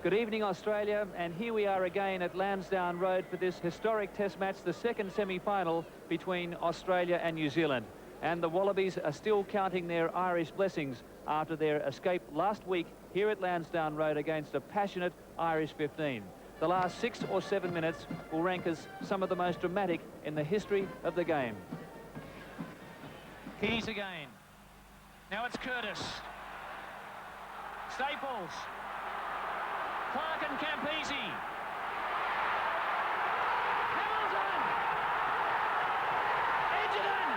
Good evening, Australia, and here we are again at Lansdowne Road for this historic test match, the second semi-final between Australia and New Zealand. And the Wallabies are still counting their Irish blessings after their escape last week here at Lansdowne Road against a passionate Irish 15. The last 6 or 7 minutes will rank as some of the most dramatic in the history of the game. Keys again. Now it's Curtis. Staples. Clark and Campese. Hamilton! Edgerton!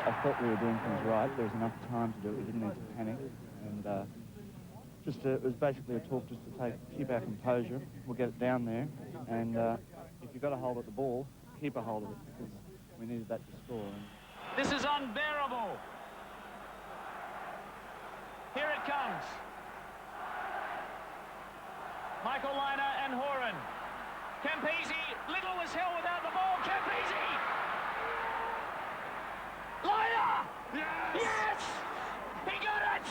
I thought we were doing things right. There was enough time to do it. We didn't need to panic. And it was basically a talk just to keep our composure. We'll get it down there. And if you've got a hold of the ball, keep a hold of it, because we needed that to score. And this is unbearable. Here it comes. Michael Liner and Horan. Campese, Little was held without the ball. Campese! Liner! Yes! Yes! He got it!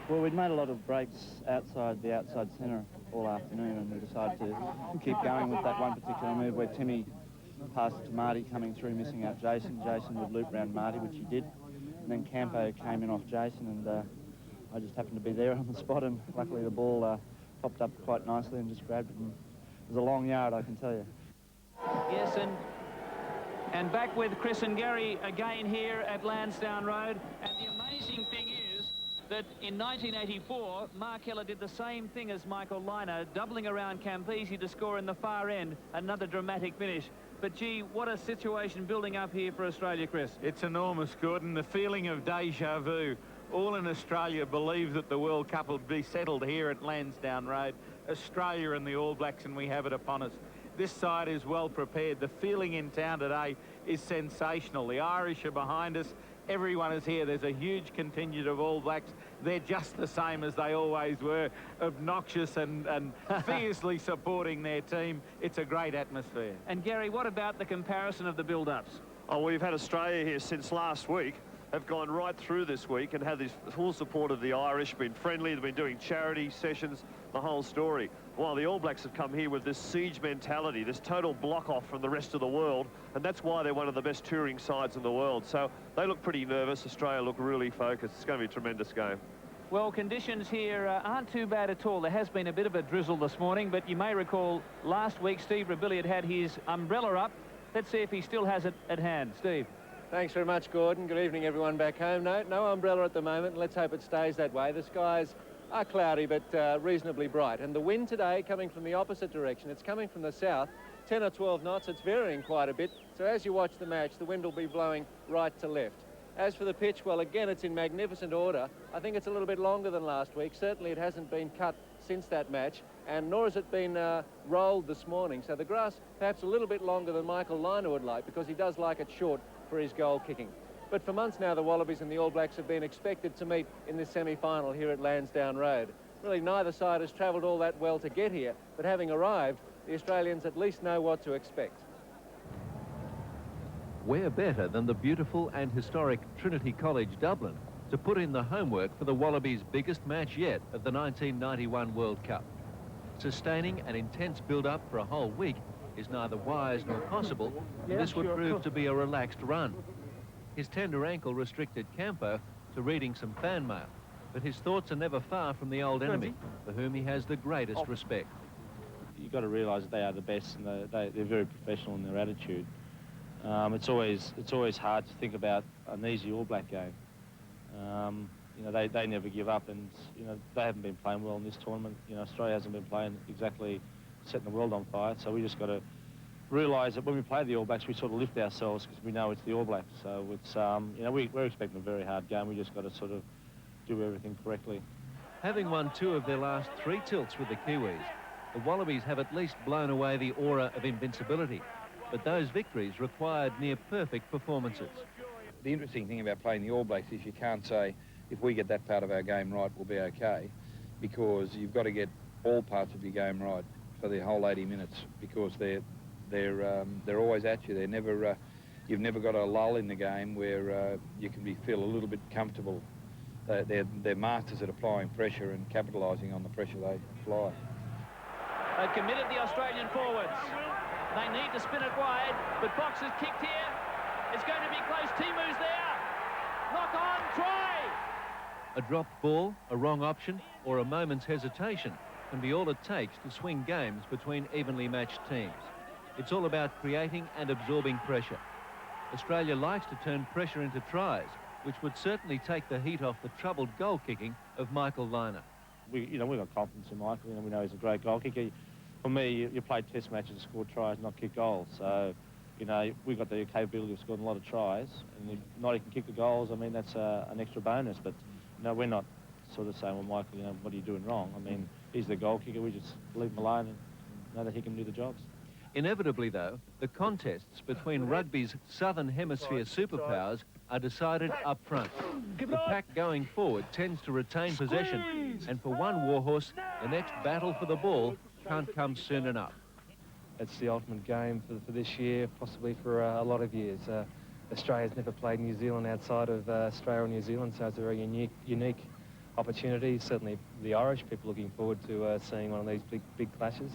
Well, we'd made a lot of breaks outside the outside centre all afternoon, and we decided to keep going with that one particular move where Timmy passed it to Marty coming through, missing out Jason. Jason would loop round Marty, which he did. And then Campo came in off Jason, and I just happened to be there on the spot, and luckily the ball popped up quite nicely and just grabbed it. And it was a long yard, I can tell you. Yes, and back with Chris and Gary again here at Lansdowne Road. And the amazing thing is that in 1984, Mark Heller did the same thing as Michael Liner, doubling around Campese to score in the far end. Another dramatic finish. But, gee, what a situation building up here for Australia, Chris. It's enormous, Gordon. The feeling of deja vu. All in Australia believe that the World Cup will be settled here at Lansdowne Road. Australia and the All Blacks, and we have it upon us. This side is well prepared. The feeling in town today is sensational. The Irish are behind us. Everyone is here. There's a huge contingent of All Blacks. They're just the same as they always were, obnoxious and fiercely supporting their team. It's a great atmosphere. And, Gary, what about the comparison of the build-ups? Oh, we've had Australia here since last week, have gone right through this week and had this full support of the Irish, been friendly, they've been doing charity sessions, the whole story. While the All Blacks have come here with this siege mentality, this total block-off from the rest of the world, and that's why they're one of the best touring sides in the world. So they look pretty nervous. Australia look really focused. It's going to be a tremendous game. Well, conditions here aren't too bad at all. There has been a bit of a drizzle this morning, but you may recall last week Steve Rabilli had his umbrella up. Let's see if he still has it at hand. Steve. Thanks very much, Gordon. Good evening, everyone back home. No umbrella at the moment. Let's hope it stays that way. The skies are cloudy, but reasonably bright. And the wind today coming from the opposite direction. It's coming from the south, 10 or 12 knots. It's varying quite a bit. So as you watch the match, the wind will be blowing right to left. As for the pitch, well, again, it's in magnificent order. I think it's a little bit longer than last week. Certainly it hasn't been cut since that match, and nor has it been rolled this morning. So the grass perhaps a little bit longer than Michael Liner would like, because he does like it short for his goal kicking. But for months now, the Wallabies and the All Blacks have been expected to meet in this semi-final here at Lansdowne Road. Really, neither side has travelled all that well to get here, but having arrived, the Australians at least know what to expect. Where better than the beautiful and historic Trinity College, Dublin, to put in the homework for the Wallabies' biggest match yet of the 1991 World Cup. Sustaining an intense build-up for a whole week is neither wise nor possible, and this would prove to be a relaxed run. His tender ankle restricted Campo to reading some fan mail, but his thoughts are never far from the old enemy, for whom he has the greatest respect. You've got to realise that they are the best, and they're very professional in their attitude. It's always hard to think about an easy All Black game. You know, they never give up, and you know, they haven't been playing well in this tournament. You know, Australia hasn't been playing exactly setting the world on fire, so we just got to realise that when we play the All Blacks, we sort of lift ourselves because we know it's the All Blacks. So it's you know, we're expecting a very hard game. We just got to sort of do everything correctly. Having won 2 of their last 3 tilts with the Kiwis, the Wallabies have at least blown away the aura of invincibility, but those victories required near-perfect performances. The interesting thing about playing the All Blacks is you can't say, if we get that part of our game right, we'll be okay, because you've got to get all parts of your game right for the whole 80 minutes, because they're always at you. They're never you've never got a lull in the game where you can feel a little bit comfortable. They're masters at applying pressure and capitalising on the pressure they apply. They've committed the Australian forwards. They need to spin it wide, but Box has kicked here. It's going to be close. Timu's there. Knock on, try! A dropped ball, a wrong option, or a moment's hesitation can be all it takes to swing games between evenly matched teams. It's all about creating and absorbing pressure. Australia likes to turn pressure into tries, which would certainly take the heat off the troubled goal kicking of Michael Liner. We've got confidence in Michael. We know he's a great goal kicker. For me, you play test matches to score tries, not kick goals. So, we've got the capability of scoring a lot of tries, and if not, he can kick the goals. I mean, that's an extra bonus. But we're not sort of saying, well, Michael, what are you doing wrong? I mean, he's the goal kicker. We just leave him alone and know that he can do the jobs. Inevitably, though, the contests between rugby's Southern Hemisphere superpowers are decided up front. The pack going forward tends to retain possession, and for one warhorse, the next battle for the ball can't come soon enough. It's the ultimate game for this year, possibly for a lot of years. Australia's never played New Zealand outside of Australia or New Zealand, so it's a very unique opportunity. Certainly the Irish people looking forward to seeing one of these big clashes.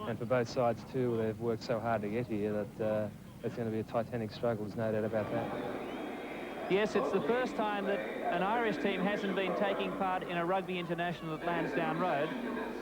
And for both sides too, they've worked so hard to get here that it's going to be a titanic struggle, there's no doubt about that. Yes, it's the first time that an Irish team hasn't been taking part in a rugby international at Lansdowne Road.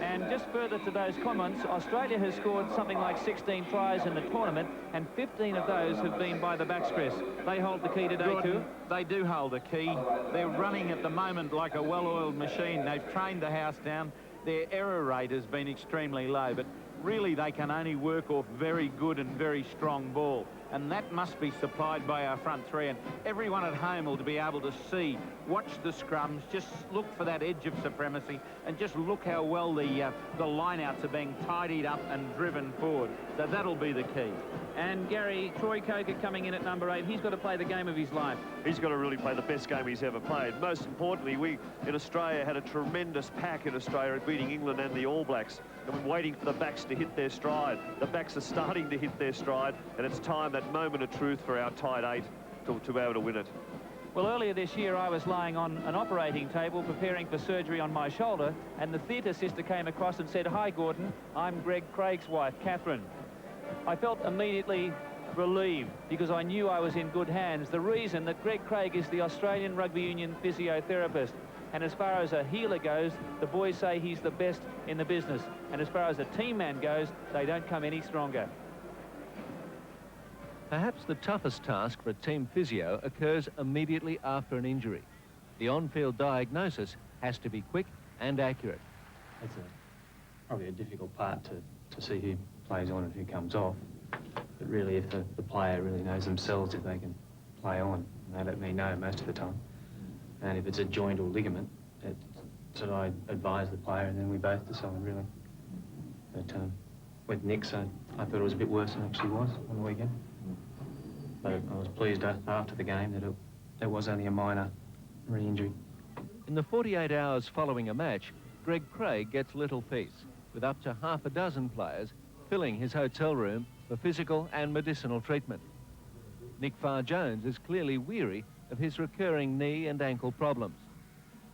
And just further to those comments, Australia has scored something like 16 tries in the tournament, and 15 of those have been by the backs, Chris. They hold the key today too. They do hold the key. They're running at the moment like a well-oiled machine. They've trained the house down. Their error rate has been extremely low, but really they can only work off very good and very strong ball, and that must be supplied by our front three. And everyone at home will be able to see, watch the scrums, just look for that edge of supremacy, and just look how well the lineouts are being tidied up and driven forward. So that'll be the key. And Gary, Troy Coker coming in at number 8, he's got to play the game of his life. He's got to really play the best game he's ever played. Most importantly, we in Australia had a tremendous pack in Australia at beating England and the All Blacks, and we're waiting for the backs to hit their stride. The backs are starting to hit their stride, and it's time, that moment of truth for our tight 8 to be able to win it. Well, earlier this year I was lying on an operating table preparing for surgery on my shoulder, and the theatre sister came across and said, "Hi Gordon, I'm Greg Craig's wife, Catherine." I felt immediately relieved because I knew I was in good hands. The reason that Greg Craig is the Australian Rugby Union physiotherapist, and as far as a healer goes, the boys say he's the best in the business, and as far as a team man goes, they don't come any stronger. Perhaps the toughest task for a team physio occurs immediately after an injury. The on-field diagnosis has to be quick and accurate. That's probably a difficult part to see who plays on and who comes off. But really, if the player really knows themselves if they can play on, and they let me know most of the time. And if it's a joint or ligament, I advise the player, and then we both decide, really. But with Nick's, I thought it was a bit worse than it actually was on the weekend. But I was pleased after the game that it was only a minor re-injury. In the 48 hours following a match, Greg Craig gets little peace, with up to half a dozen players filling his hotel room for physical and medicinal treatment. Nick Farr-Jones is clearly weary of his recurring knee and ankle problems.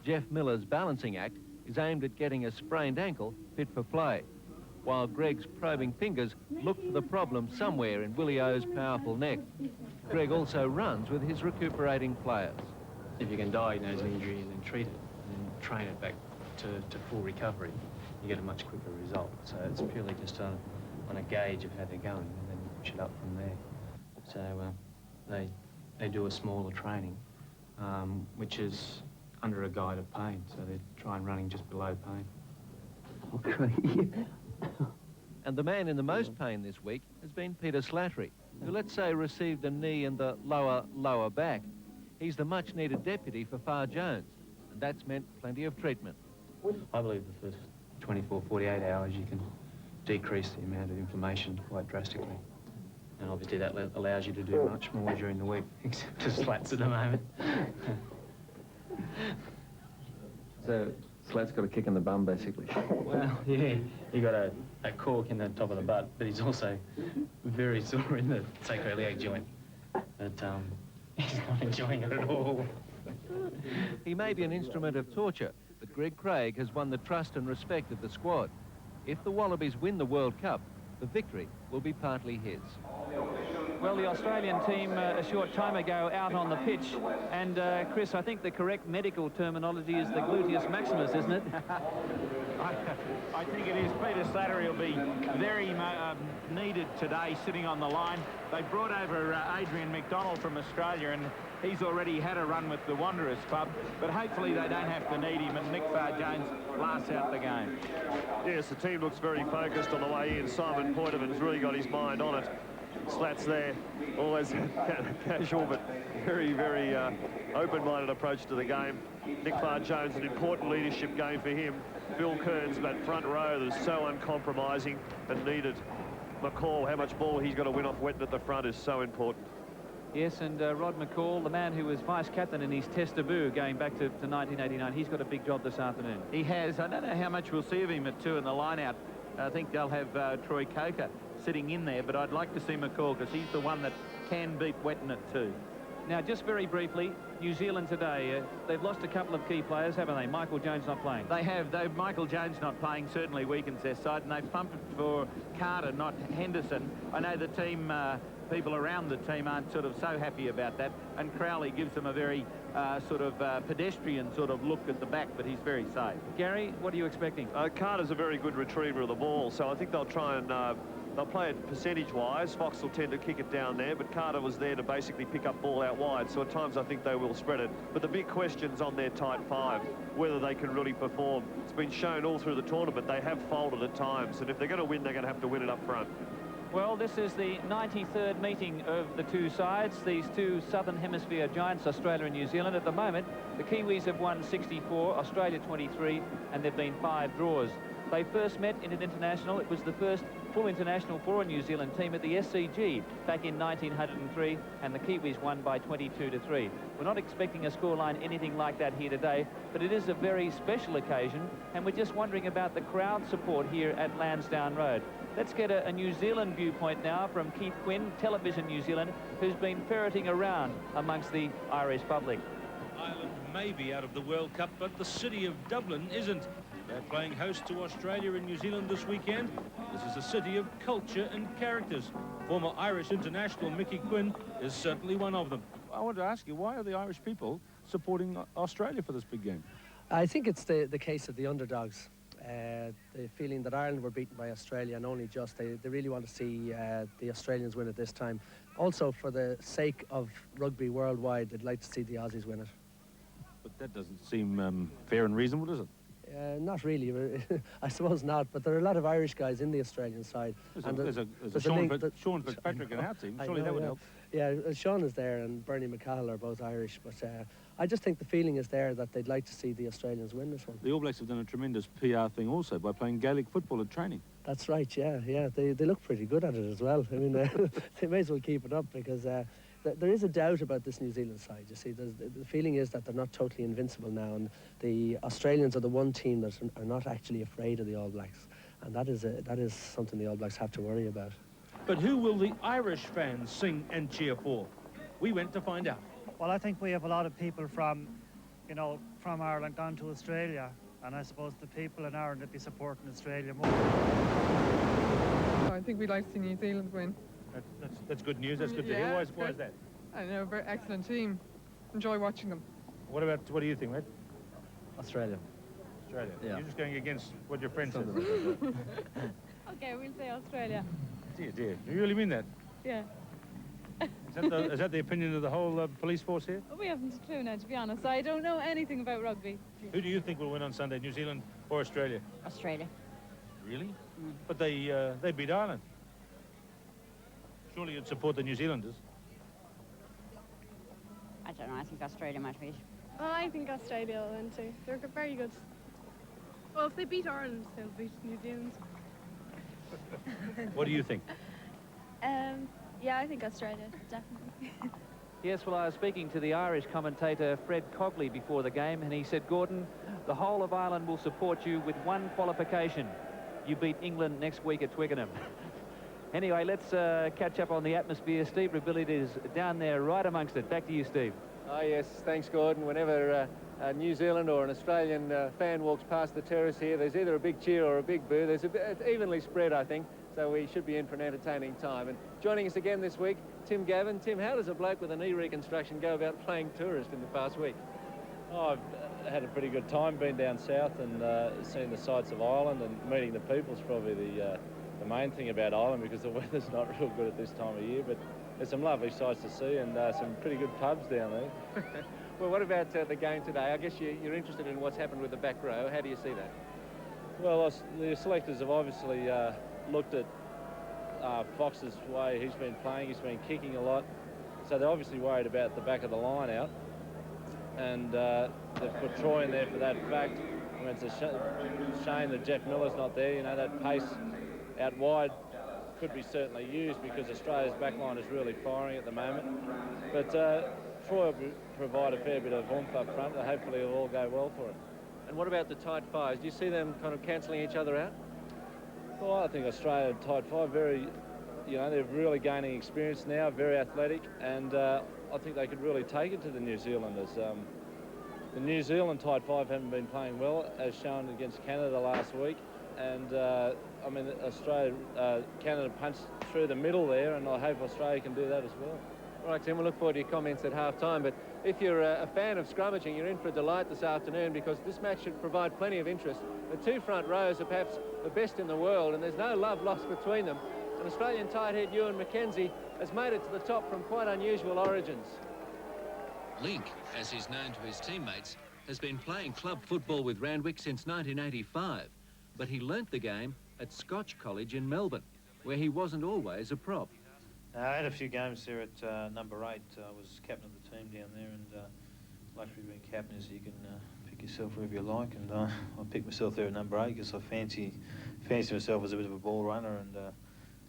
Jeff Miller's balancing act is aimed at getting a sprained ankle fit for play, while Greg's probing fingers look for the problem somewhere in Willie O's powerful neck. Greg also runs with his recuperating players. If you can diagnose an injury and then treat it, and then train it back to full recovery, you get a much quicker result. So it's purely just on a gauge of how they're going, and then you push it up from there. So they do a smaller training, which is under a guide of pain, so they try and running just below pain. Okay. And the man in the most pain this week has been Peter Slattery, who, let's say, received a knee in the lower back. He's the much-needed deputy for Farr-Jones, and that's meant plenty of treatment. I believe the first 24, 48 hours you can decrease the amount of inflammation quite drastically. And obviously that allows you to do much more during the week, except for slats at the moment. So Slat's got a kick in the bum, basically. Well, yeah, he got a cork in the top of the butt, but he's also very sore in the sacroiliac joint. but he's not enjoying it at all. He may be an instrument of torture, but Greg Craig has won the trust and respect of the squad. If the Wallabies win the World Cup, the victory will be partly his. Well, the Australian team a short time ago out on the pitch, and Chris, I think the correct medical terminology is the gluteus maximus, isn't it? I think it is. Peter Slattery will be very needed today sitting on the line. They brought over Adrian McDonald from Australia, and he's already had a run with the Wanderers club, but hopefully they don't have to need him, and Nick Farr-Jones lasts out the game. Yes, the team looks very focused on the way in. Simon Poitevin really got his mind on it. Slats there, always casual but very, very open-minded approach to the game. Nick Farr-Jones, an important leadership game for him. Bill Kearns, that front row that is so uncompromising and needed. McCall, how much ball he's got to win off Wetton at the front is so important. Yes, and Rod McCall, the man who was vice-captain in his test debut going back to 1989, he's got a big job this afternoon. He has. I don't know how much we'll see of him at 2 in the line-out. I think they'll have Troy Coker sitting in there, but I'd like to see McCall because he's the one that can beat Wetton at 2. Now, just very briefly, New Zealand today, they've lost a couple of key players, haven't they? Michael Jones not playing. They have. Michael Jones not playing certainly weakens their side, and they've pumped for Carter, not Henderson. I know the team, people around the team aren't sort of so happy about that, and Crowley gives them a very sort of pedestrian sort of look at the back, but he's very safe. Gary, what are you expecting? Carter's a very good retriever of the ball, so I think they'll try and they'll play it percentage-wise. Fox will tend to kick it down there, but Carter was there to basically pick up ball out wide, so at times I think they will spread it. But the big question's on their tight 5, whether they can really perform. It's been shown all through the tournament they have folded at times, and if they're going to win, they're going to have to win it up front. Well, this is the 93rd meeting of the two sides, these two Southern Hemisphere giants, Australia and New Zealand. At the moment, the Kiwis have won 64, Australia 23, and there have been 5 draws. They first met in an international. It was the first full international for a New Zealand team at the SCG back in 1903, and the Kiwis won by 22-3. We're not expecting a scoreline anything like that here today, but it is a very special occasion, and we're just wondering about the crowd support here at Lansdowne Road. Let's get a New Zealand viewpoint now from Keith Quinn, Television New Zealand, who's been ferreting around amongst the Irish public. Ireland may be out of the World Cup, but the city of Dublin isn't. They're playing host to Australia and New Zealand this weekend. This is a city of culture and characters. Former Irish international Mickey Quinn is certainly one of them. I want to ask you, why are the Irish people supporting Australia for this big game? I think it's the case of the underdogs. The feeling that Ireland were beaten by Australia, and only just, they really want to see the Australians win it this time. Also, for the sake of rugby worldwide, they'd like to see the Aussies win it. But that doesn't seem fair and reasonable, does it? Not really. I suppose not, but there are a lot of Irish guys in the Australian side. There's a Sean Fitzpatrick in our team. Surely that would help. Yeah, Sean is there, and Bernie McCall are both Irish, but I just think the feeling is there that they'd like to see the Australians win this one. The All Blacks have done a tremendous PR thing also by playing Gaelic football at training. That's right, yeah. They look pretty good at it as well. I mean, they may as well keep it up, because there is a doubt about this New Zealand side. You see, the feeling is that they're not totally invincible now, and the Australians are the one team that are not actually afraid of the All Blacks, and that is something the All Blacks have to worry about. But who will the Irish fans sing and cheer for? We went to find out. Well, I think we have a lot of people from Ireland gone to Australia, and I suppose the people in Ireland would be supporting Australia more. I think we'd like to see New Zealand win. That's good news. That's good to hear. Why is that? I know, very excellent team. Enjoy watching them. What do you think, mate? Australia. Australia. Yeah. You're just going against what your friend said. Okay, we'll say Australia. Dear. You really mean that? Yeah. Is that the opinion of the whole police force here? We haven't a clue now, to be honest. I don't know anything about rugby. Who do you think will win on Sunday, New Zealand or Australia? Australia. Really? Mm. But they beat Ireland. Surely you'd support the New Zealanders. I don't know. I think Australia might beat. Well, I think Australia will win too. They're very good. Well, if they beat Ireland, they'll beat New Zealand. What do you think? Yeah, I think Australia, definitely. Yes, well, I was speaking to the Irish commentator Fred Cogley before the game, and he said, Gordon, the whole of Ireland will support you with one qualification. You beat England next week at Twickenham. Anyway, let's catch up on the atmosphere. Steve Rabilit is down there right amongst it. Back to you, Steve. Oh, yes, thanks, Gordon. Whenever a New Zealand or an Australian fan walks past the terrace here, there's either a big cheer or a big boo. There's it's evenly spread, I think, so we should be in for an entertaining time. And joining us again this week, Tim Gavin. Tim, how does a bloke with a knee reconstruction go about playing tourist in the past week? Oh, I've had a pretty good time, been down south and seen the sights of Ireland, and meeting the people's probably the main thing about Ireland, because the weather's not real good at this time of year, but there's some lovely sights to see and some pretty good pubs down there. Well, what about the game today? I guess you're interested in what's happened with the back row. How do you see that? Well, the selectors have obviously looked at Fox's way he's been playing. He's been kicking a lot, so they're obviously worried about the back of the line out, and they've put Troy in there for that fact. I mean, it's a shame that Jeff Miller's not there. You know, that pace out wide could be certainly used, because Australia's backline is really firing at the moment. But Troy will provide a fair bit of oomph up front, and hopefully it'll all go well for it. And what about the tight fives? Do you see them kind of cancelling each other out? Well, I think Australia tight five, very, you know, they're really gaining experience now, very athletic, and I think they could really take it to the New Zealanders. The New Zealand tight five haven't been playing well, as shown against Canada last week, and I mean, Canada punched through the middle there, and I hope Australia can do that as well. All right, Tim, we'll look forward to your comments at half-time, but if you're a fan of scrummaging, you're in for a delight this afternoon, because this match should provide plenty of interest. The two front rows are perhaps the best in the world, and there's no love lost between them. An Australian tight head, Ewan McKenzie, has made it to the top from quite unusual origins. Link, as he's known to his teammates, has been playing club football with Randwick since 1985, but he learnt the game at Scotch College in Melbourne, where he wasn't always a prop. I had a few games there at number 8. I was captain of the team down there, and luxury being captain is you can pick yourself wherever you like, and I picked myself there at number 8 because I fancy myself as a bit of a ball runner and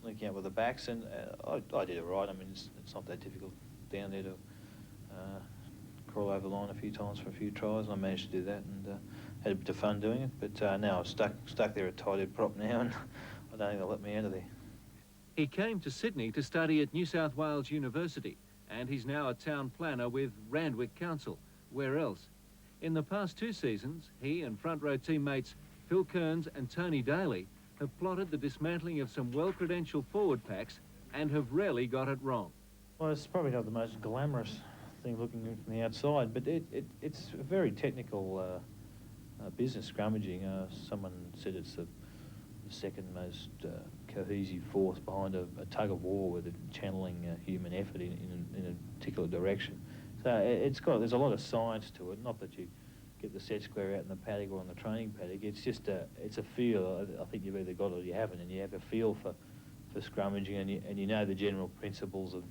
linking up with the backs, and I did it right. I mean, it's not that difficult down there to crawl over the line a few times for a few tries, and I managed to do that, and had a bit of fun doing it. But now I'm stuck there at tight head prop now, and I don't think they'll let me out of there. He came to Sydney to study at New South Wales University, and he's now a town planner with Randwick Council. Where else? In the past 2 seasons, he and front row teammates Phil Kearns and Tony Daly have plotted the dismantling of some well-credentialed forward packs and have rarely got it wrong. Well, it's probably not the most glamorous thing looking in from the outside, but it's a very technical business, scrummaging. Someone said it's the second most cohesive force behind a tug of war, with it channeling human effort in a particular direction. So there's a lot of science to it. Not that you get the set square out in the paddock or on the training paddock. It's just it's a feel. I think you've either got it or you haven't, and you have a feel for scrummaging, and you know the general principles of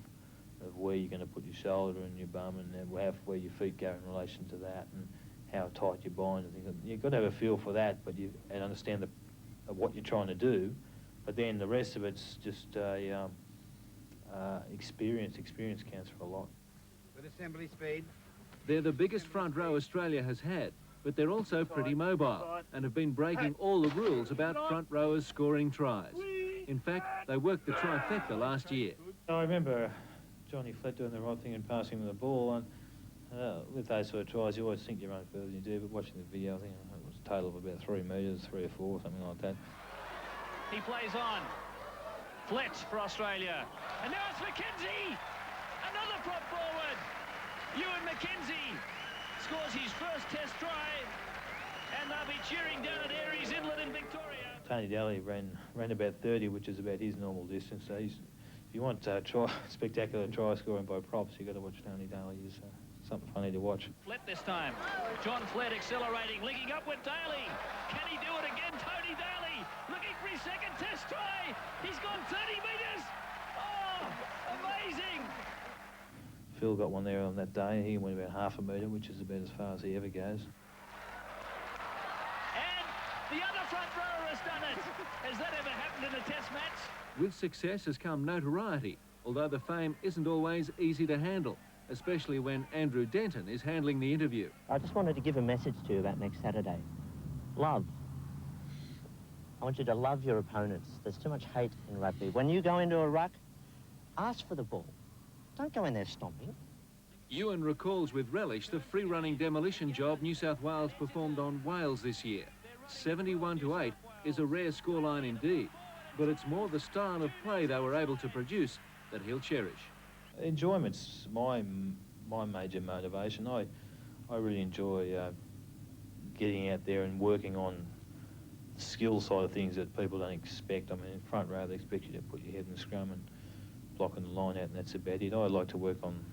where you're going to put your shoulder and your bum, and where your feet go in relation to that, and how tight you bind and things. You've got to have a feel for that, and understand what you're trying to do. But then the rest of it's just experience. Experience counts for a lot. With assembly speed. They're the biggest front row Australia has had, but they're also pretty mobile and have been breaking all the rules about front rowers scoring tries. In fact, they worked the trifecta last year. I remember Johnny Flett doing the right thing and passing the ball, and with those sort of tries, you always think you run further than you do, but watching the video, I think it was a total of about 3 metres, 3 or 4, something like that. He plays on. Flett for Australia. And now it's McKenzie! Another prop forward! Ewan McKenzie scores his first test try, and they'll be cheering down at Aries Inlet in Victoria. Tony Daly ran about 30, which is about his normal distance. So if you want spectacular try scoring by props, you've got to watch Tony Daly. He's something funny to watch. Flett this time. John Flett accelerating, linking up with Daly. Can he do it again? Tony Daly looking for his second test try. He's gone 30 metres. Oh, amazing. Phil got one there on that day. He went about half a metre, which is about as far as he ever goes. And the other front rower has done it. Has that ever happened in a test match? With success has come notoriety, although the fame isn't always easy to handle, especially when Andrew Denton is handling the interview. I just wanted to give a message to you about next Saturday. Love. I want you to love your opponents. There's too much hate in rugby. When you go into a ruck, ask for the ball. Don't go in there stomping. Ewan recalls with relish the free-running demolition job New South Wales performed on Wales this year. 71-8 is a rare scoreline indeed, but it's more the style of play they were able to produce that he'll cherish. Enjoyment's my major motivation. I really enjoy getting out there and working on the skill side of things that people don't expect. I mean, in front row, they expect you to put your head in the scrum and blocking the line out, and that's about it. I like to work on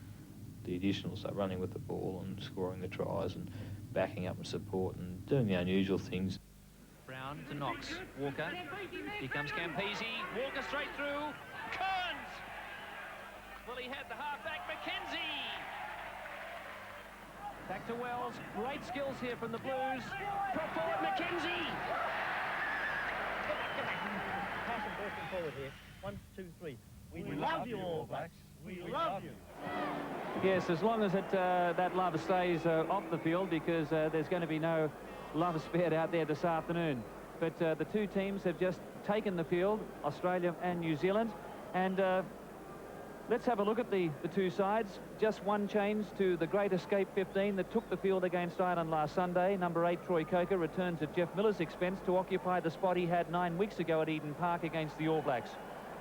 the additional stuff, running with the ball and scoring the tries and backing up and support and doing the unusual things. Brown to Knox. Walker. Here comes Campese. Walker straight through. Kearns! Well, he had the halfback, McKenzie. Back to Wells. Great skills here from the Blues. Prop forward, McKenzie. Pass and working forward here. 1, 2, 3. We love you, All Blacks. We love you. Yes, as long as that love stays off the field, because there's going to be no love spared out there this afternoon. But the two teams have just taken the field, Australia and New Zealand. And let's have a look at the two sides. Just one change to the Great Escape 15 that took the field against Ireland last Sunday. Number 8, Troy Coker, returns at Jeff Miller's expense to occupy the spot he had 9 weeks ago at Eden Park against the All Blacks.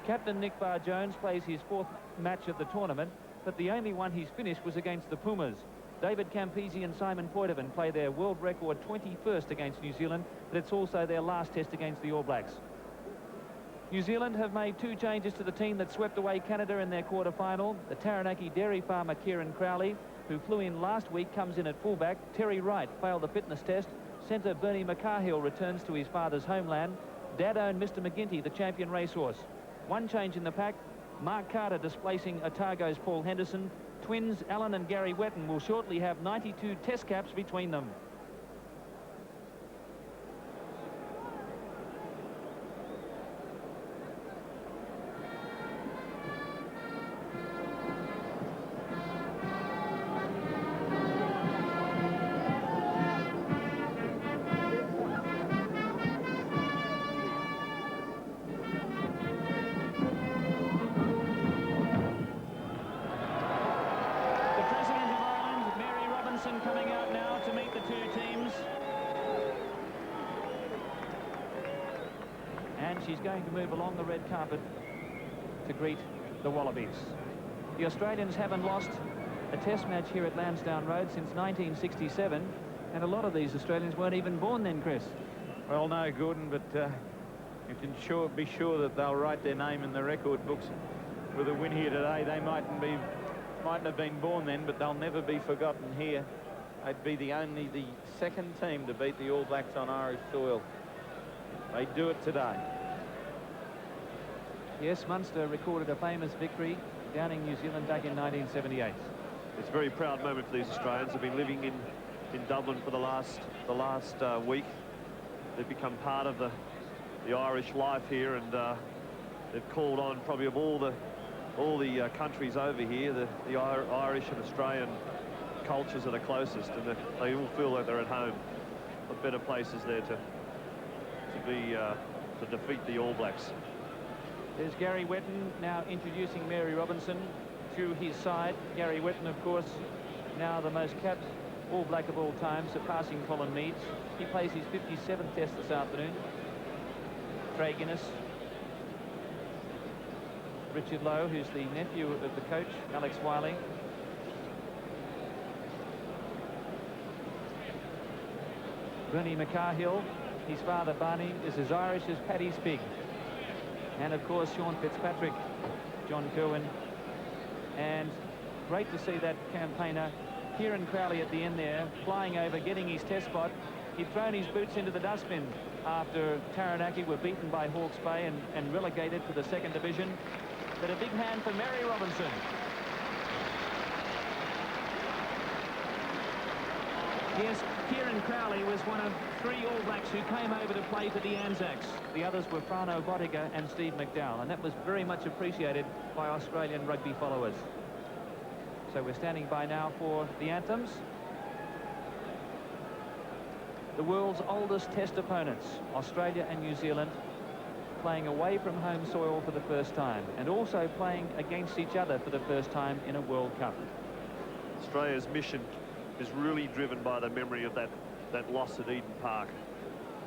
Captain Nick Barr-Jones plays his 4th match of the tournament, but the only one he's finished was against the Pumas. David Campese and Simon Poitevin play their world record 21st against New Zealand, but it's also their last test against the All Blacks. New Zealand have made 2 changes to the team that swept away Canada in their quarter-final. The Taranaki dairy farmer Kieran Crowley, who flew in last week, comes in at fullback. Terry Wright failed the fitness test. Centre Bernie McCarhill returns to his father's homeland. Dad owned Mr McGinty, the champion racehorse. One change in the pack, Mark Carter displacing Otago's Paul Henderson. Twins Alan and Gary Wetton will shortly have 92 test caps between them. Coming out now to meet the two teams. And she's going to move along the red carpet to greet the Wallabies. The Australians haven't lost a test match here at Lansdowne Road since 1967, and a lot of these Australians weren't even born then, Chris. Well, no, Gordon, but you can be sure that they'll write their name in the record books with a win here today. They mightn't have been born then, but they'll never be forgotten here. They'd be the second team to beat the All Blacks on Irish soil. They do it today. Yes, Munster recorded a famous victory downing New Zealand back in 1978. It's a very proud moment for these Australians. They've been living in Dublin for the last week. They've become part of the Irish life here, and they've called on probably of all the countries over here, the Irish and Australian cultures that are closest, and they all feel like they're at home. What better places there to defeat the All Blacks. There's Gary Wetton now introducing Mary Robinson through his side. Gary Wetton, of course, now the most capped All Black of all time, surpassing Colin Meads. He plays his 57th test this afternoon. Trey Guinness. Richard Lowe, who's the nephew of the coach, Alex Wiley. Bernie McCarhill, his father Barney, is as Irish as Paddy's pig. And of course Sean Fitzpatrick, John Kerwin. And great to see that campaigner Kieran Crowley at the end there, flying over, getting his test spot. He'd thrown his boots into the dustbin after Taranaki were beaten by Hawke's Bay and relegated to the 2nd division. But a big hand for Mary Robinson. Yes, Kieran Crowley was one of 3 All Blacks who came over to play for the Anzacs. The others were Frano Bottiga and Steve McDowell, and that was very much appreciated by Australian rugby followers. So we're standing by now for the anthems. the world's oldest test opponents, Australia and New Zealand, playing away from home soil for the first time, and also playing against each other for the first time in a World Cup. Australia's mission is really driven by the memory of that loss at Eden Park.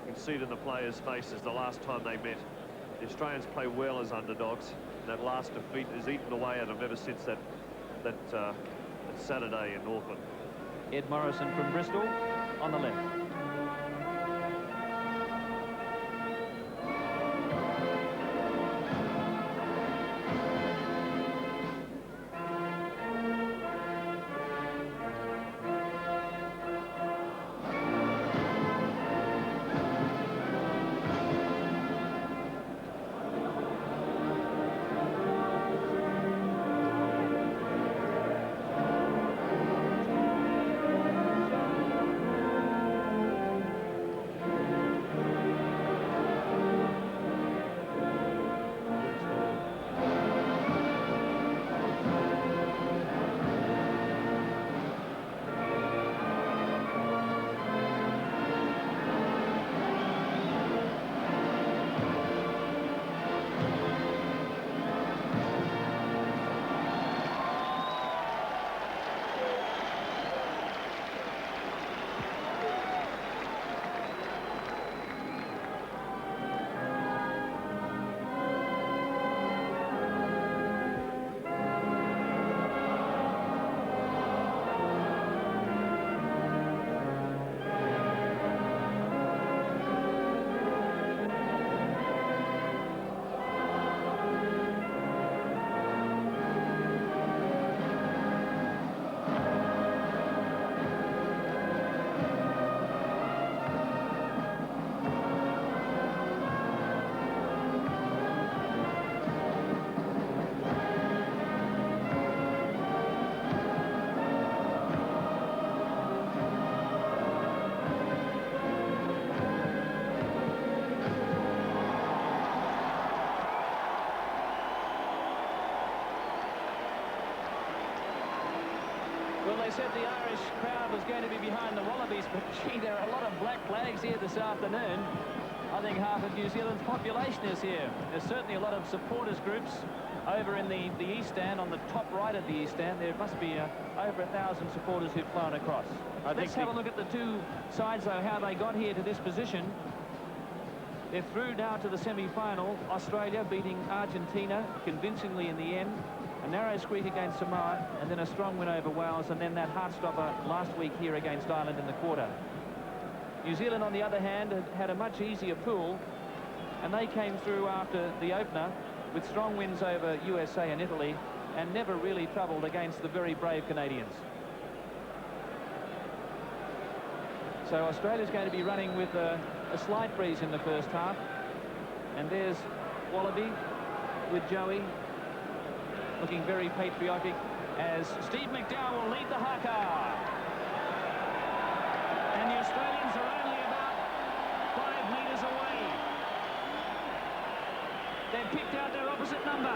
You can see it in the players' faces the last time they met. The Australians play well as underdogs. That last defeat has eaten away at them ever since that Saturday in Auckland. Ed Morrison from Bristol on the left. Well, they said the Irish crowd was going to be behind the Wallabies, but gee, there are a lot of black flags here this afternoon. I think half of New Zealand's population is here. There's certainly a lot of supporters groups over in the East Stand, on the top right of the East Stand. There must be over 1,000 supporters who've flown across. Let's have a look at the two sides, though, how they got here to this position. They're through now to the semi-final. Australia beating Argentina convincingly in the end. A narrow squeak against Samoa, and then a strong win over Wales, and then that heartstopper last week here against Ireland in the quarter. New Zealand, on the other hand, had a much easier pool, and they came through after the opener with strong wins over USA and Italy, and never really troubled against the very brave Canadians. So Australia's going to be running with a slight breeze in the first half, and there's Wallaby with Joey, looking very patriotic, as Steve McDowell will lead the haka. And the Australians are only about 5 metres away. They've picked out their opposite number.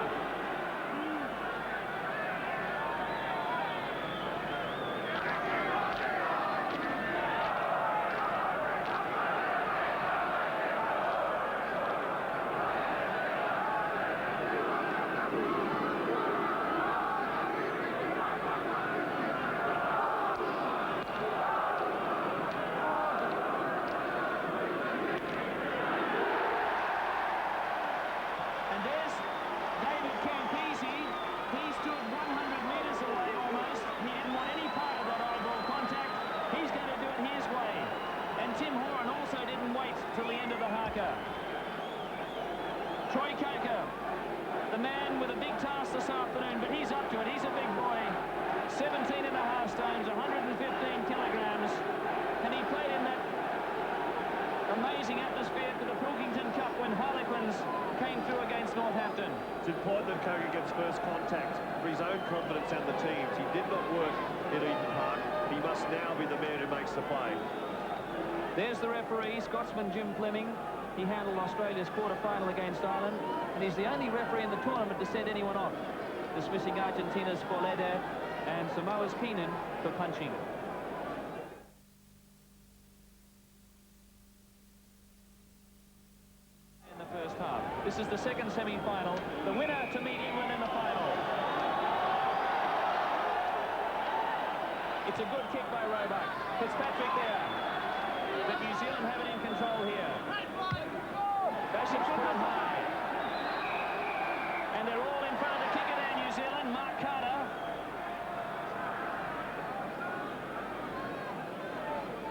The man with a big task this afternoon, but he's up to it. He's a big boy. 17.5 stones, 115 kilograms. And he played in that amazing atmosphere for the Pilkington Cup when Harlequins came through against Northampton. It's important that Koga gets first contact for his own confidence and the team's. He did not work at Eden Park. He must now be the man who makes the play. There's the referee, Scotsman Jim Fleming. He handled Australia's quarter-final against Ireland, and he's the only referee in the tournament to send anyone off, dismissing Argentina's Foleda and Samoa's Keenan for punching. This is the second semi-final. The winner to meet England in the final. It's a good kick by Roebuck. Fitzpatrick there. But New Zealand have it in control here. Bashop's put it high. And they're all in front of the kicker there, New Zealand. Mark Carter.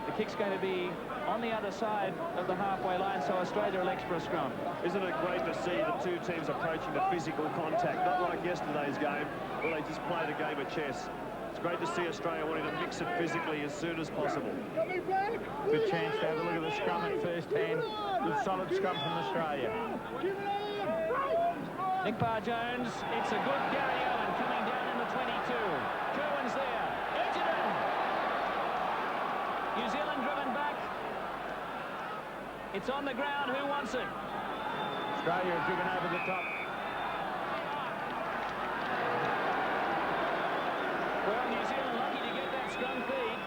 The kick's going to be on the other side of the halfway line, so Australia elects for a scrum. Isn't it great to see the two teams approaching the physical contact, not like yesterday's game, where they just played a game of chess. It's great to see Australia wanting to mix it physically as soon as possible. Good chance to have a look at the scrum at first hand. Good solid scrum from Australia. Nick Barr-Jones, it's a good Gary Owen coming down in the 22. Kerwin's there. Edgerton! New Zealand driven back. It's on the ground. Who wants it? Australia are driven over the top. Well, New Zealand lucky to get that scrum feed.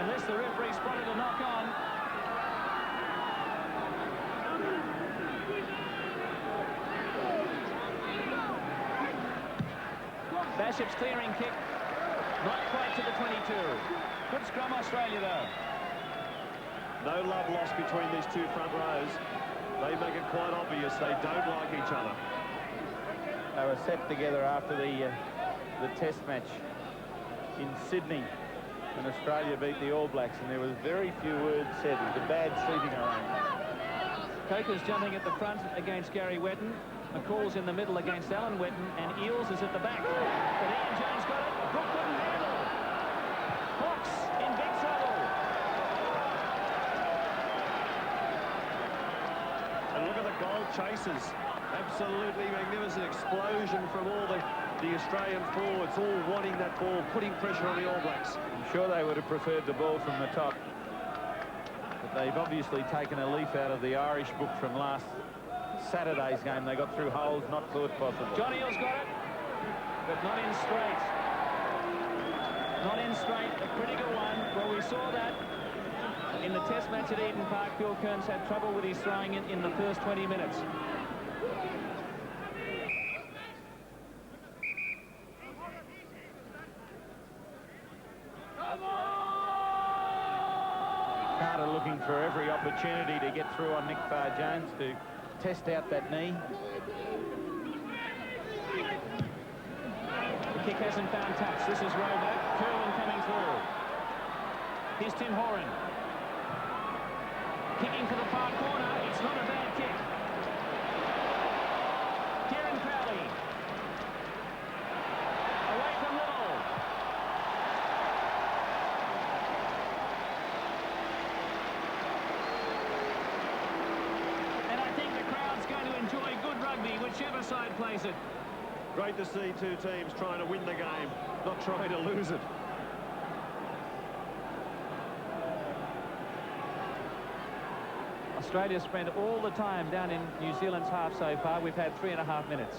Unless the referee spotted a knock on. Bashop's clearing kick. Not quite to the 22. Good scrum, Australia, though. No love lost between these two front rows. They make it quite obvious they don't like each other. They were set together after the test match in Sydney when Australia beat the All Blacks, and there was very few words said. It was a bad seating arrangement. Coker's jumping at the front against Gary Wetton. McCall's in the middle against Alan Wetton, and Eels is at the back. But Ian Jones got it. Brook couldn't handle. Hawks in big trouble. And look at the goal chasers. Absolutely magnificent explosion from all the Australian forwards, all wanting that ball, putting pressure on the All Blacks. I'm sure they would have preferred the ball from the top. But they've obviously taken a leaf out of the Irish book from last Saturday's game. They got through holes not thought possible. John Eales got it, but not in straight. Not in straight, a critical one. Well, we saw that in the test match at Eden Park. Phil Kearns had trouble with his throwing in the first 20 minutes. Carter looking for every opportunity to get through on Nick Farr-Jones to test out that knee. The kick hasn't found touch. This is Roebuck. Kerwin coming through. Here's Tim Horan. Kicking for the far corner. It's not a bad kick. Kieran Crowley. Away from Little. And I think the crowd's going to enjoy good rugby, whichever side plays it. Great to see two teams trying to win the game, not trying to lose it. Australia spent all the time down in New Zealand's half so far. We've had 3.5 minutes.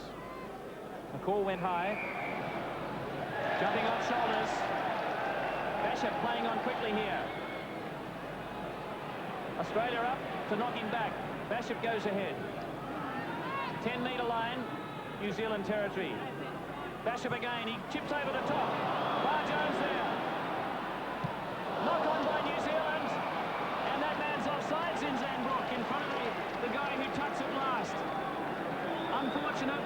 McCall went high. Jumping on shoulders. Bashop playing on quickly here. Australia up to knock him back. Bashop goes ahead. 10-metre line, New Zealand territory. Bashop again, he chips over the top. Barr-Jones there. Knock on by New Zealand. And that man's offside, Zinzan Brook, in front of the guy who touched it last. Unfortunate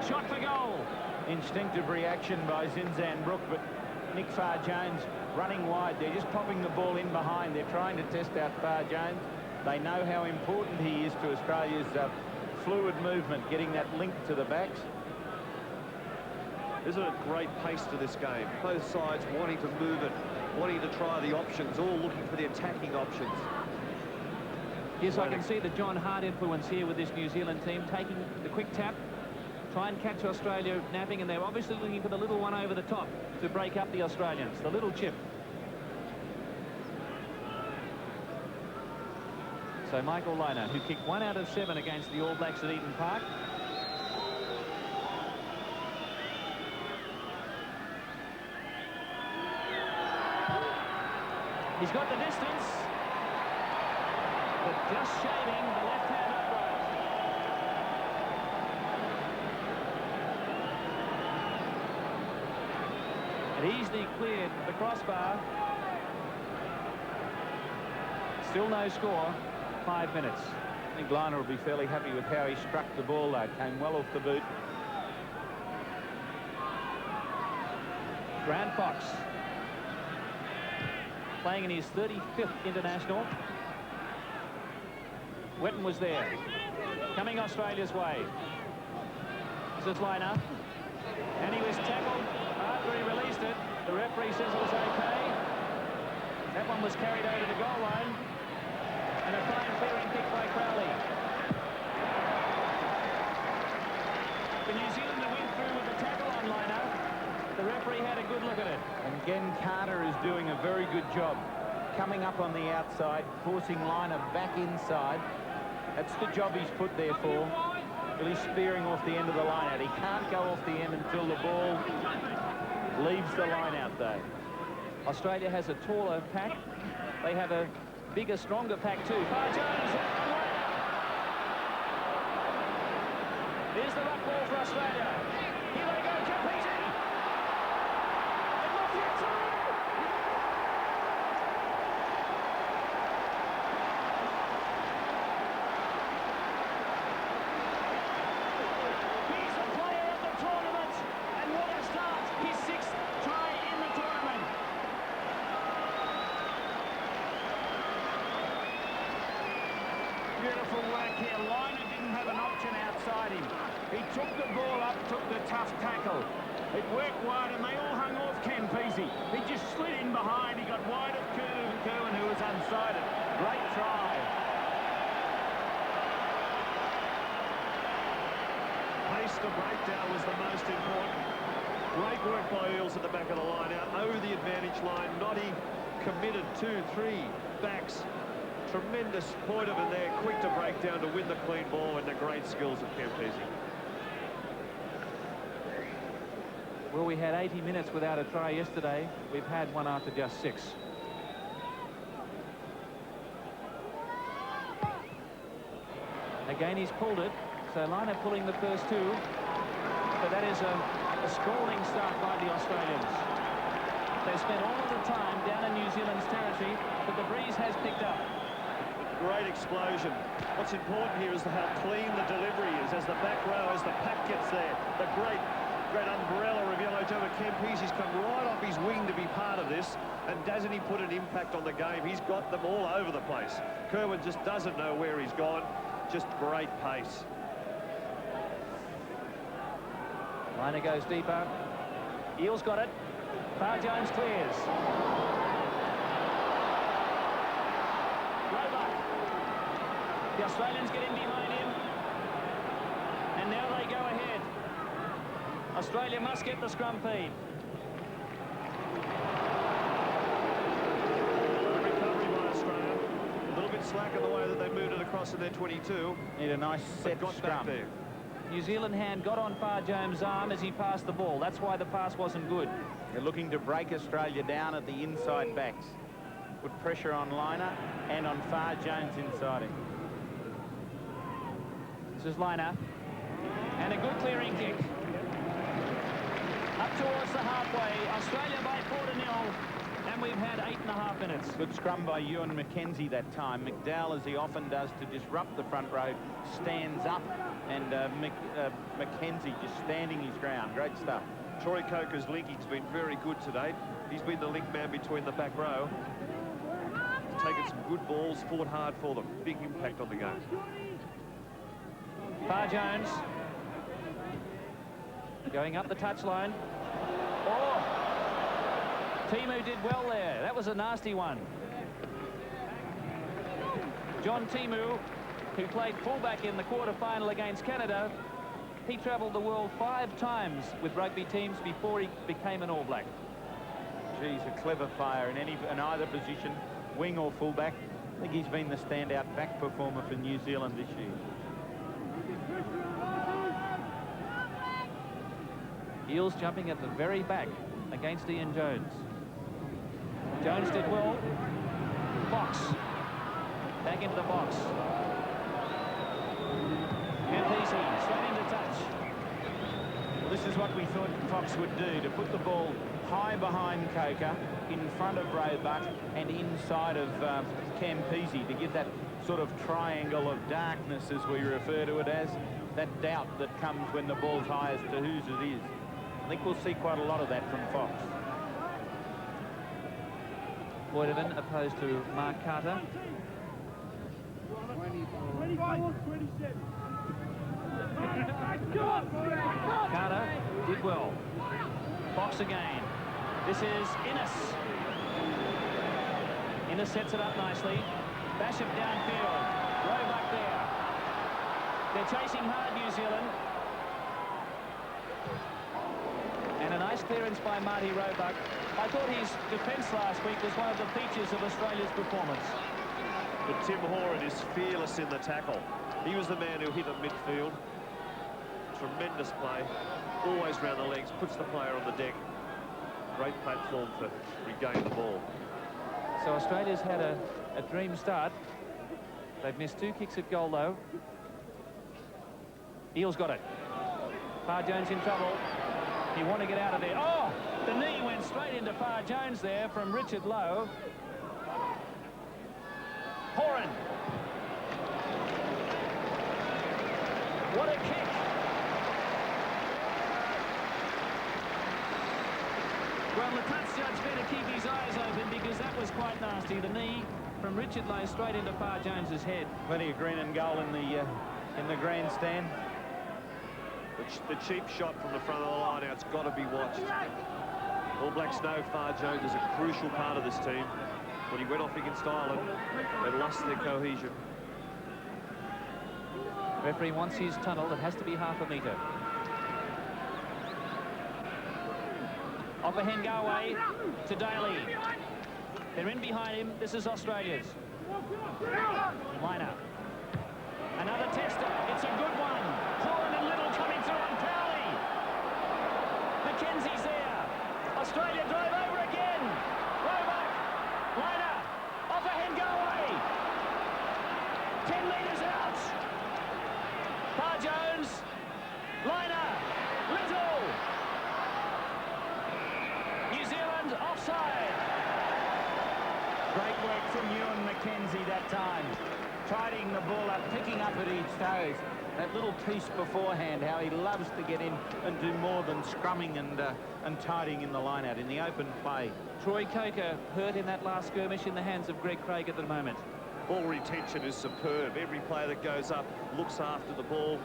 shot for goal. Instinctive reaction by Zinzan Brook, but Nick Farr-Jones running wide. They're just popping the ball in behind. They're trying to test out Farr-Jones. They know how important he is to Australia's fluid movement, getting that link to the backs. Isn't it great pace to this game? Both sides wanting to move it, wanting to try the options, all looking for the attacking options. Yes, I can see the John Hart influence here with this New Zealand team, taking the quick tap, try and catch Australia napping, and they're obviously looking for the little one over the top to break up the Australians, the little chip. So Michael Liner, who kicked 1 out of 7 against the All Blacks at Eden Park. He's got the distance, but just shaving the left hand upright. It easily cleared the crossbar. Still no score. 5 minutes. I think Liner will be fairly happy with how he struck the ball, though. Came well off the boot. Grant Fox, playing in his 35th international. Wetton was there. Coming Australia's way. This is Liner. And he was tackled after he released it. The referee says it was okay. That one was carried over the goal line. And a fine clearing kick by Crowley. The New Zealander went through with the tackle on Liner. The referee had a good look at it. And again, Carter is doing a very good job. Coming up on the outside, forcing Liner back inside. That's the job he's put there for. Really spearing off the end of the line out. He can't go off the end until the ball leaves the line out, though. Australia has a taller pack. They have a bigger, stronger pack too. Far Jones. Here's the ruck ball for Australia. Here they go, Campese. He's a player of the tournament, and what a start! His 6th try in the tournament. Beautiful work here. Liner didn't have an option outside him. He took the ball up, took the tough tackle. It worked wide, and they all hung off Campese. He just slid in behind. He got wide of Kerwin, who was unsighted. Great try. Pace to breakdown was the most important. Great work by Eales at the back of the line out over the advantage line. Noddy committed 2-3 backs. Tremendous point of it there, quick to break down to win the clean ball, and the great skills of Campese. Well, we had 80 minutes without a try yesterday. We've had one after just 6. Again, he's pulled it. So Liner pulling the first 2. But that is a sprawling start by the Australians. They spent all of the time down in New Zealand's territory, but the breeze has picked up. Great explosion. What's important here is how clean the delivery is as the back row, as the pack gets there. The great umbrella of Yellow Jumper. Campese's come right off his wing to be part of this, and doesn't he put an impact on the game? He's got them all over the place. Kerwin just doesn't know where he's gone. Just great pace. Liner goes deeper. Eales got it. Far Jones clears. Roebuck. The Australians get in behind him. And now they go ahead. Australia must get the scrum feed. Recovery by Australia. A little bit slack in the way that they moved it across in their 22. Need a nice set got scrum back there. New Zealand hand got on Far Jones' arm as he passed the ball. That's why the pass wasn't good. They're looking to break Australia down at the inside backs. Put pressure on Liner and on Far Jones inside him. This is Liner. And a good clearing kick. Up towards the halfway. Australia by 4-0. And we've had 8.5 minutes. Good scrum by Ewan McKenzie that time. McDowell, as he often does to disrupt the front row, stands up, and McKenzie just standing his ground. Great stuff. Troy Coker's linking's been very good today. He's been the link man between the back row. Taken some good balls, fought hard for them. Big impact on the game. Far Jones going up the touchline. Oh! Timu did well there. That was a nasty one. John Timu, who played fullback in the quarter-final against Canada, he travelled the world 5 times with rugby teams before he became an All Black. Geez, a clever player in either position, wing or fullback. I think he's been the standout back performer for New Zealand this year. Eales jumping at the very back against Ian Jones. Jones did well. Fox. Back into the box. Campese straight into touch. This is what we thought Fox would do, to put the ball high behind Coker, in front of Roebuck and inside of Campese, to give that sort of triangle of darkness, as we refer to it as, that doubt that comes when the ball's high as to whose it is. I think we'll see quite a lot of that from Fox. Boydovan opposed to Mark Carter. Carter did well. Fox again. This is Innes. Innes sets it up nicely. Basham downfield. Roebuck there. They're chasing hard, New Zealand. And a nice clearance by Marty Roebuck. I thought his defence last week was one of the features of Australia's performance. But Tim Horan is fearless in the tackle. He was the man who hit at midfield. Tremendous play. Always round the legs, puts the player on the deck. Great platform to regain the ball. So Australia's had a dream start. They've missed 2 kicks at goal, though. Eels got it. Farr Jones in trouble. He wanted to get out of there. Oh! The knee went straight into Farr Jones there from Richard Lowe. Horan. What a kick. Well, the touch judge better keep his eyes open, because that was quite nasty. The knee from Richard Lowe straight into Farr Jones's head. Plenty of green and gold in the grandstand. The cheap shot from the front of the line out's got to be watched. All Blacks know Farr Jones is a crucial part of this team. When he went off against Ireland, they lost their cohesion. Referee wants his tunnel. It has to be half a metre. Off a Hengawe to Daly. They're in behind him. This is Australia's. Liner. Another tester. It's a good one. Horan and Little coming through on Cowley. Mackenzie's there. Australia drive over again. Roebuck. Liner. Off a Hengawe. 10 metres out. Farr Jones. Liner. Little. New Zealand offside. Great work from Ewan Mackenzie that time. Tidying the ball up, picking up at each toes. That little piece beforehand, how he loves to get in and do more than scrumming and tidying in the line-out, in the open play. Troy Coker hurt in that last skirmish in the hands of Greg Craig at the moment. Ball retention is superb. Every player that goes up looks after the ball,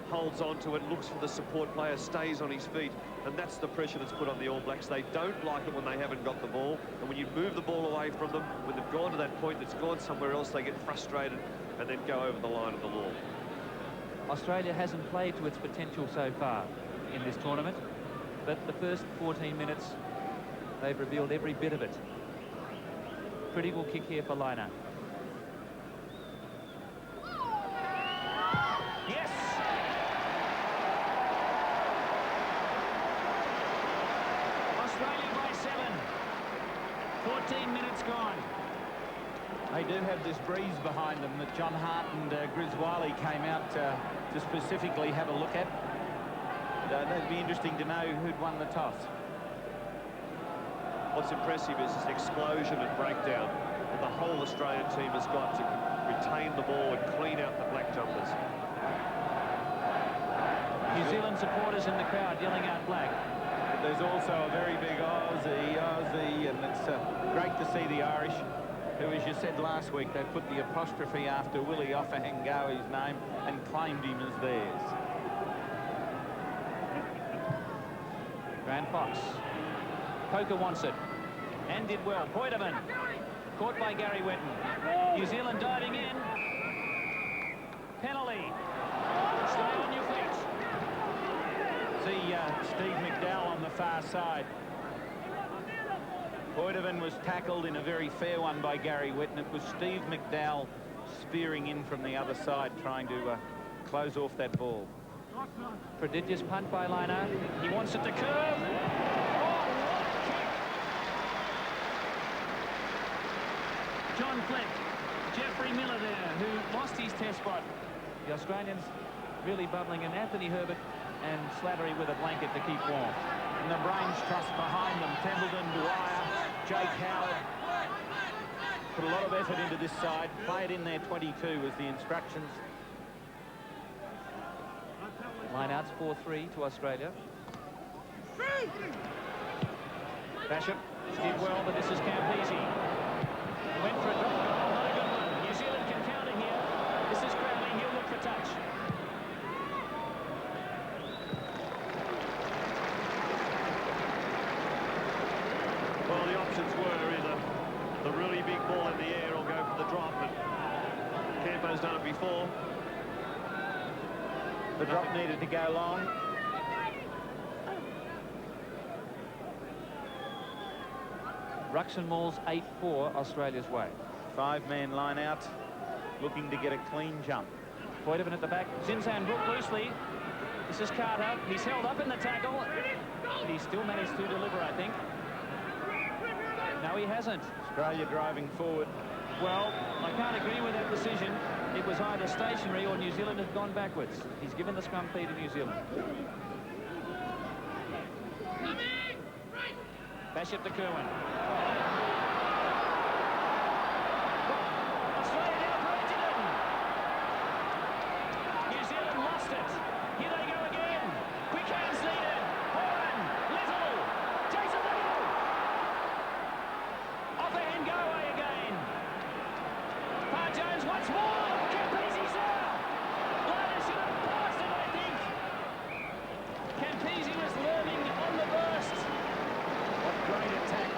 holds on to it, looks for the support player, stays on his feet, and that's the pressure that's put on the All Blacks. They don't like it when they haven't got the ball, and when you move the ball away from them, when they've gone to that point that's gone somewhere else, they get frustrated and then go over the line of the law. Australia hasn't played to its potential so far in this tournament, but the first 14 minutes, they've revealed every bit of it. Critical kick here for Liner. Yes! Australia by 7. 14 minutes gone. They do have this breeze behind them that John Hart and Grizz Wiley came out to specifically have a look at. It'd be interesting to know who'd won the toss. What's impressive is this explosion and breakdown that the whole Australian team has got to retain the ball and clean out the black jumpers. New Zealand supporters in the crowd yelling out black. But there's also a very big Aussie, and it's great to see the Irish, who, as you said last week, they put the apostrophe after Willie Offahengawe's name and claimed him as theirs. Grant Fox. Coker wants it. And did well. Boydovan. Caught by Gary Wetton. New Zealand diving in. Penalty. Stay on your feet. See Steve McDowell on the far side. Boydovan was tackled in a very fair one by Gary Wetton. It was Steve McDowell spearing in from the other side, trying to close off that ball. Prodigious punt by Liner. He wants it to curve. John Fleck, Jeffrey Miller there, who lost his test spot. The Australians really bubbling, and Anthony Herbert and Slattery with a blanket to keep warm. And the brains trust behind them. Templeton, Dwyer, Jake Howard. Put a lot of effort into this side. Play it in there, 22 was the instructions. Line-outs 4-3 to Australia. Basham did well, but this is Campese. Went for a drop goal, not a good one. New Zealand can counter here. This is Crowley, he'll look for touch. Well, the options were either the really big ball in the air or go for the drop, but Campo's done it before. The drop needed to go long. Ruxton Mauls 8-4 Australia's way. 5-man line out, looking to get a clean jump. Poitevin at the back. Zinzan Brook loosely. This is Carter. He's held up in the tackle. He still managed to deliver, I think. No, he hasn't. Australia driving forward. Well, I can't agree with that decision. It was either stationary or New Zealand had gone backwards. He's given the scrum plea to New Zealand. Basham to Kerwin. Australia now breaking it. New Zealand lost it. Here they go again. Quick hands needed. Horan, Little, Jason Little. Off hand go away again. Parr Jones once more. Campese's there. Lana should have passed it, I think. Campese was learning on the burst. What great attack.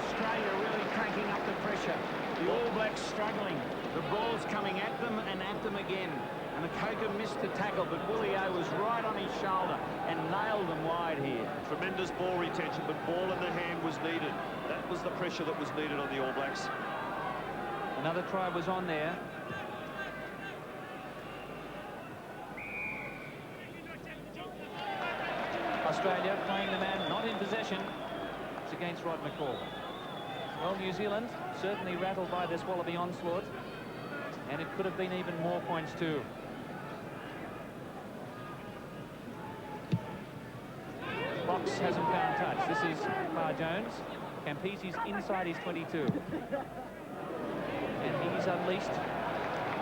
Australia really cranking up the pressure. The All Blacks struggling. The ball's coming at them and at them again. And the Coker missed the tackle, but Bullier was right on his shoulder and nailed them wide here. Tremendous ball retention, but ball in the hand was needed. That was the pressure that was needed on the All Blacks. Another try was on there. Australia playing the man not in possession. It's against Rod McCall. Well, New Zealand certainly rattled by this Wallaby onslaught, and it could have been even more points too. Fox hasn't found touch. This is Parr Jones. Campese's inside his 22. And he's unleashed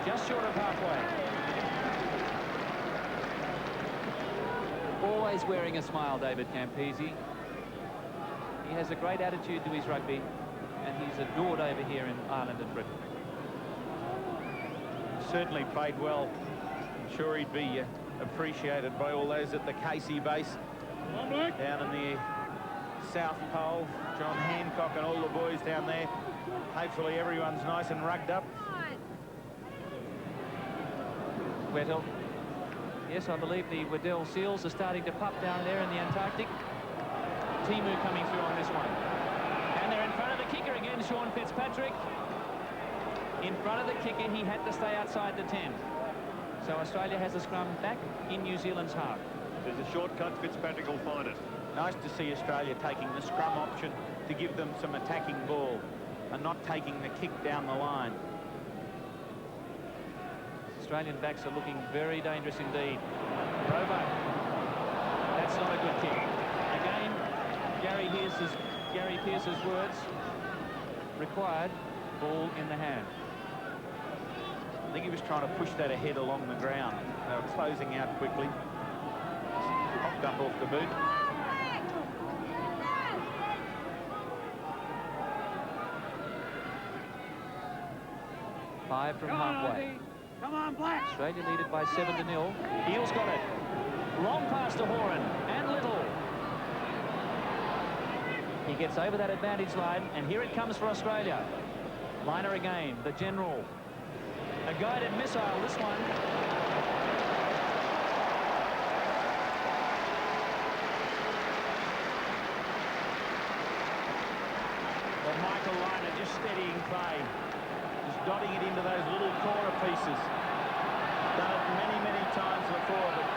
just short of halfway. Always wearing a smile, David Campese. He has a great attitude to his rugby, and he's adored over here in Ireland and Britain. Certainly played well. I'm sure he'd be appreciated by all those at the Casey base down in the South Pole. John Hancock and all the boys down there. Hopefully everyone's nice and rugged up. Weddell. Yes, I believe the Weddell Seals are starting to pup down there in the Antarctic. Timu coming through on this one. And they're in front of the kicker again, Sean Fitzpatrick. In front of the kicker, he had to stay outside the 10. So Australia has a scrum back in New Zealand's half. There's a shortcut, Fitzpatrick will find it. Nice to see Australia taking the scrum option to give them some attacking ball and not taking the kick down the line. Australian backs are looking very dangerous indeed. Roebuck. That's not a good kick. Again, Gary Pearce's words required ball in the hand. I think he was trying to push that ahead along the ground. They were closing out quickly. Popped up off the boot. Five from halfway. Come on, Blacks. Australia leaded by 7-0. Eels got it. Long pass to Horan and Little. He gets over that advantage line, and here it comes for Australia. Liner again, the general. A guided missile, this one. Well, Michael Liner just steadying play. Just dotting it into those little corner pieces. Done it many, many times before, but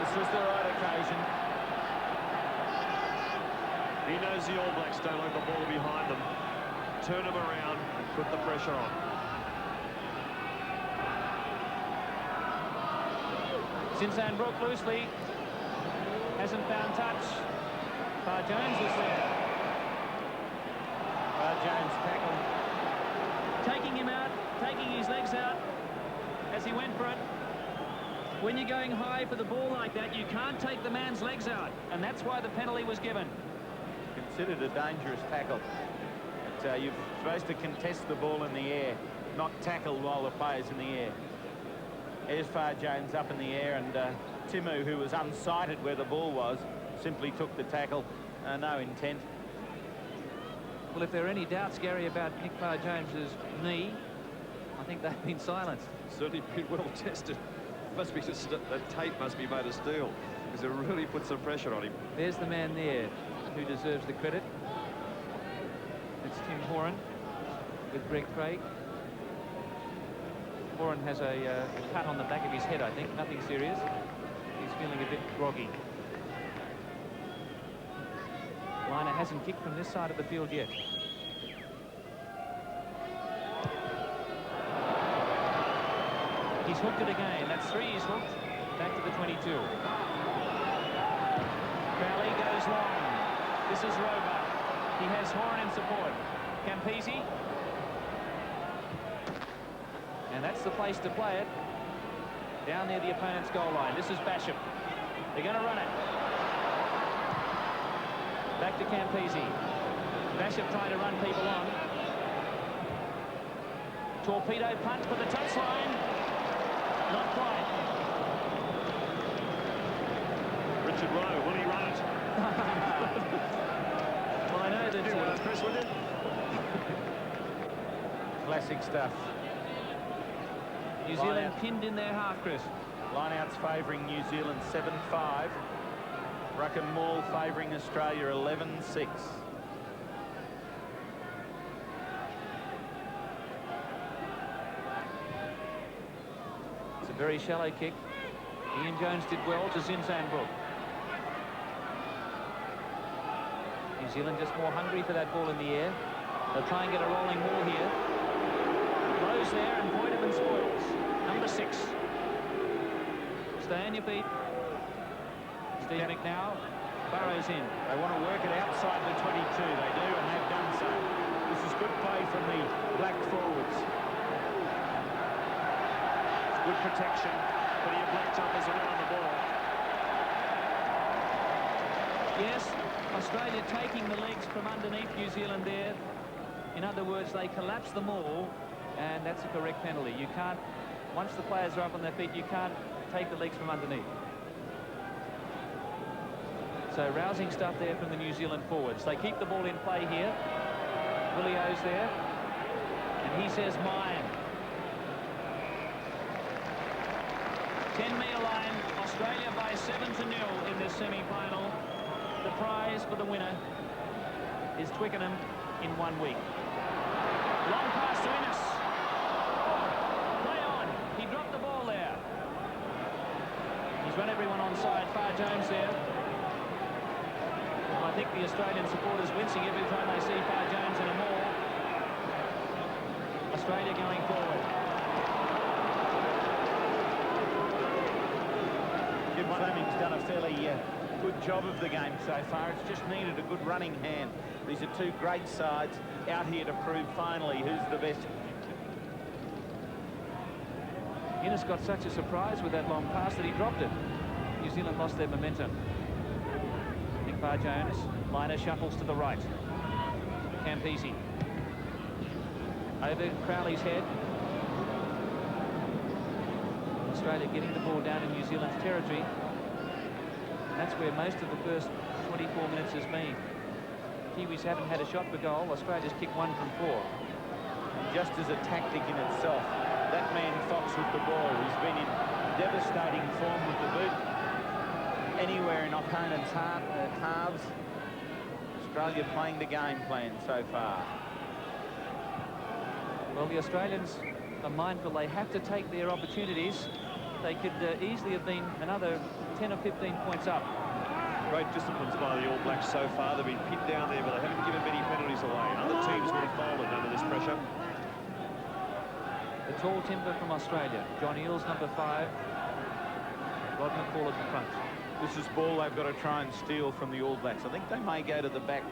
this was the right occasion. He knows the All Blacks don't like the ball behind them. Turn them around and put the pressure on. Sinsan Brook loosely. Hasn't found touch. Far Jones was there. Jones tackled. Taking him out, taking his legs out as he went for it. When you're going high for the ball like that, you can't take the man's legs out, and that's why the penalty was given. Considered a dangerous tackle. But, you're supposed to contest the ball in the air, not tackle while the player's in the air. There's Far Jones up in the air, and Timu, who was unsighted where the ball was, simply took the tackle. No intent. Well, if there are any doubts, Gary, about Nick Far Jones's knee, I think they've been silenced. Certainly been well tested. Must be just that tape must be made of steel, because it really put some pressure on him. There's the man there who deserves the credit. It's Tim Horan with Greg Craig. Horan has a cut on the back of his head, I think. Nothing serious. He's feeling a bit groggy. Liner hasn't kicked from this side of the field yet. He's hooked it again. That's 3 he's hooked. Back to the 22. Crowley goes long. This is Roebuck. He has Horan in support. Campese. And that's the place to play it. Down near the opponent's goal line. This is Basham. They're going to run it. Back to Campese. Basham trying to run people on. Torpedo punt for the touchline. Not quite. Richard Rowe, will he run it? Well, I know that... Chris, with it? Classic stuff. New Zealand pinned in their half, Chris. Lineouts favouring New Zealand 7-5. Ruck and Maul favouring Australia 11-6. It's a very shallow kick. Ian Jones did well to Zinzan Brook. New Zealand just more hungry for that ball in the air. They'll try and get a rolling ball here. Blows there and Poiderman spoils. Number 6. Stay on your feet. Steve McNow burrows in. They want to work it outside the 22. They do, and they've done so. This is good play from the black forwards. It's good protection for the black jumpers around the ball. Yes, Australia taking the legs from underneath New Zealand there. In other words, they collapse them all, and that's a correct penalty. You can't, once the players are up on their feet, you can't take the legs from underneath. So rousing stuff there from the New Zealand forwards. They keep the ball in play here. Willio's there, and he says mine. 10-metre line, Australia by 7-0 in this semi-final. The prize for the winner is Twickenham in 1 week. Long pass to Innes. Play on. He dropped the ball there. He's run everyone onside. Far Jones there. Well, I think the Australian supporters wincing every time they see Far Jones in a maul. Australia going forward. Jim Fleming's done a fairly good job of the game so far. It's just needed a good running hand. These are two great sides out here to prove finally who's the best. Innes got such a surprise with that long pass that he dropped it. New Zealand lost their momentum. Nick Far Jones, Liner shuffles to the right. Campese. Over Crowley's head. Australia getting the ball down in New Zealand's territory. And that's where most of the first 24 minutes has been. Kiwis haven't had a shot for goal. Australia's kicked 1 from 4. And just as a tactic in itself, that man Fox with the ball, he's been in devastating form with the boot. Anywhere in opponents' halves. Australia playing the game plan so far. Well, the Australians are mindful they have to take their opportunities. They could easily have been another 10 or 15 points up. Great disciplines by the All Blacks so far. They've been pinned down there, but they haven't given many penalties away. Other teams would have folded under this pressure. The tall timber from Australia. John Eales, number 5. Rod McCall at the front. This is ball they've got to try and steal from the All Blacks. I think they may go to the back.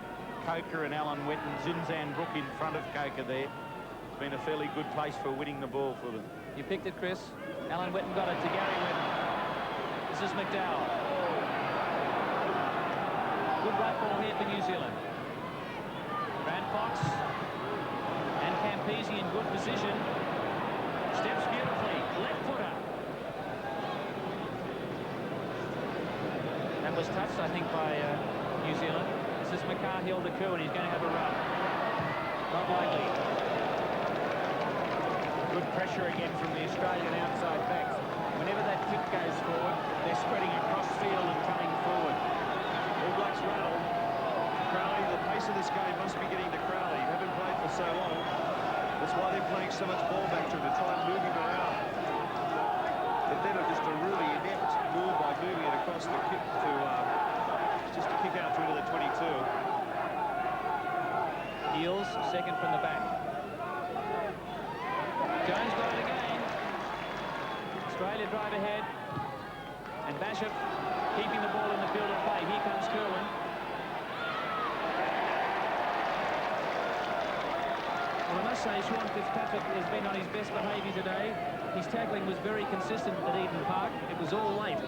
Coker and Alan Wetton, Zinzan Brook in front of Coker there. It's been a fairly good place for winning the ball for them. You picked it, Chris. Alan Wetton got it to Gary Wetton. This is McDowell. Good right ball here for New Zealand. Grant Fox and Campese in good position. Steps beautifully. Left footer. That was touched, I think, by New Zealand. This is McCarhill to Kerwin. He's going to have a run. Not likely. Good pressure again from the Australian outside backs. Whenever that kick goes forward, they're spreading across field and coming forward. All Blacks rattled. Crowley, the pace of this game must be getting to Crowley. Haven't played for so long. That's why they're playing so much ball back to him, to try and move him around. But then just a really inept move by moving it across the kick to just to kick out to into the 22. Eels, second from the back. Jones got it again. Australia drive ahead. And Basham keeping the ball in the field of play. Here comes Kerwin. Well, I must say, Sean Fitzpatrick has been on his best behaviour today. His tackling was very consistent at Eden Park. It was all late.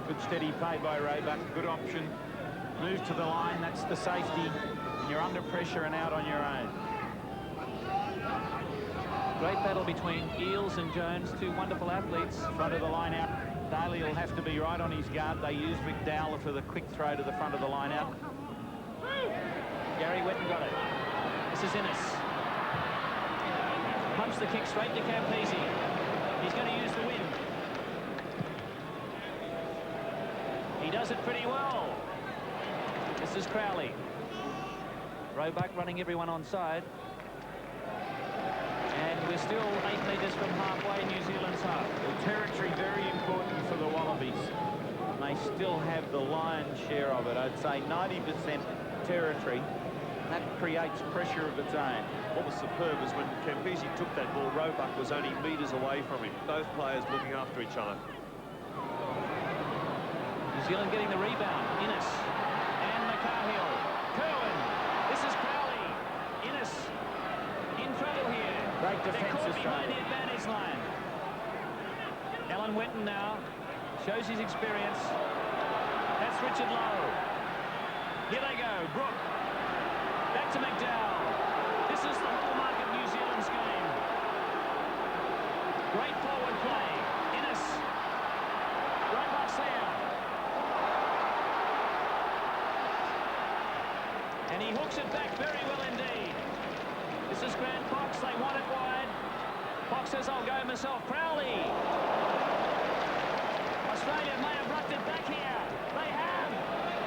Good steady play by Roebuck. Good option. Move to the line. That's the safety. And you're under pressure and out on your own. Great battle between Eels and Jones, two wonderful athletes. Front of the line out. Daly will have to be right on his guard. They use McDowell for the quick throw to the front of the line out. Gary Wetton got it. This is Innes. Pumps the kick straight to Campese. He's going to use the wind. He does it pretty well. This is Crowley. Roebuck running everyone onside. And we're still 8 metres from halfway New Zealand's half. The territory very important for the Wallabies. And they still have the lion's share of it. I'd say 90% territory. That creates pressure of its own. What was superb is when Campese took that ball, Roebuck was only metres away from him. Both players looking after each other. New Zealand getting the rebound. Innes and McCarhill. Kerwin. This is Crowley. Innes in trouble here. Great defence. They're caught behind the advantage line. Alan Wetton now shows his experience. That's Richard Lowe. Here they go. Brook. Back to McDowell. This is the hallmark of New Zealand's game. Great forward play. Innes. Roebuck's there. And he hooks it back very well indeed. This is Grant Fox. They want it wide. Fox says, I'll go myself. Crowley. Australia may have rucked it back here. They have.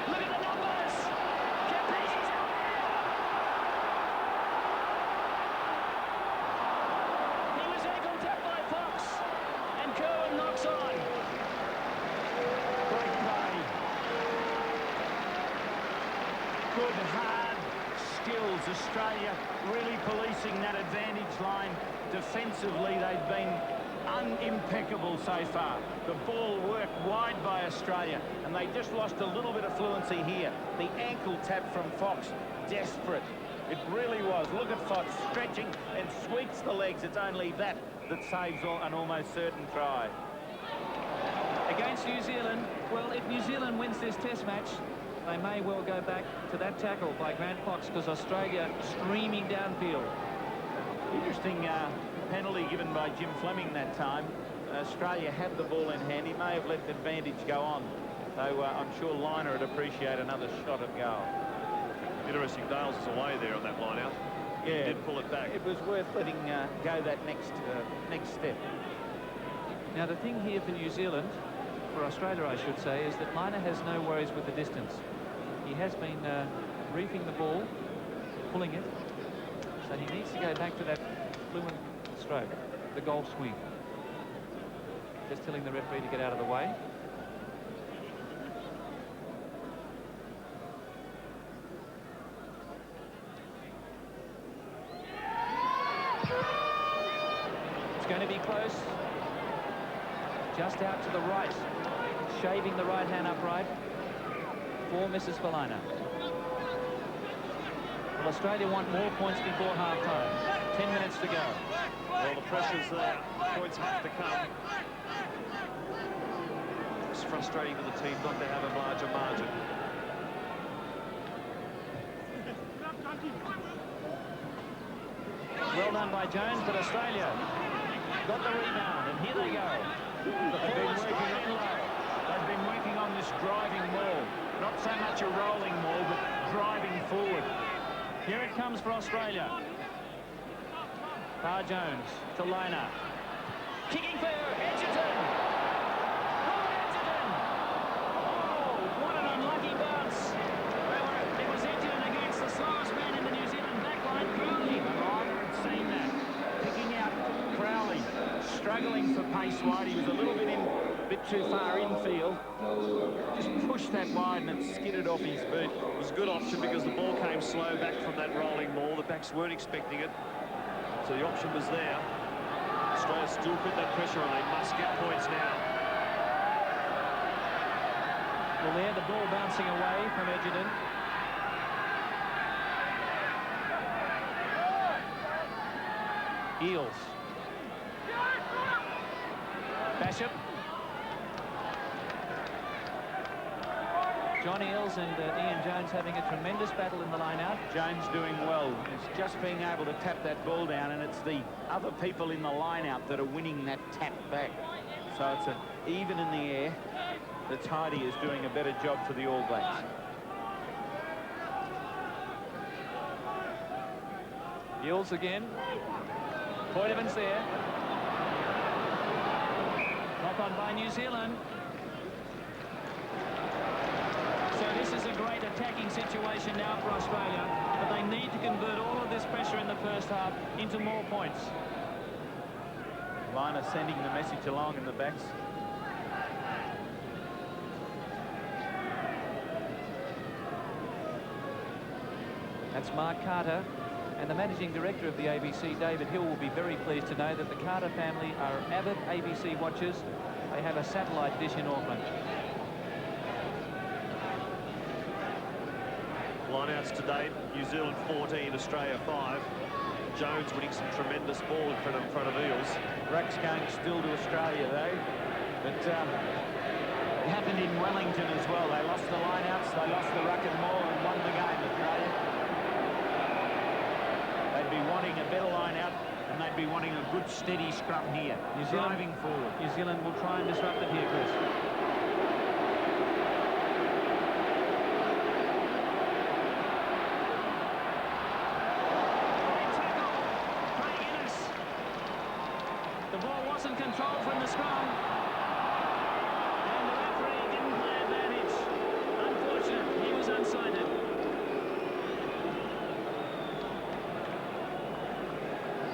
Look at the numbers. Campese's out there. He was ankle tapped by Fox. And Kerwin knocks on. Great play. Good, hard skills. Australia really policing that advantage line. Defensively, they've been impeccable so far. The ball worked wide by Australia, and they just lost a little bit of fluency here. The ankle tap from Fox, desperate. It really was. Look at Fox stretching and sweeps the legs. It's only that saves an almost certain try. Against New Zealand, well, if New Zealand wins this test match, they may well go back to that tackle by Grant Fox, because Australia streaming downfield. Interesting penalty given by Jim Fleming that time. Australia had the ball in hand. He may have let the advantage go on, though I'm sure Liner would appreciate another shot at goal. Interesting, Dales is away there on that line out. Yeah, he did pull it back. It was worth letting go that next step. Now the thing here for New Zealand, for Australia I should say, is that Liner has no worries with the distance. He has been reefing the ball, pulling it, so he needs to go back to that fluent stroke, the golf swing. Just telling the referee to get out of the way. It's going to be close. Just out to the right. shaving the right hand upright. 4 misses for Liner. Well, Australia want more points before half-time. 10 minutes to go. Well, the pressure's there. Points have to come. It's frustrating for the team not to have a larger margin. Well done by Jones, but Australia got the rebound, and here they go. They've been working on this driving maul. Not so much a rolling maul, but driving forward. Here it comes for Australia. Par Jones to Liner. Kicking for Edgerton. Oh, what an unlucky bounce. It was Edgerton against the slowest man in the New Zealand backline, Cooley. Ryder had seen that. Picking out Crowley, struggling for pace wide. He was a little bit too far infield. Just pushed that wide and it skidded off his boot. It was a good option because the ball came slow back from that rolling maul. The backs weren't expecting it. So the option was there. Australia still put that pressure on. They must get points now. Well, there, the ball bouncing away from Edgerton. Eels. Basham. John Eels and Ian Jones having a tremendous battle in the line-out. Jones doing well. It's just being able to tap that ball down, and it's the other people in the line-out that are winning that tap back. So it's even in the air. The tidy is doing a better job for the All Blacks. Eels again. Poitevins there. Knock on by New Zealand. So this is a great attacking situation now for Australia, but they need to convert all of this pressure in the first half into more points. Liner sending the message along in the backs. That's Mark Carter, and the managing director of the ABC, David Hill, will be very pleased to know that the Carter family are avid ABC watchers. They have a satellite dish in Auckland. Lineouts to date, New Zealand 14, Australia 5. Jones winning some tremendous ball in front of Eels. Ruck's going still to Australia, though. But it happened in Wellington as well. They lost the lineouts, they lost the ruck and maul and won the game, Australia. They'd be wanting a better lineout, and they'd be wanting a good, steady scrum here. New Zealand, driving forward. New Zealand will try and disrupt it here, Chris. The ball wasn't controlled from the scrum. And the referee didn't play advantage. Unfortunate, he was unsighted.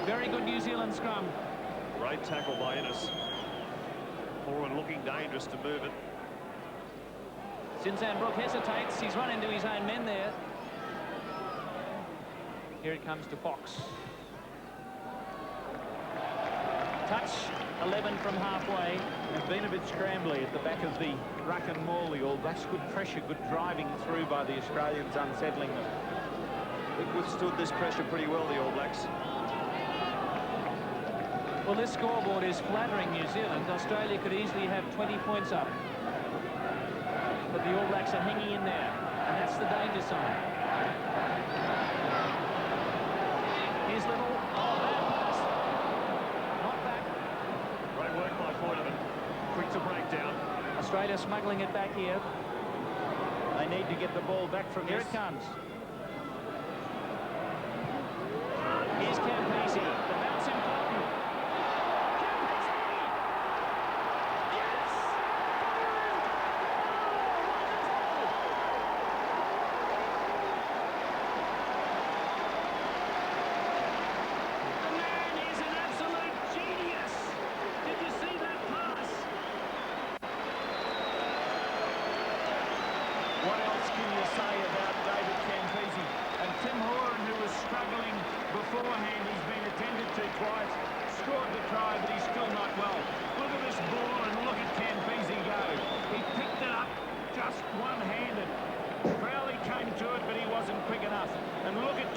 Very good New Zealand scrum. Great tackle by Innes. Forward looking dangerous to move it. Sinzan Brook hesitates. He's run into his own men there. Here it comes to Fox. Touch, 11 from halfway. They've been a bit scrambly at the back of the ruck and maul, the All Blacks. Good pressure, good driving through by the Australians, unsettling them. They've withstood this pressure pretty well, the All Blacks. Well, this scoreboard is flattering New Zealand. Australia could easily have 20 points up. But the All Blacks are hanging in there, and that's the danger sign. Here's Little. Oh, bad pass. Not back. Great work by Poitevin. Quick to break down. Australia smuggling it back here. They need to get the ball back from Here this. it comes. Here's Campese. The bounce important. Campese! Yes! The man is an absolute genius. Did you see that pass? What else can you say about David Campese?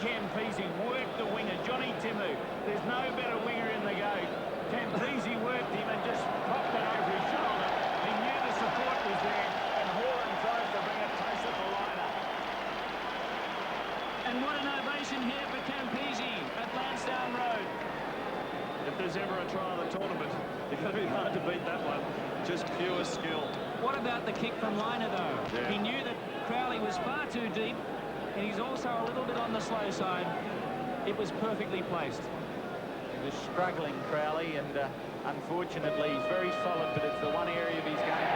Campese worked the winger, Johnny Timu. There's no better winger in the go. Campese worked him and just popped it over his shoulder. He knew the support was there, and Horan tried to bring it closer to liner. And what an ovation here for Campese at Lansdowne Road. If there's ever a try of the tournament, it's going to be hard to beat that one. Just pure skill. What about the kick from liner, though? Yeah. He knew that Crowley was far too deep, and he's also a little bit on the slow side. It was perfectly placed. He was struggling, Crowley, and unfortunately he's very solid, but it's the one area of his game.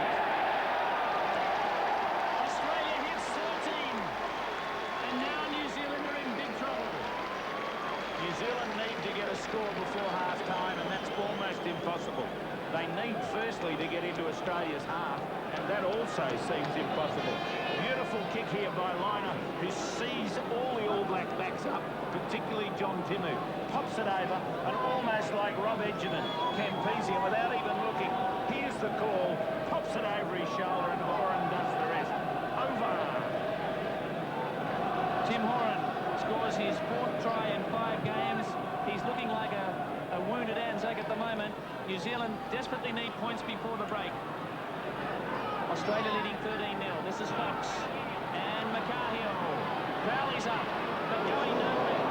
Australia hits 13, and now New Zealand are in big trouble. New Zealand need to get a score before half-time, and that's almost impossible. They need, firstly, to get into Australia's half, and that also seems impossible. Beautiful kick here by Liner, who sees all the All Black backs up, particularly John Timu. Pops it over, and almost like Rob Edgerton, Campese, without even looking, here's the call, pops it over his shoulder, and Horan does the rest. Over. Tim Horan scores his 4th try in 5 games. He's looking like a wounded Anzac at the moment. New Zealand desperately need points before the break. Australia leading 13-0. This is Fox. And McCarhill. Crowley's up, but going nowhere.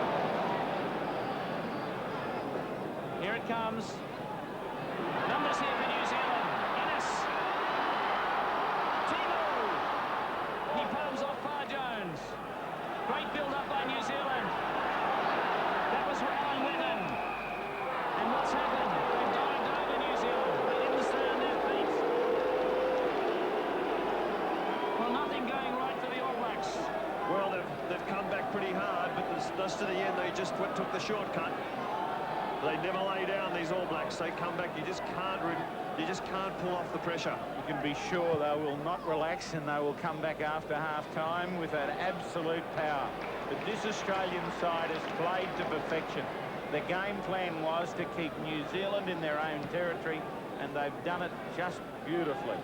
Here it comes. Numbers here for New Zealand. Innes. Timo. He palms off Far Jones. Great build-up by New Zealand. That was Ryan Witten. And what's happened? They've dived over New Zealand. They didn't stay on their feet. Well, nothing going right for the All Blacks. Well, they've come back pretty hard, but thus to the end, they just took the shortcut. They never lay down, these All Blacks. They come back. You just can't pull off the pressure. You can be sure they will not relax, and they will come back after half-time with that absolute power. But this Australian side has played to perfection. The game plan was to keep New Zealand in their own territory, and they've done it just beautifully.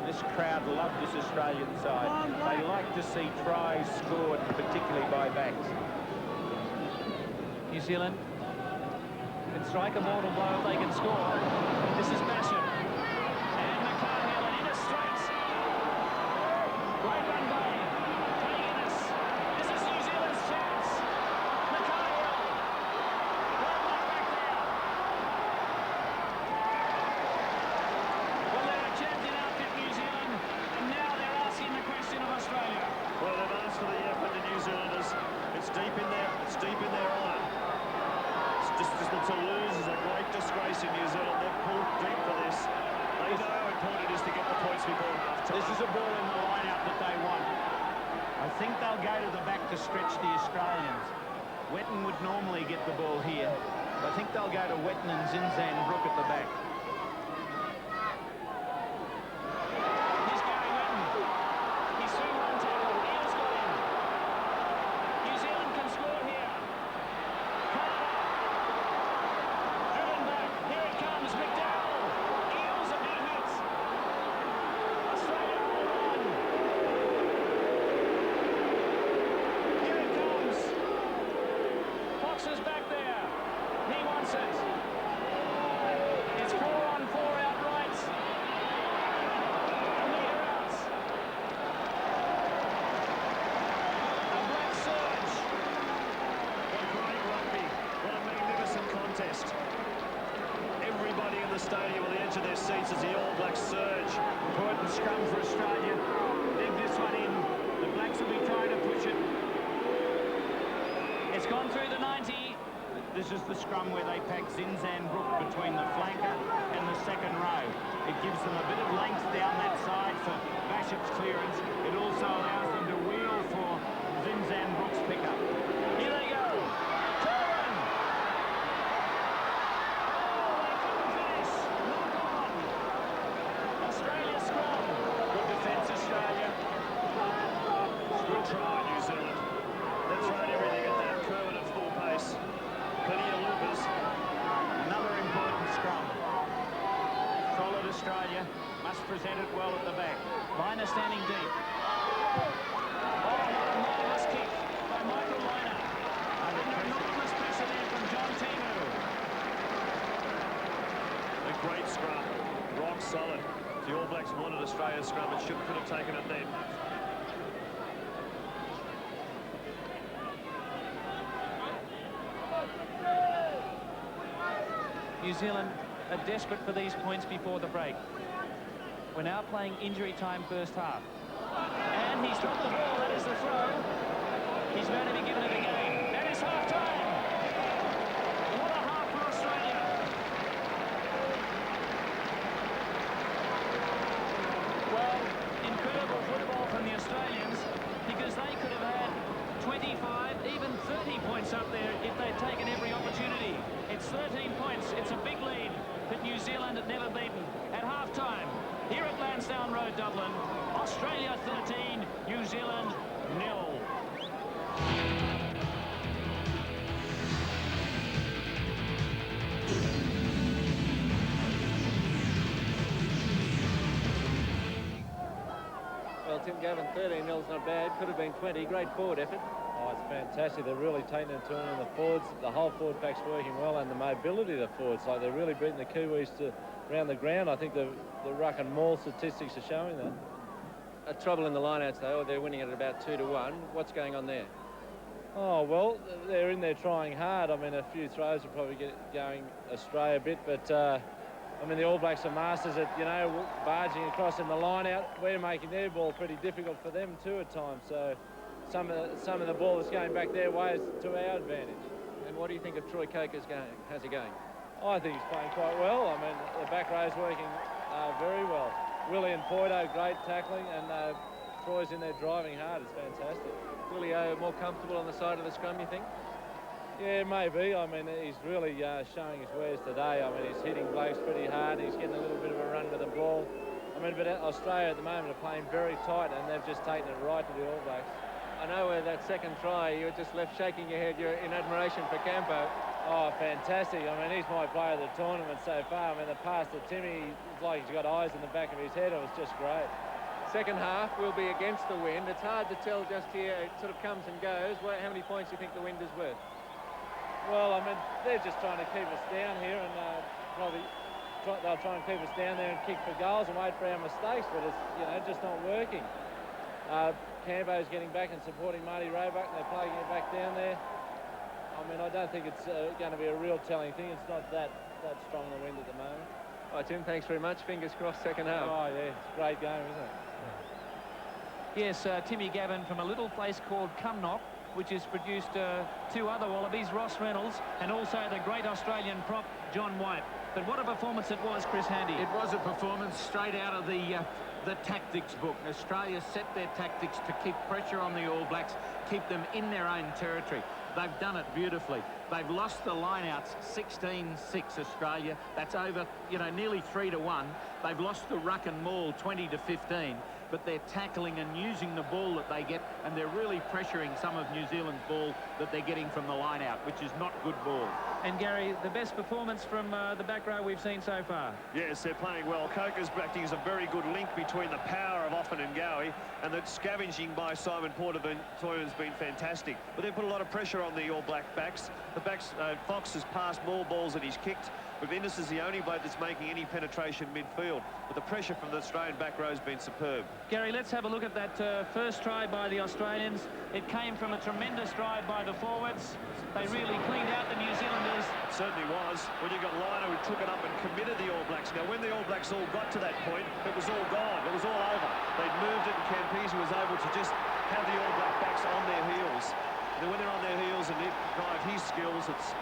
This crowd love this Australian side. They like to see tries scored, particularly by backs. New Zealand can strike a mortal blow if they can score. This is Basham. And McCarhill, and Innes straight. Great run by Tony Innes. This is New Zealand's chance. McCarhill. Well back there. Well, they're a champion outfit, New Zealand, and now they're asking the question of Australia. Well, they've asked for the effort, the New Zealanders. It's deep in there. It's deep in their eye. To lose is a great disgrace in New Zealand. They've pulled deep for this. They know how important it is to get the points before half-time. This is a ball in the line-out that they want. I think they'll go to the back to stretch the Australians. Witten would normally get the ball here. I think they'll go to Witten and Zinzan Brook at the back. Here's Gary Witten. He's through one tackle. Eels got him. New Zealand can score here. Driven back. Here it comes. McDowell. Eels have been hit. Australia on the run. Here it comes. Fox is back there. He wants it. It's 4-on-4 outright. A metre out. A black surge. What great rugby. What a magnificent contest. Everybody in the stadium on the edge of their seats as the All Blacks surge. Important scrum for Australia. Dig this one in. The Blacks will be trying to push it. It's gone through the 90. This is the scrum where they pack Zinzan Brook between the flanker and the second row. It gives them a bit of length down that side for Basham's clearance. It also allows them to wheel for Zinzan Brook's pickup. Here they go. Curran. Oh, they couldn't finish. Knock on. Australia scrum. Good defence, Australia. Good try, New Zealand. They've thrown everything at that Curran at full pace. Plenty of loopers. Another important scrum. Solid Australia must present it Liner standing deep. Oh, what a marvellous kick by Michael Liner. An enormous pressure there from John Timu. A great scrum, rock solid. If the All Blacks wanted Australia's scrum, it could have taken it then. New Zealand are desperate for these points before the break. We're now playing injury time first half. And he's dropped the ball. That is the throw. He's going to be given it again. That is half-time. What a half for Australia. Well, incredible football from the Australians, because they could have had 25, even 30 points up there if they'd taken every opportunity. It's 13 points. It's a big lead that New Zealand had never beaten. At half-time, here at Lansdowne Road, Dublin, Australia 13, New Zealand 0. Well, Tim Gavin, 13-0's not bad. Could have been 20. Great forward effort. Oh, it's fantastic. They're really taking it to them. The forwards, the whole forward pack's working well, and the mobility of the forwards, like they're really beating the Kiwis around the ground. I think the ruck and maul statistics are showing that. A trouble in the lineouts, though. They're winning it at about 2-1. What's going on there? Oh, well, they're in there trying hard. I mean, a few throws will probably get going astray a bit, but, I mean, the All Blacks are masters at, you know, barging across in the line-out. We're making their ball pretty difficult for them, too, at times. So some of the ball that's going back their way is to our advantage. And what do you think of Troy Coker's game? How's he going? Oh, I think he's playing quite well. I mean, the back row's working very well. Willie and Poito, great tackling, and Troy's in there driving hard. It's fantastic. Willie more comfortable on the side of the scrum, you think? Yeah, maybe. I mean, he's really showing his wares today. I mean, he's hitting blokes pretty hard. He's getting a little bit of a run to the ball. I mean, but Australia at the moment are playing very tight, and they've just taken it right to the All Blacks. I know where that second try, you were just left shaking your head. You're in admiration for Campo. Oh, fantastic. I mean, he's my player of the tournament so far. I mean, the pass to Timmy, it's like he's got eyes in the back of his head. It was just great. Second half will be against the wind. It's hard to tell just here. It sort of comes and goes. How many points do you think the wind is worth? Well, I mean, they're just trying to keep us down here, and they'll try and keep us down there and kick for goals and wait for our mistakes, but it's, you know, just not working. Campo's getting back and supporting Marty Roebuck, and they're playing it back down there. I mean, I don't think it's going to be a real telling thing. It's not that strong the wind at the moment. All right, Tim, thanks very much. Fingers crossed, second half. Oh, yeah, it's a great game, isn't it? Yes, Timmy Gavin from a little place called Cumnock, which has produced two other Wallabies, Ross Reynolds, and also the great Australian prop, John White. But what a performance it was, Chris Handy. It was a performance straight out of the tactics book. Australia set their tactics to keep pressure on the All Blacks, keep them in their own territory. They've done it beautifully. They've lost the lineouts 16-6 Australia. That's over, you know, nearly 3-1. They've lost the ruck and maul 20-15. But they're tackling and using the ball that they get, and they're really pressuring some of New Zealand's ball that they're getting from the line-out, which is not good ball. And Gary, the best performance from the back row we've seen so far. Yes, they're playing well. Coker's acting as a very good link between the power of Offen and Gowie, and the scavenging by Simon Porter has been fantastic. But they've put a lot of pressure on the All Black backs. The backs, Fox has passed more balls than he's kicked, but Indus is the only bloke that's making any penetration midfield. But the pressure from the Australian back row has been superb. Gary, let's have a look at that first try by the Australians. It came from a tremendous drive by the forwards. They really cleaned out the New Zealanders. It certainly was. When you got Liner who took it up and committed the All Blacks. Now, when the All Blacks all got to that point, it was all gone. It was all over. They'd moved it, and Campese was able to just have the All Black backs on their heels. And when they're on their heels and they drive his skills, it's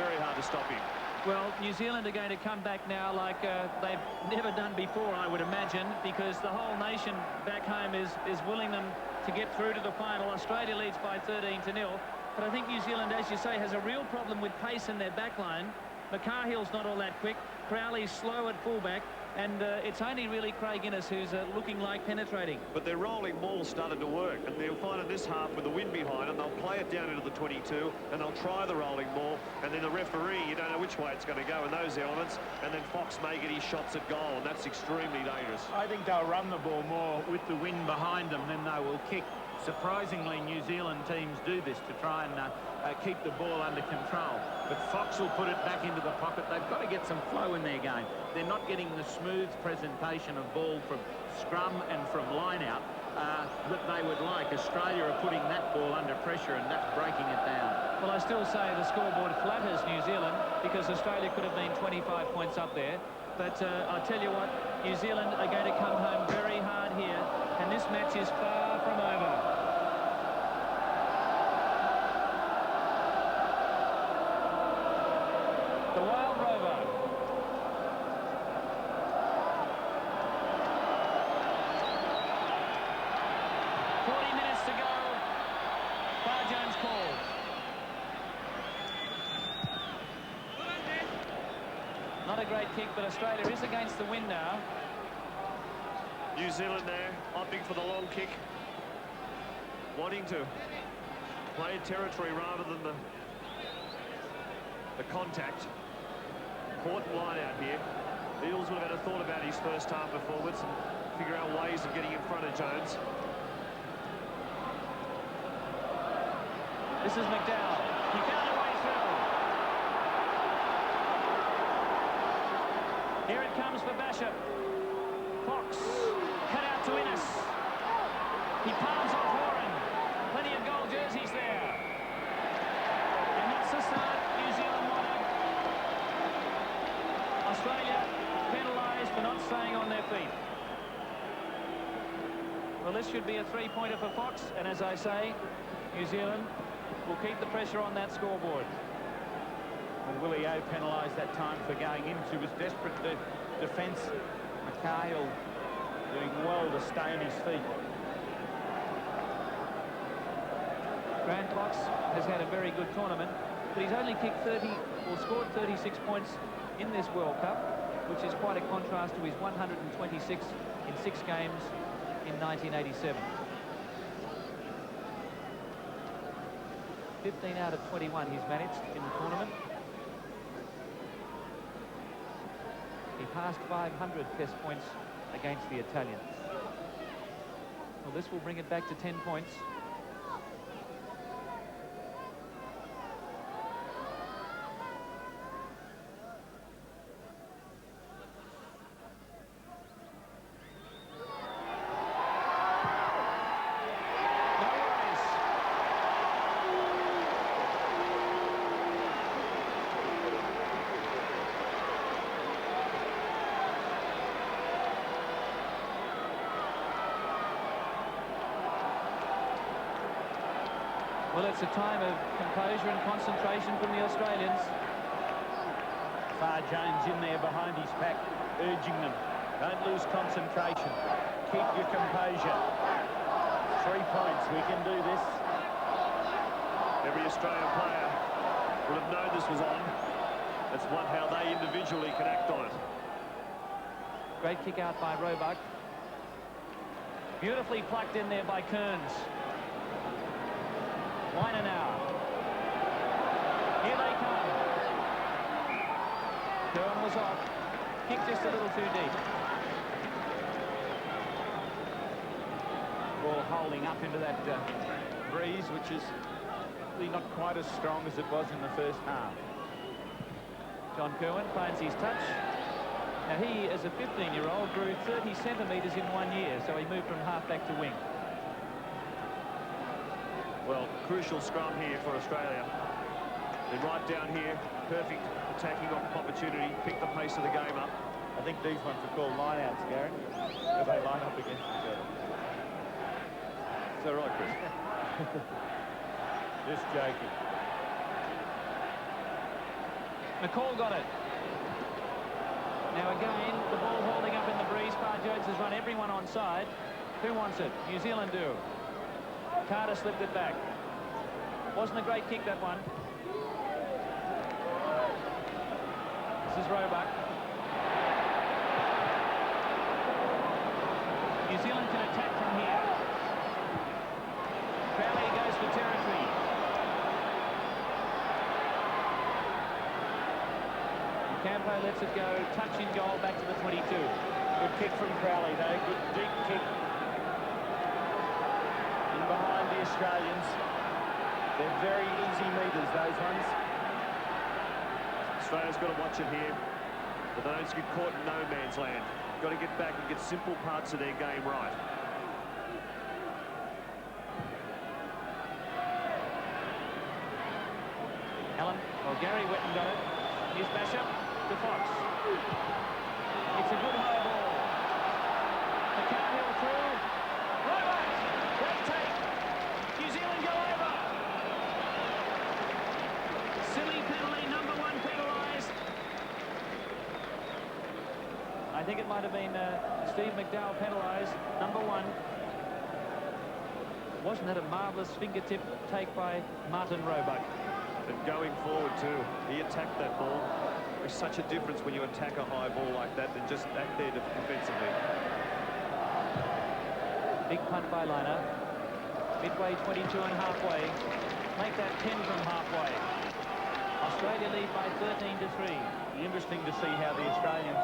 very hard to stop him. Well, New Zealand are going to come back now like they've never done before, I would imagine, because the whole nation back home is willing them to get through to the final. Australia leads by 13-0. But I think New Zealand, as you say, has a real problem with pace in their back line. McCarhill's not all that quick. Crowley's slow at fullback. And it's only really Craig Innes who's looking like penetrating. But their rolling maul started to work, and they'll find in this half with the wind behind them, they'll play it down into the 22, and they'll try the rolling maul, and then the referee, you don't know which way it's going to go in those elements, and then Fox may get his shots at goal, and that's extremely dangerous. I think they'll run the ball more with the wind behind them than they will kick. Surprisingly, New Zealand teams do this to try and keep the ball under control. But Fox will put it back into the pocket. They've got to get some flow in their game. They're not getting the smooth presentation of ball from scrum and from line-out that they would like. Australia are putting that ball under pressure, and that's breaking it down. Well, I still say the scoreboard flatters New Zealand, because Australia could have been 25 points up there. But I tell you what, New Zealand are going to come home very hard here, and this match is far from over. The Wild Rover. To go. Jones called. Not a great kick, but Australia is against the wind now. New Zealand there, opting for the long kick, wanting to play territory rather than the contact. Important line out here. Eels would have had a thought about his first half performance and figure out ways of getting in front of Jones. This is McDowell. He found a way through. Here it comes for Basham. Fox cut out to Innes. He palms off Warren. Plenty of gold jerseys there. And that's the start New Zealand wanted. Australia penalised for not staying on their feet. Well, this should be a three-pointer for Fox, and as I say, New Zealand will keep the pressure on that scoreboard. Well, Willie O penalised that time for going into his desperate defence. McHale doing well to stay on his feet. Grant Fox has had a very good tournament, but he's only kicked 30 or scored 36 points in this World Cup, which is quite a contrast to his 126 in 6 games in 1987. 15 out of 21 he's managed in the tournament. He passed 500 test points against the Italians. Well, this will bring it back to 10 points. Well, it's a time of composure and concentration from the Australians. Far Jones in there behind his pack, urging them. Don't lose concentration. Keep your composure. 3 points. We can do this. Every Australian player would have known this was on. That's how they individually can act on it. Great kick out by Roebuck. Beautifully plucked in there by Kearns. Weiner now. Here they come. Curran was off. Kicked just a little too deep. Ball holding up into that breeze, which is really not quite as strong as it was in the first half. John Kirwan finds his touch. Now he, as a 15-year-old, grew 30 centimetres in 1 year, so he moved from half-back to wing. Well, crucial scrum here for Australia. They're right down here, perfect attacking opportunity, pick the pace of the game up. I think these ones are called line-outs, Gary, because they line up against each other. Is that right, Chris? Just joking. McCall got it. Now again, the ball holding up in the breeze. Far Jones has run everyone on side. Who wants it? New Zealand do. Carter slipped it back. Wasn't a great kick, that one. This is Roebuck. New Zealand can attack from here. Crowley goes for territory. Campo lets it go, touch in goal, back to the 22. Good kick from Crowley, though. Good deep kick. In behind the Australians. They're very easy meters, those ones. Australia's got to watch it here, but they don't get caught in no man's land. Got to get back and get simple parts of their game right. Allen, well, Gary Whitten got it. Here's Basham to Fox. It's a good high ball. McCarthill through. Right, great take. New Zealand go over. Silly penalty, number 1 penalised. I think it might have been Steve McDowell penalised, number 1. Wasn't that a marvellous fingertip take by Martin Roebuck? And going forward too, he attacked that ball. There's such a difference when you attack a high ball like that than just back there defensively. Big punt by Liner. Midway 22 and halfway. Make that 10 from halfway. Australia lead by 13-3. Interesting to see how the Australians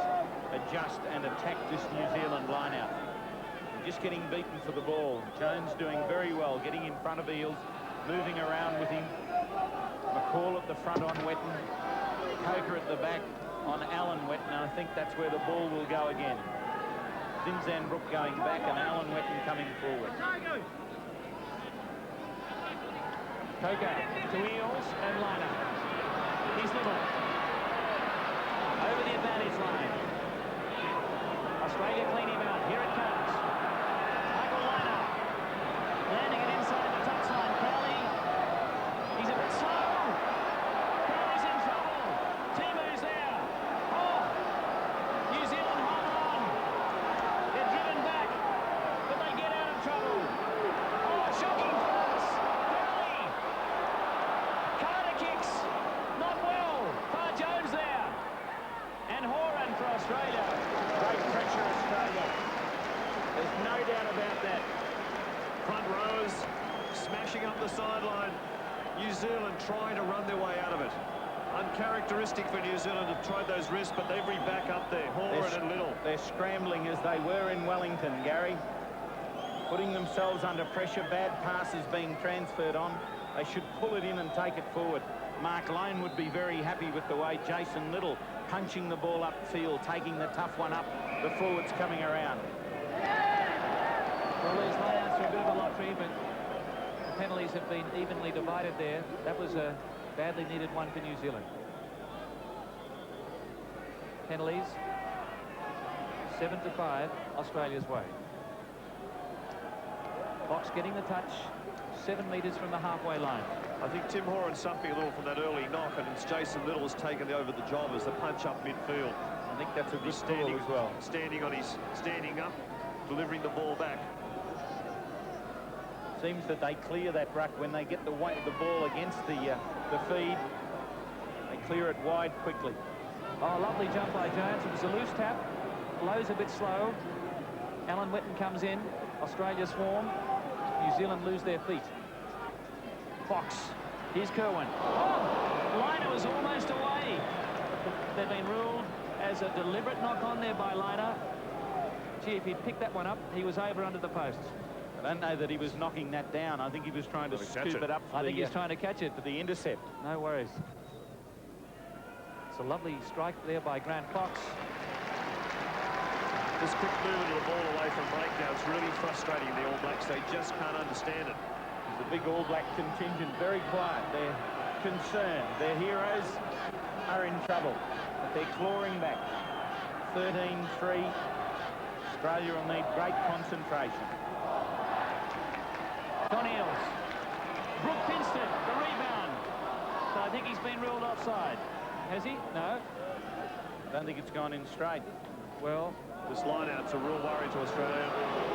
adjust and attack this New Zealand line-out. Just getting beaten for the ball. Jones doing very well, getting in front of Eales, moving around with him. McCall at the front on Whitten. Coker at the back on Alan Whitten. I think that's where the ball will go again. Zinzanbrook going back and Alan Whitten coming forward. Coker to Eales and Liner. He's Little. Over the advantage line. Australia clean him out. Here it comes. Michael Liner. Landing it inside the touchline. Crowley. He's a bit slow. Crowley's in trouble. Timu's there. Oh! New Zealand hold on. They're driven back, but they get out of trouble. Oh, shocking pass. Crowley. Carter kicks. Not well. Far Jones there. And Horan for Australia. Great pressure, Australia. There's no doubt about that. Front rows smashing up the sideline. New Zealand trying to run their way out of it. Uncharacteristic for New Zealand to try those risks, but every back up there, Horan and Little. They're scrambling as they were in Wellington, Gary. Putting themselves under pressure, bad passes being transferred on. They should pull it in and take it forward. Mark Lane would be very happy with the way Jason Little punching the ball upfield, taking the tough one up, the forwards coming around. Well, these layouts are a bit of a lottery, but the penalties have been evenly divided there. That was a badly needed one for New Zealand. Penalties, 7-5, Australia's way. Fox getting the touch, 7 metres from the halfway line. I think Tim Horan's suffering a little from that early knock, and it's Jason Little has taken over the job as the punch up midfield. I think that's a good standing as well. Standing up, delivering the ball back. Seems that they clear that ruck when they get the ball against the feed. They clear it wide quickly. Oh, lovely jump by Jones. It was a loose tap. Lowe's a bit slow. Alan Whitten comes in. Australia swarm. New Zealand lose their feet. Fox. Here's Kerwin. Oh! Liner was almost away. They've been ruled as a deliberate knock on there by Liner. Gee, if he'd picked that one up, he was over under the posts. I don't know that he was knocking that down. I think he was trying to scoop it up. I think he's trying to catch it for the intercept. No worries. It's a lovely strike there by Grant Fox. This quick movement of the ball away from breakdowns really frustrating the All Blacks. They just can't understand it. The big All Black contingent very quiet. They're concerned. Their heroes are in trouble, but they're clawing back. 13-3. Australia will need great concentration. Don Eales. Brooke Pinston, the rebound. So I think he's been ruled offside. Has he? No. I don't think it's gone in straight. Well, this line-out's a real worry to Australia.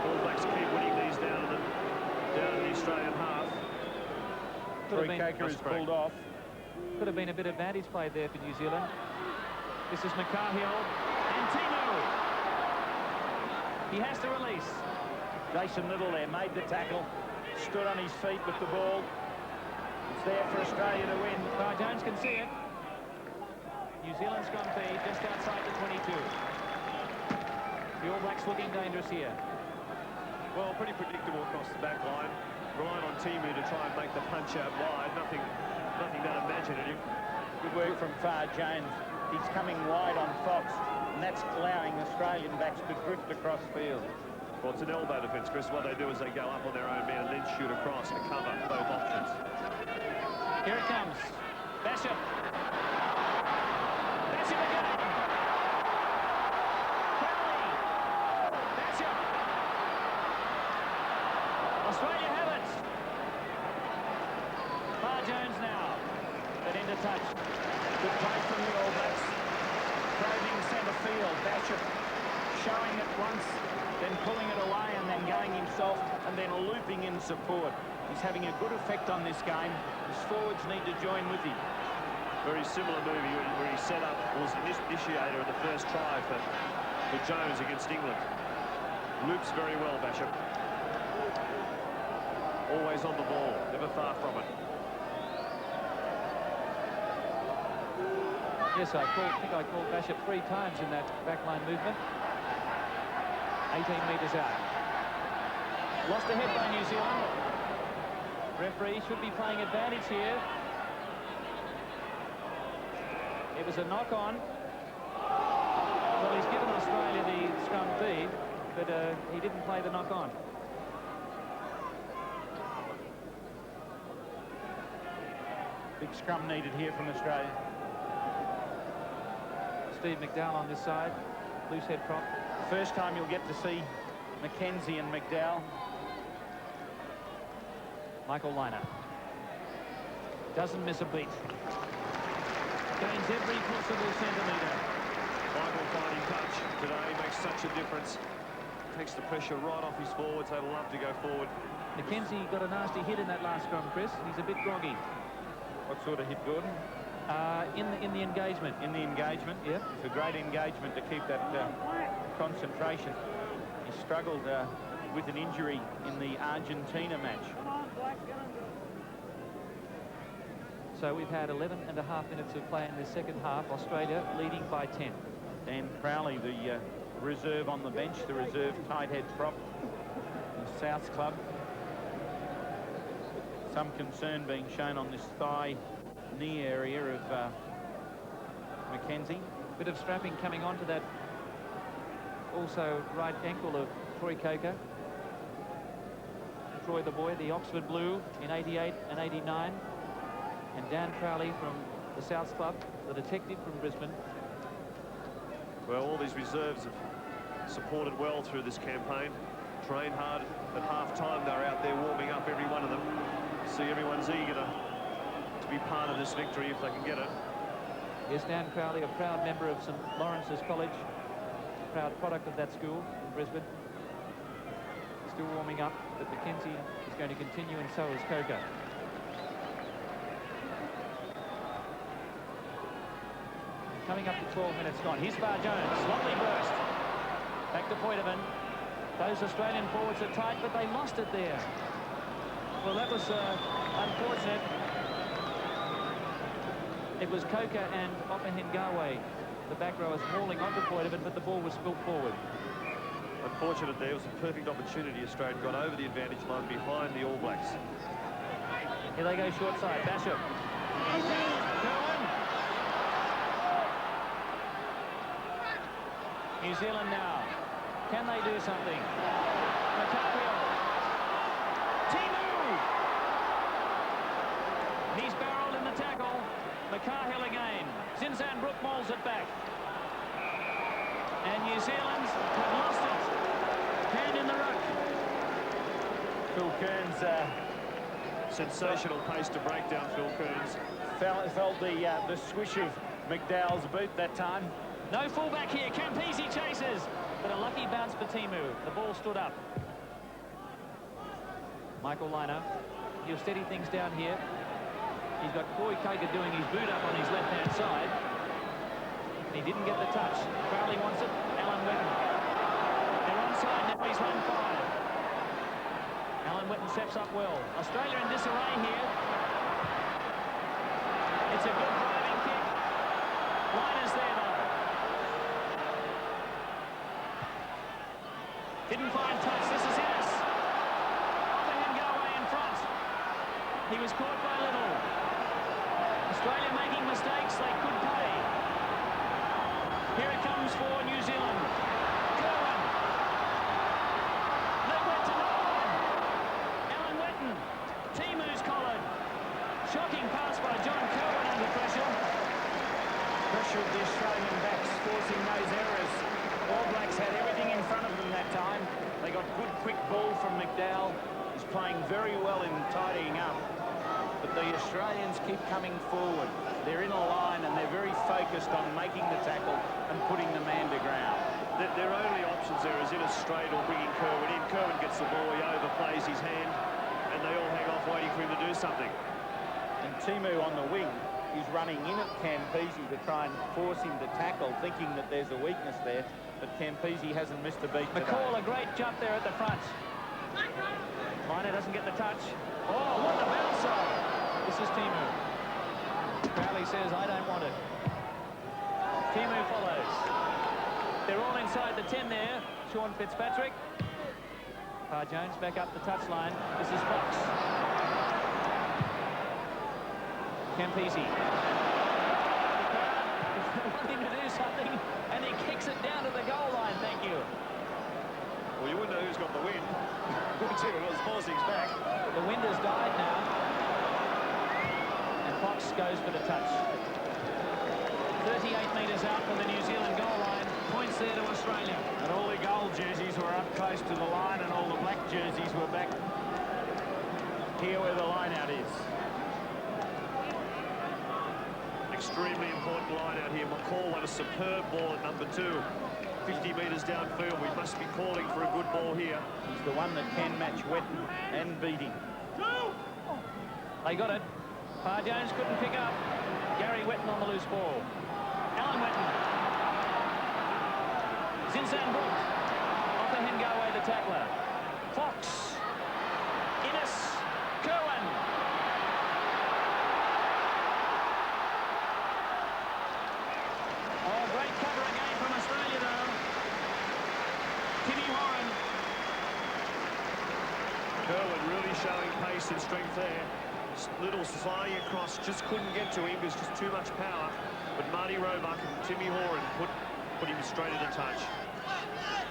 All Blacks keep winning these down in the Australian half. Troy Coker is pulled off. Could have been a bit of advantage played there for New Zealand. This is McCarthill and Timu. He has to release. Jason Little there made the tackle, stood on his feet with the ball. It's there for Australia to win. Jones can see it. New Zealand's gone feed just outside the 22. The All Blacks looking dangerous here. Well, pretty predictable across the back line. Relying on Timu to try and make the punch out wide. Nothing that imaginative. Good work from Far Jones. He's coming wide on Fox, and that's allowing Australian backs to drift across field. Well, it's an elbow defence, Chris. What they do is they go up on their own man and then shoot across to cover both options. Here it comes. Bishop. Bishop again. Crowley. Bishop. Australia have it. Far Jones now. But into touch. Good play from the All Blacks. Probing centre field. Bishop showing it once, then pulling it away and then going himself and then looping in support. He's having a good effect on this game. His forwards need to join with him. Very similar movie where he set up, was the initiator of the first try for Jones against England. Loops very well, Bishop. Always on the ball, never far from it. Yes, I think I called Bishop 3 times in that backline movement. 18 metres out. Lost a head by New Zealand. Referee should be playing advantage here. It was a knock-on. Well, he's given Australia the scrum feed, but he didn't play the knock-on. Big scrum needed here from Australia. Steve McDowell on this side, loose head prop. First time you'll get to see McKenzie and McDowell. Michael Liner doesn't miss a beat. Gains every possible centimetre. Michael finding touch today makes such a difference. Takes the pressure right off his forwards. They love to go forward. McKenzie got a nasty hit in that last scrum, Chris. He's a bit groggy. What sort of hit, Gordon? In the engagement. In the engagement? Yeah. It's a great engagement to keep that concentration. He struggled with an injury in the Argentina match. So we've had 11.5 minutes of play in the second half. Australia leading by 10. Dan Crowley, the reserve on the bench, the reserve tight head prop in the Souths club. Some concern being shown on this thigh knee area of McKenzie. Bit of strapping coming onto that also right ankle of Troy Coker. Troy the boy, the Oxford Blue in 88 and 89. And Dan Crowley from the Souths club, the detective from Brisbane. Well, all these reserves have supported well through this campaign. Trained hard at half-time. They're out there warming up, every one of them. See, everyone's eager to be part of this victory if they can get it. Yes, Dan Crowley, a proud member of St Lawrence's College, proud product of that school in Brisbane. Still warming up, but McKenzie is going to continue, and so is Coker. Coming up to 12 minutes gone. Here's Far Jones, lovely burst. Back to Poitevin. Those Australian forwards are tight, but they lost it there. Well, that was unfortunate. It was Coker and Opahengawe, the back rowers, hauling onto Poitevin, but the ball was spilt forward. Unfortunate there. It was a perfect opportunity. Australia got over the advantage line behind the All Blacks. Here they go short side. Bishop. New Zealand now. Can they do something? McCarthy. Timu! He's barreled in the tackle. McCarhill again. Zinzan Brook mauls it back. And New Zealand have lost it. Hand in the ruck. Phil Kearns, sensational pace to break down Phil Kearns. Felt the swish of McDowell's boot that time. No fullback here. Campese chases. But a lucky bounce for Timu. The ball stood up. Michael Liner. He'll steady things down here. He's got Troy Coker doing his boot up on his left-hand side. He didn't get the touch. Crowley wants it. Alan Wetton. They're onside. Now he's run 5. Alan Witten steps up well. Australia in disarray here. It's a good driving kick. Line is there, though. Didn't find touch. This is Innes. Offering him go away in front. He was caught by Little. Australia making mistakes. They could pay. Here it comes for New Zealand. Kerwin. They went to no one. Alan Witten. Timu's collared. Shocking pass by John Kerwin under pressure. Pressure of the Australian backs forcing those errors. All Blacks had everything in front of them that time. They got good quick ball from McDowell. He's playing very well in tidying up. But the Australians keep coming forward. They're in a line and they're very focused on making the tackle and putting the man to ground. Their only options there is in a straight or bringing Kerwin in. Kerwin gets the ball, he overplays his hand, and they all hang off waiting for him to do something. And Timu on the wing is running in at Campese to try and force him to tackle, thinking that there's a weakness there, but Campese hasn't missed a beat McCall, today. a great jump there at the front. Minor doesn't get the touch. Oh, what a bouncer! This is Timu. Crowley says, I don't want it. Timu follows. They're all inside the 10 there. Sean Fitzpatrick. Parr Jones back up the touchline. This is Fox. Campese. Wanting to do something, and he kicks it down to the goal line. Thank you. Well, you wouldn't know who's got the win. Whichever was Bossing's back. The wind has died now. And Fox goes for the touch. 38 metres out from the New Zealand goal line. Points there to Australia. And all the gold jerseys were up close to the line, and all the black jerseys were back here where the line out is. Extremely important line out here. McCall won a superb ball at number 2. 50 metres downfield. We must be calling for a good ball here. He's the one that can match Witten and beat him. They got it. Parr Jones couldn't pick up. Gary Witten on the loose ball. Alan Witten. Zinsan Brook. Off the Hengawe, the tackler. Fox. Innes. Kerwin. Oh, great cover again from Australia, though. Timmy Warren. Kerwin really showing pace and strength there. Little sliding across, just couldn't get to him. There's just too much power. But Marty Roebuck and Timmy Horan put him straight into touch.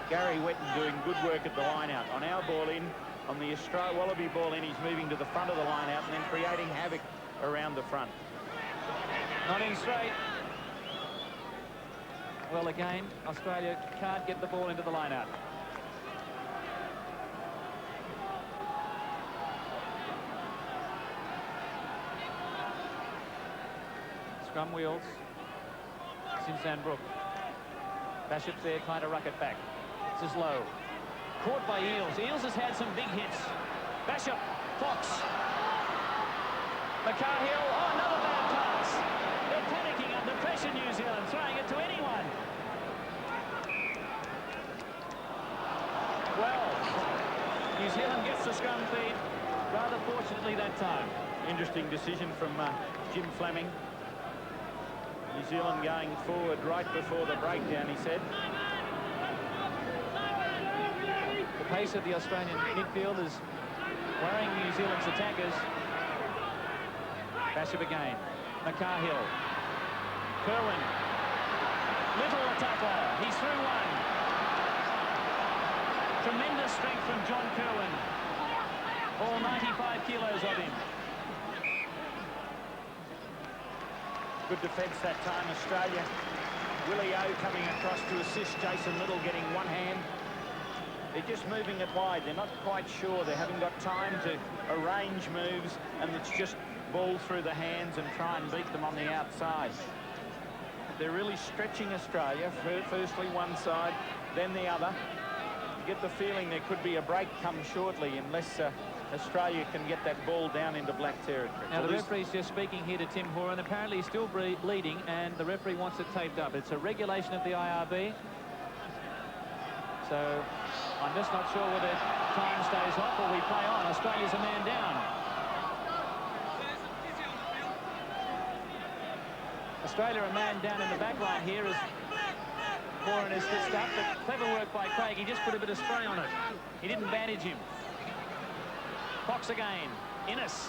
Gary Witten doing good work at the line out. On our ball in, on the Australia Wallaby ball in, he's moving to the front of the line out and then creating havoc around the front. Not in straight. Well, again, Australia can't get the ball into the line out. Scrum wheels. Zinsan Brook. Bishop's there trying to ruck it back. This is low. Caught by Eales. Eales has had some big hits. Bishop. Fox. McCarhill. Oh, another bad pass. They're panicking under pressure, New Zealand, throwing it to anyone. Well, New Zealand gets the scrum feed, rather fortunately that time. Interesting decision from Jim Fleming. New Zealand going forward right before the breakdown, he said. The pace of the Australian midfield is worrying New Zealand's attackers. Bishop again. McCarhill. Kerwin. Little attacker. He's through one. Tremendous strength from John Kerwin. All 95 kilos of him. Good defence that time, Australia. Willie O coming across to assist Jason Little, getting one hand. They're just moving it wide. They're not quite sure. They haven't got time to arrange moves, and it's just ball through the hands and try and beat them on the outside. They're really stretching Australia, firstly one side, then the other. You get the feeling there could be a break come shortly unless Australia can get that ball down into black territory. Now, the referee's just speaking here to Tim Horan. Apparently he's still bleeding, and the referee wants it taped up. It's a regulation of the IRB. So I'm just not sure whether time stays goes off or we play on. Australia's a man down. Australia a man down in the back line here as Moran is stitched up, but clever work by Craig. He just put a bit of spray on it. He didn't bandage him. Fox again. Innes.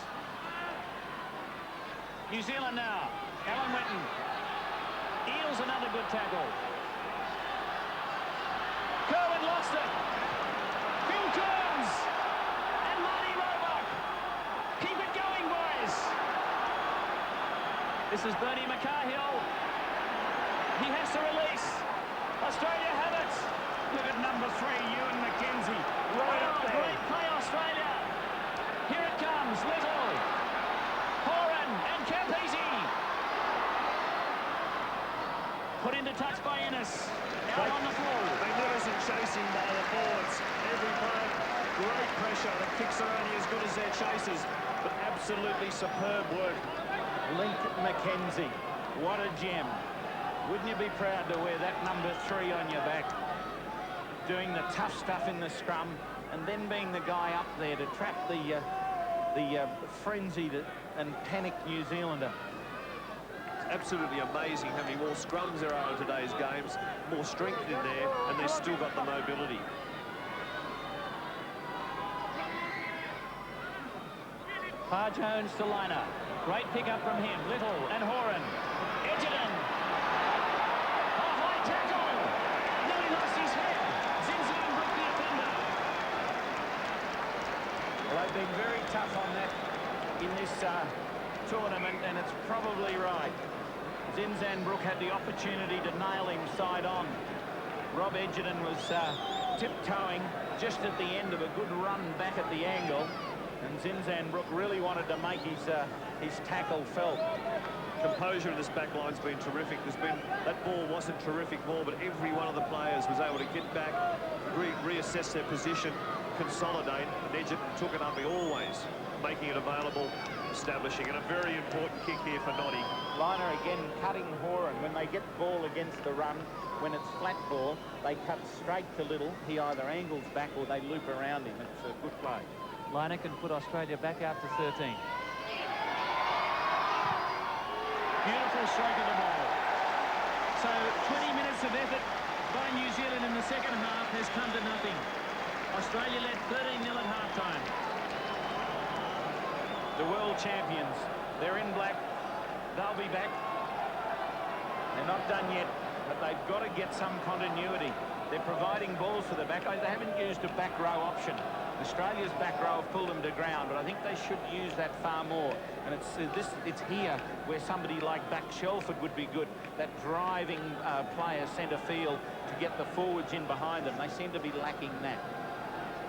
New Zealand now. Alan Witten. Eels another good tackle. Kerwin lost it. Phil Jones. And Marty Roebuck. Keep it going, boys. This is Bernie McCahill. He has to release. Australia have it. Look at number 3, Ewan McKenzie. Right up there. Great play, Australia. Here it comes. Little. Horan and Campese. Put into touch by Innes. Out on the floor. Magnificent chasing by the forwards. Every player, great pressure. The kicks are only as good as their chasers, but absolutely superb work. Link McKenzie. What a gem. Wouldn't you be proud to wear that number 3 on your back? Doing the tough stuff in the scrum and then being the guy up there to trap the frenzied and panicked New Zealander. It's absolutely amazing how many more scrums there are in today's games, more strength in there, and they've still got the mobility. Par Jones to Liner. Great pick up from him. Little and Horan. Edgerton. Oh, high tackle. Nearly lost his head. Zinzan broke the offender. Well, they've been very tough on that in this tournament, and it's probably right. Zinzan Brook had the opportunity to nail him side on. Rob Edgerton was tiptoeing just at the end of a good run back at the angle, and Zinzan Brook really wanted to make his tackle felt. Composure in this back line's been terrific. That ball wasn't terrific ball, but every one of the players was able to get back, reassess their position, consolidate, and Edgerton took it up always, making it available, establishing, and a very important kick here for Noddy. Liner again cutting Horan. When they get ball against the run, when it's flat ball, they cut straight to Little. He either angles back or they loop around him. It's a good play. Liner can put Australia back out to 13. Beautiful stroke of the ball. So 20 minutes of effort by New Zealand in the second half has come to nothing. Australia led 13-0 at halftime. The world champions, they're in black. They'll be back. They're not done yet, but they've got to get some continuity. They're providing balls for the back. They haven't used a back row option. Australia's back row have pulled them to ground, but I think they should use that far more. And it's here where somebody like Back Shelford would be good, that driving player centre field to get the forwards in behind them. They seem to be lacking that.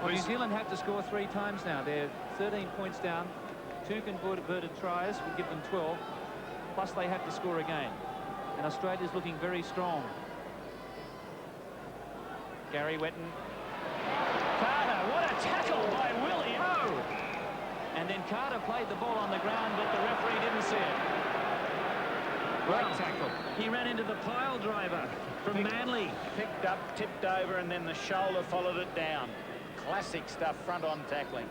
Well, New Zealand have to score 3 times now. They're 13 points down. 2 converted tries would give them 12. Plus they have to score again. And Australia's looking very strong. Gary Wetton. Carter, what a tackle by Willie O! And then Carter played the ball on the ground, but the referee didn't see it. Great tackle. He ran into the pile driver from Manly. Picked up, tipped over, and then the shoulder followed it down. Classic stuff, front-on tackling.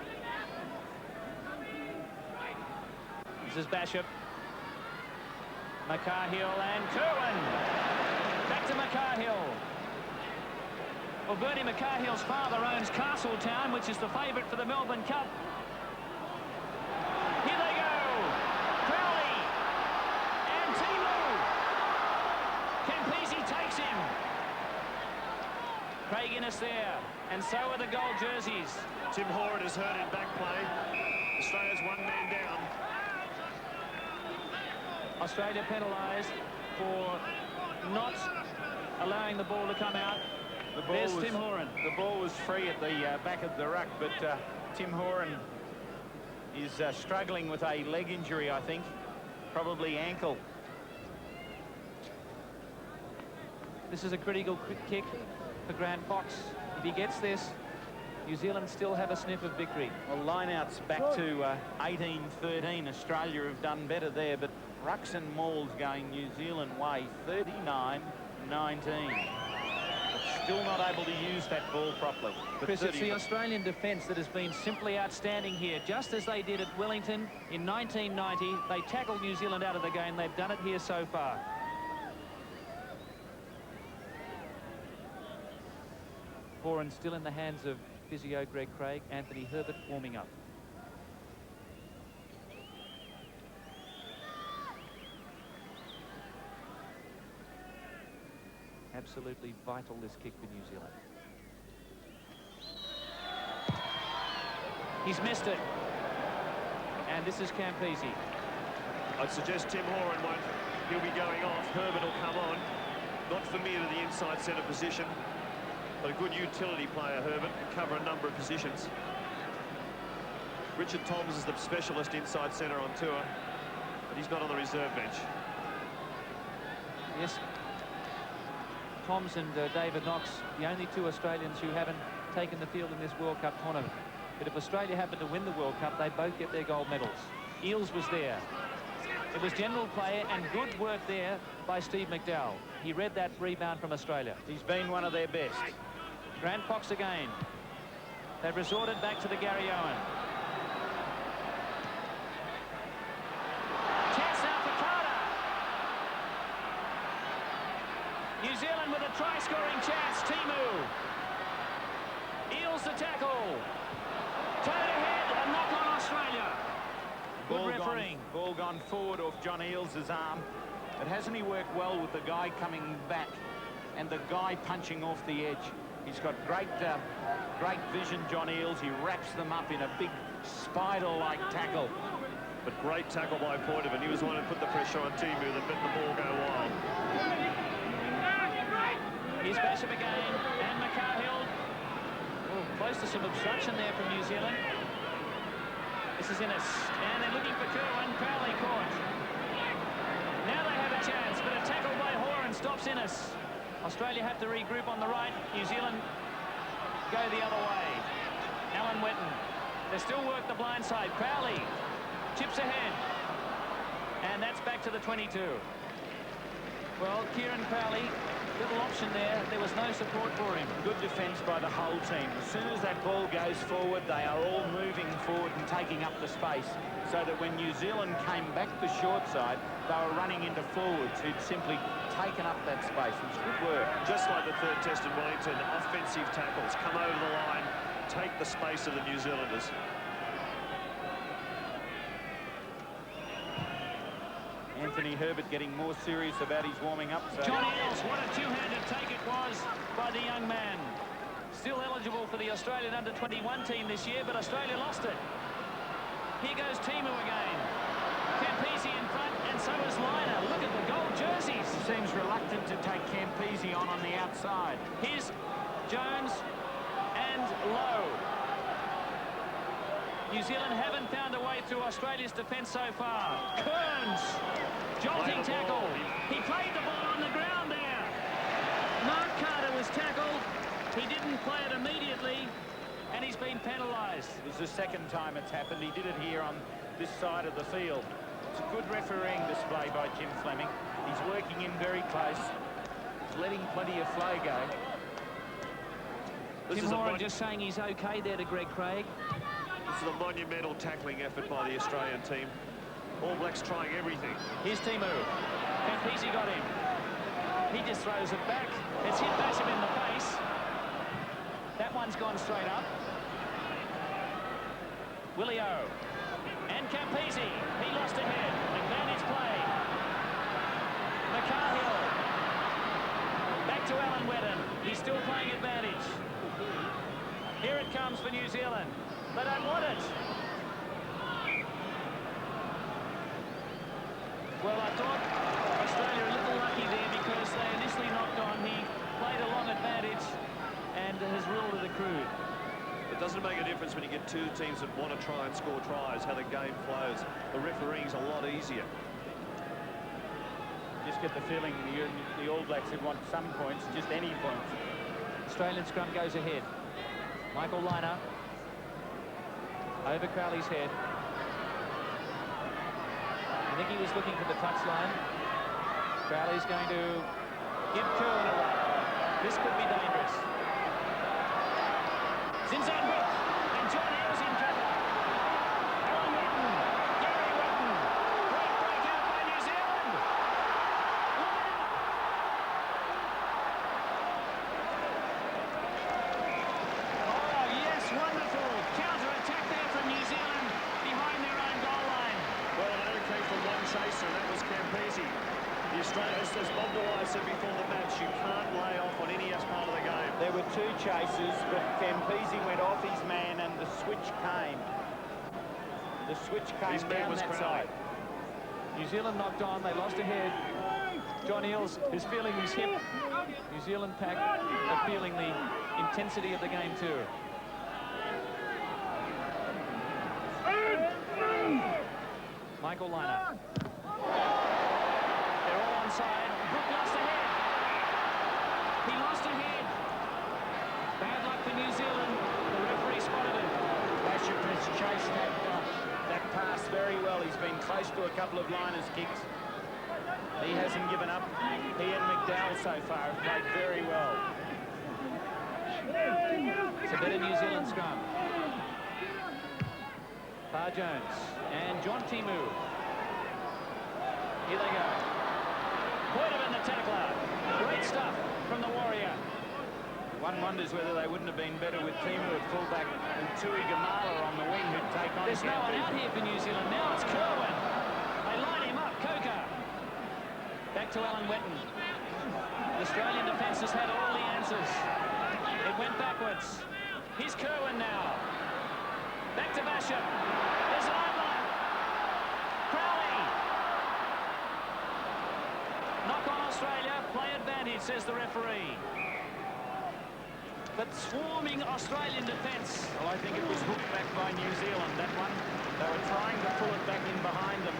This is Bashop. McCahill and Kerwin. Back to McCahill. Well, Bernie McCahill's father owns Castletown, which is the favourite for the Melbourne Cup. Here they go. Crowley. And Timu. Campese takes him. Craig Innes there. And so are the gold jerseys. Tim Horan is hurt in back play. Australia's 1 man down. Australia penalised for not allowing the ball to come out. There's Tim Horan. The ball was free at the back of the ruck, but Tim Horan is struggling with a leg injury, I think. Probably ankle. This is a critical kick for Grant Fox. If he gets this, New Zealand still have a sniff of victory. Well, line-outs back to 18-13. Australia have done better there, but rucks and mauls going New Zealand way, 39-19. The Still not able to use that ball properly. But Chris, it's the Australian defence that has been simply outstanding here. Just as they did at Wellington in 1990, they tackled New Zealand out of the game. They've done it here so far. Horan still in the hands of physio Greg Craig. Anthony Herbert warming up. Absolutely vital, this kick for New Zealand. He's missed it. And this is Campese. I'd suggest Tim Horan won't. He'll be going off. Herbert will come on. Not familiar to the inside centre position, but a good utility player, Herbert, can cover a number of positions. Richard Toms is the specialist inside centre on tour, but he's not on the reserve bench. Yes. Toms and David Knox, the only two Australians who haven't taken the field in this World Cup tournament. But if Australia happen to win the World Cup, they both get their gold medals. Eales was there. It was general play and good work there by Steve McDowell. He read that rebound from Australia. He's been one of their best. Grant Fox again. They've resorted back to the Gary Owen. Chance now for Carter. New Zealand with a try-scoring chance. Timu. Eales the tackle. Toe ahead, a knock on Australia. Good refereeing. Ball gone forward off John Eales' arm. But hasn't he worked well with the guy coming back and the guy punching off the edge? He's got great vision, John Eales. He wraps them up in a big spider-like tackle. But great tackle by Pointerman. He was the one who put the pressure on Timu that let the ball go wild. Here's Basham again, and McCarhill. Oh, close to some obstruction there from New Zealand. This is Innes, and they're looking for Kerwin. Crowley caught. Now they have a chance, but a tackle by Horan stops Innes. Australia have to regroup on the right. New Zealand go the other way. Alan Wetton. They still work the blind side. Crowley chips ahead. And that's back to the 22. Well, Kieran Crowley, little option there. There was no support for him. Good defence by the whole team. As soon as that ball goes forward, they are all moving forward and taking up the space, so that when New Zealand came back the short side, they were running into forwards who'd simply taken up that space. It was good work. Just like the third test in Wellington, offensive tackles. Come over the line, take the space of the New Zealanders. Anthony Herbert getting more serious about his warming up. So John Eales, what a two-handed take it was by the young man. Still eligible for the Australian under-21 team this year, but Australia lost it. Here goes Timu again. Campese in front, and so is Liner. Look at the gold jerseys. He seems reluctant to take Campese on the outside. Here's Jones and Lowe. New Zealand haven't found a way through Australia's defence so far. Kearns, jolting tackle. He played the ball on the ground there. Mark Carter was tackled. He didn't play it immediately, and he's been penalised. It was the second time it's happened. He did it here on this side of the field. It's a good refereeing display by Jim Fleming. He's working in very close. He's letting plenty of flow go. Tim Horan just saying he's okay there to Greg Craig. This is a monumental tackling effort by the Australian team. All Blacks trying everything. Here's Timu. Campese got him. He just throws it back. It's hit Basham in the face. That one's gone straight up. Willie O. And Campese. He lost ahead. Advantage play. McCarhill. Back to Alan Wetton. He's still playing advantage. Here it comes for New Zealand. They don't want it. Well, I thought Australia a little lucky there because they initially knocked on. He played a long advantage and has ruled it accrued. It doesn't make a difference when you get two teams that want to try and score tries, how the game flows. The refereeing's a lot easier. Just get the feeling the All Blacks would want some points, just any points. Australian scrum goes ahead. Michael Liner. Over Crowley's head. I think he was looking for the touchline. Crowley's going to give Kerwin a run. This could be dangerous. Zinzanbrook and John Eels in trouble. Alan Witten, Gary Witten. Great breakout by New Zealand. Look out! Oh, yes, wonderful. Counter-attack there from New Zealand behind their own goal line. Well, it only came from one chaser, and that was Campese. The Australians, as Bob Dwyer said before the match, you can't lay off on any part of the game. There were two chasers, but Campese went off his man and the switch came. The switch came down that side. New Zealand knocked on, they lost a head. John Eels is feeling his hip. New Zealand pack are feeling the intensity of the game too. Michael Liner. They're all onside. Brook lost a head. He lost a head. Bad luck for New Zealand. The referee spotted it. Basham has chased that pass very well. He's been close to a couple of liners' kicks. He hasn't given up. He and McDowell so far have played very well. It's a better New Zealand scrum. Bar Jones and John Timu. Here they go. Pointer in the tackler. Great stuff from the Warrior. One wonders whether they wouldn't have been better with Timu at fullback and Tui Gamala on the wing who'd take on. There's no one out here for New Zealand. Now it's Kerwin. They line him up. Coker. Back to Alan Witten. The Australian defence has had all the answers. It went backwards. Here's Kerwin now. Back to Basham. There's an overlap. Crowley. Knock on Australia. Play advantage, says the referee. But swarming Australian defence. Well, I think it was hooked back by New Zealand, that one. They were trying to pull it back in behind them.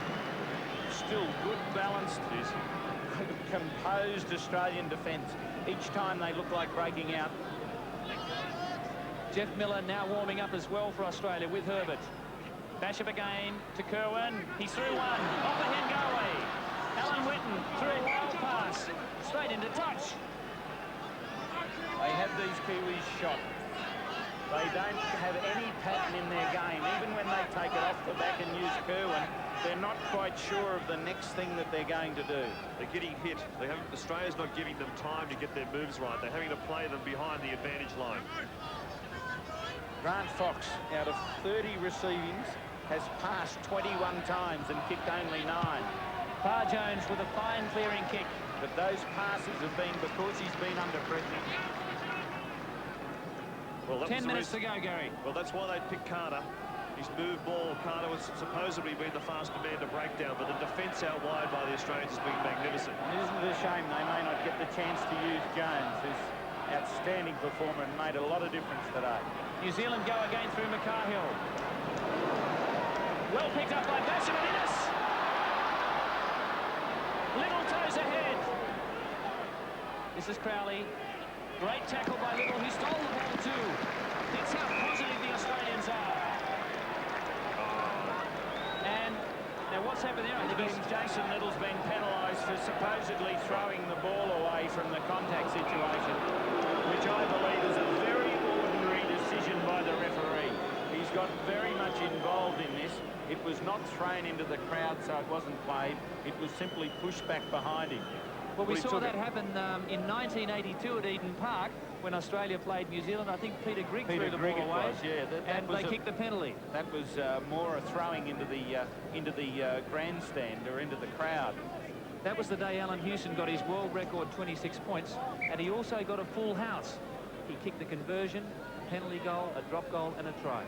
Still good, balanced, composed Australian defence. Each time they look like breaking out. Jeff Miller now warming up as well for Australia with Herbert. Basham again to Kerwin. He's through one. Off the Hengawe. Alan Witten through a wild pass. Straight into touch. They have these Kiwis shot. They don't have any pattern in their game. Even when they take it off the back and use Kerwin, they're not quite sure of the next thing that they're going to do. They're getting hit. Australia's not giving them time to get their moves right. They're having to play them behind the advantage line. Grant Fox, out of 30 receivings, has passed 21 times and kicked only 9. Bar Jones with a fine clearing kick. But those passes have been because he's been under pressure. Well, 10 minutes to go, Gary. Well, that's why they picked Carter. His move ball, Carter was supposedly been the faster man to break down, but the defence out wide by the Australians has been magnificent. And isn't it a shame they may not get the chance to use Jones, who's outstanding performer and made a lot of difference today. New Zealand go again through McCarhill. Well picked up by Basham and Innes. Little toes ahead. This is Crowley. Great tackle by Little, who stole the ball too. That's how positive the Australians are. And now what's happened there? I think Jason Little's been penalised for supposedly throwing the ball away from the contact situation, which I believe is a very ordinary decision by the referee. He's got very much involved in this. It was not thrown into the crowd, so it wasn't played. It was simply pushed back behind him. Well, we saw that happen in 1982 at Eden Park when Australia played New Zealand. I think Peter Grigg threw the ball away, and they kicked the penalty. That was more a throwing into the grandstand or into the crowd. That was the day Alan Hewson got his world record 26 points, and he also got a full house. He kicked the conversion, a penalty goal, a drop goal, and a try.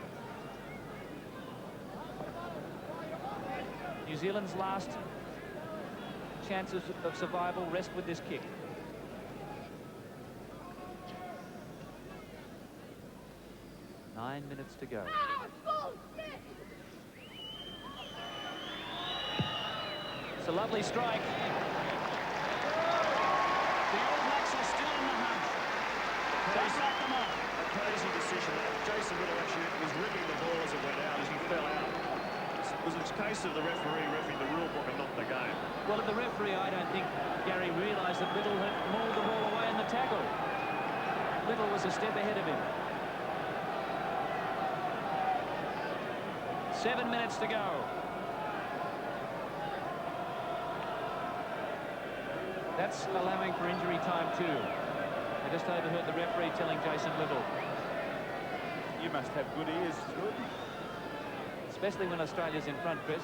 New Zealand's last chances of survival rest with this kick. Nine minutes to go. It's a lovely strike. The All Blacks are still in the hunt. Don't let them off. A crazy decision. Jason Little actually was ripping the ball as it went out, as he fell out. It was a case of the referee refereeing the rule book and not the game. Well, the referee, I don't think Gary realised that Little had mauled the ball away in the tackle. Little was a step ahead of him. 7 minutes to go. That's allowing for injury time too. I just overheard the referee telling Jason Little. You must have good ears, Stuart. Especially when Australia's in front, Chris.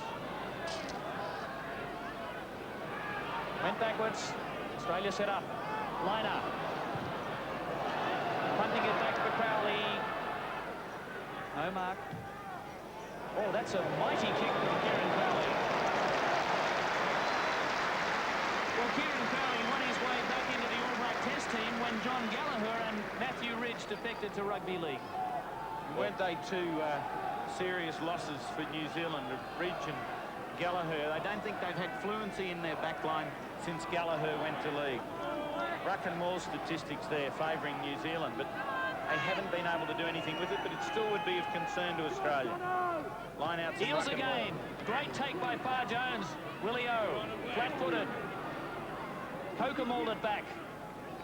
Went backwards. Australia set up. Liner. Punting it back for Crowley. No mark. Oh, that's a mighty kick from Kieran Crowley. Well, Kieran Crowley won his way back into the All Black Test team when John Gallagher and Matthew Ridge defected to Rugby League. Weren't they two serious losses for New Zealand, Ridge and Gallagher? I don't think they've had fluency in their back line since Gallagher went to league. Ruck and Maul statistics there favouring New Zealand, but they haven't been able to do anything with it, but it still would be of concern to Australia. Line out. Heels again. Great take by Farr Jones. Willie O, flat-footed. Coker mauled it back.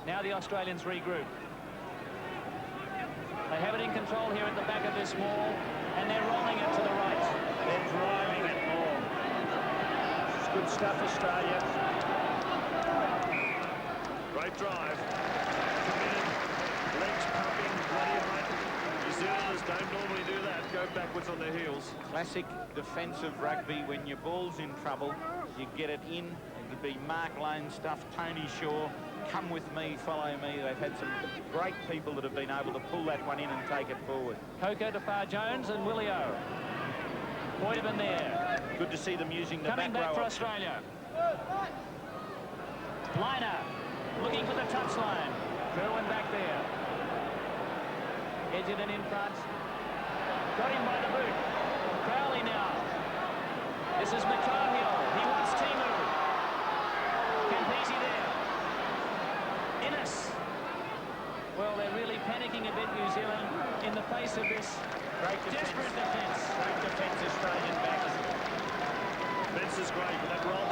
Now the Australians regroup. They have it in control here at the back of this maul, and they're rolling it to the right. They're driving it more. It's good stuff, Australia. Great drive. Committed. Legs pumping. Bloody right. New Zealanders don't normally do that. Go backwards on their heels. Classic defensive rugby. When your ball's in trouble, you get it in. It could be Mark Lane stuff, Tony Shaw. Come with me, follow me. They've had some great people that have been able to pull that one in and take it forward. Coker to Farr Jones and Willie O. Poitevin there. Good to see them using the coming back for Australia. Liner looking for the touchline. Kerwin back there. Edgerton in front. Got him by the boot. Crowley now. This is McCarhill. He wants Timu. Campese there. Innes. Well, they're really panicking a bit, New Zealand, in the face of this desperate defence. Great defence, Australian backs. Defence is great, but that roll,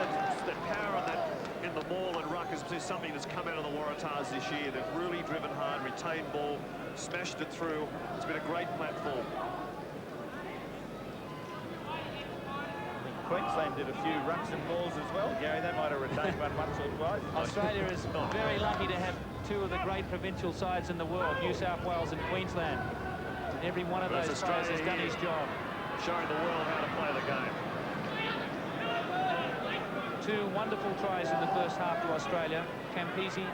that power on that in the maul and ruck is something that's come out of the Waratahs this year. They've really driven hard, retained ball, smashed it through. It's been a great platform. Queensland did a few rucks and balls as well, Gary. They might have retained one once or twice. Australia is very lucky to have two of the great provincial sides in the world, New South Wales and Queensland. And every one of those players has done his job. Showing the world how to play the game. Two wonderful tries in the first half to Australia. Campese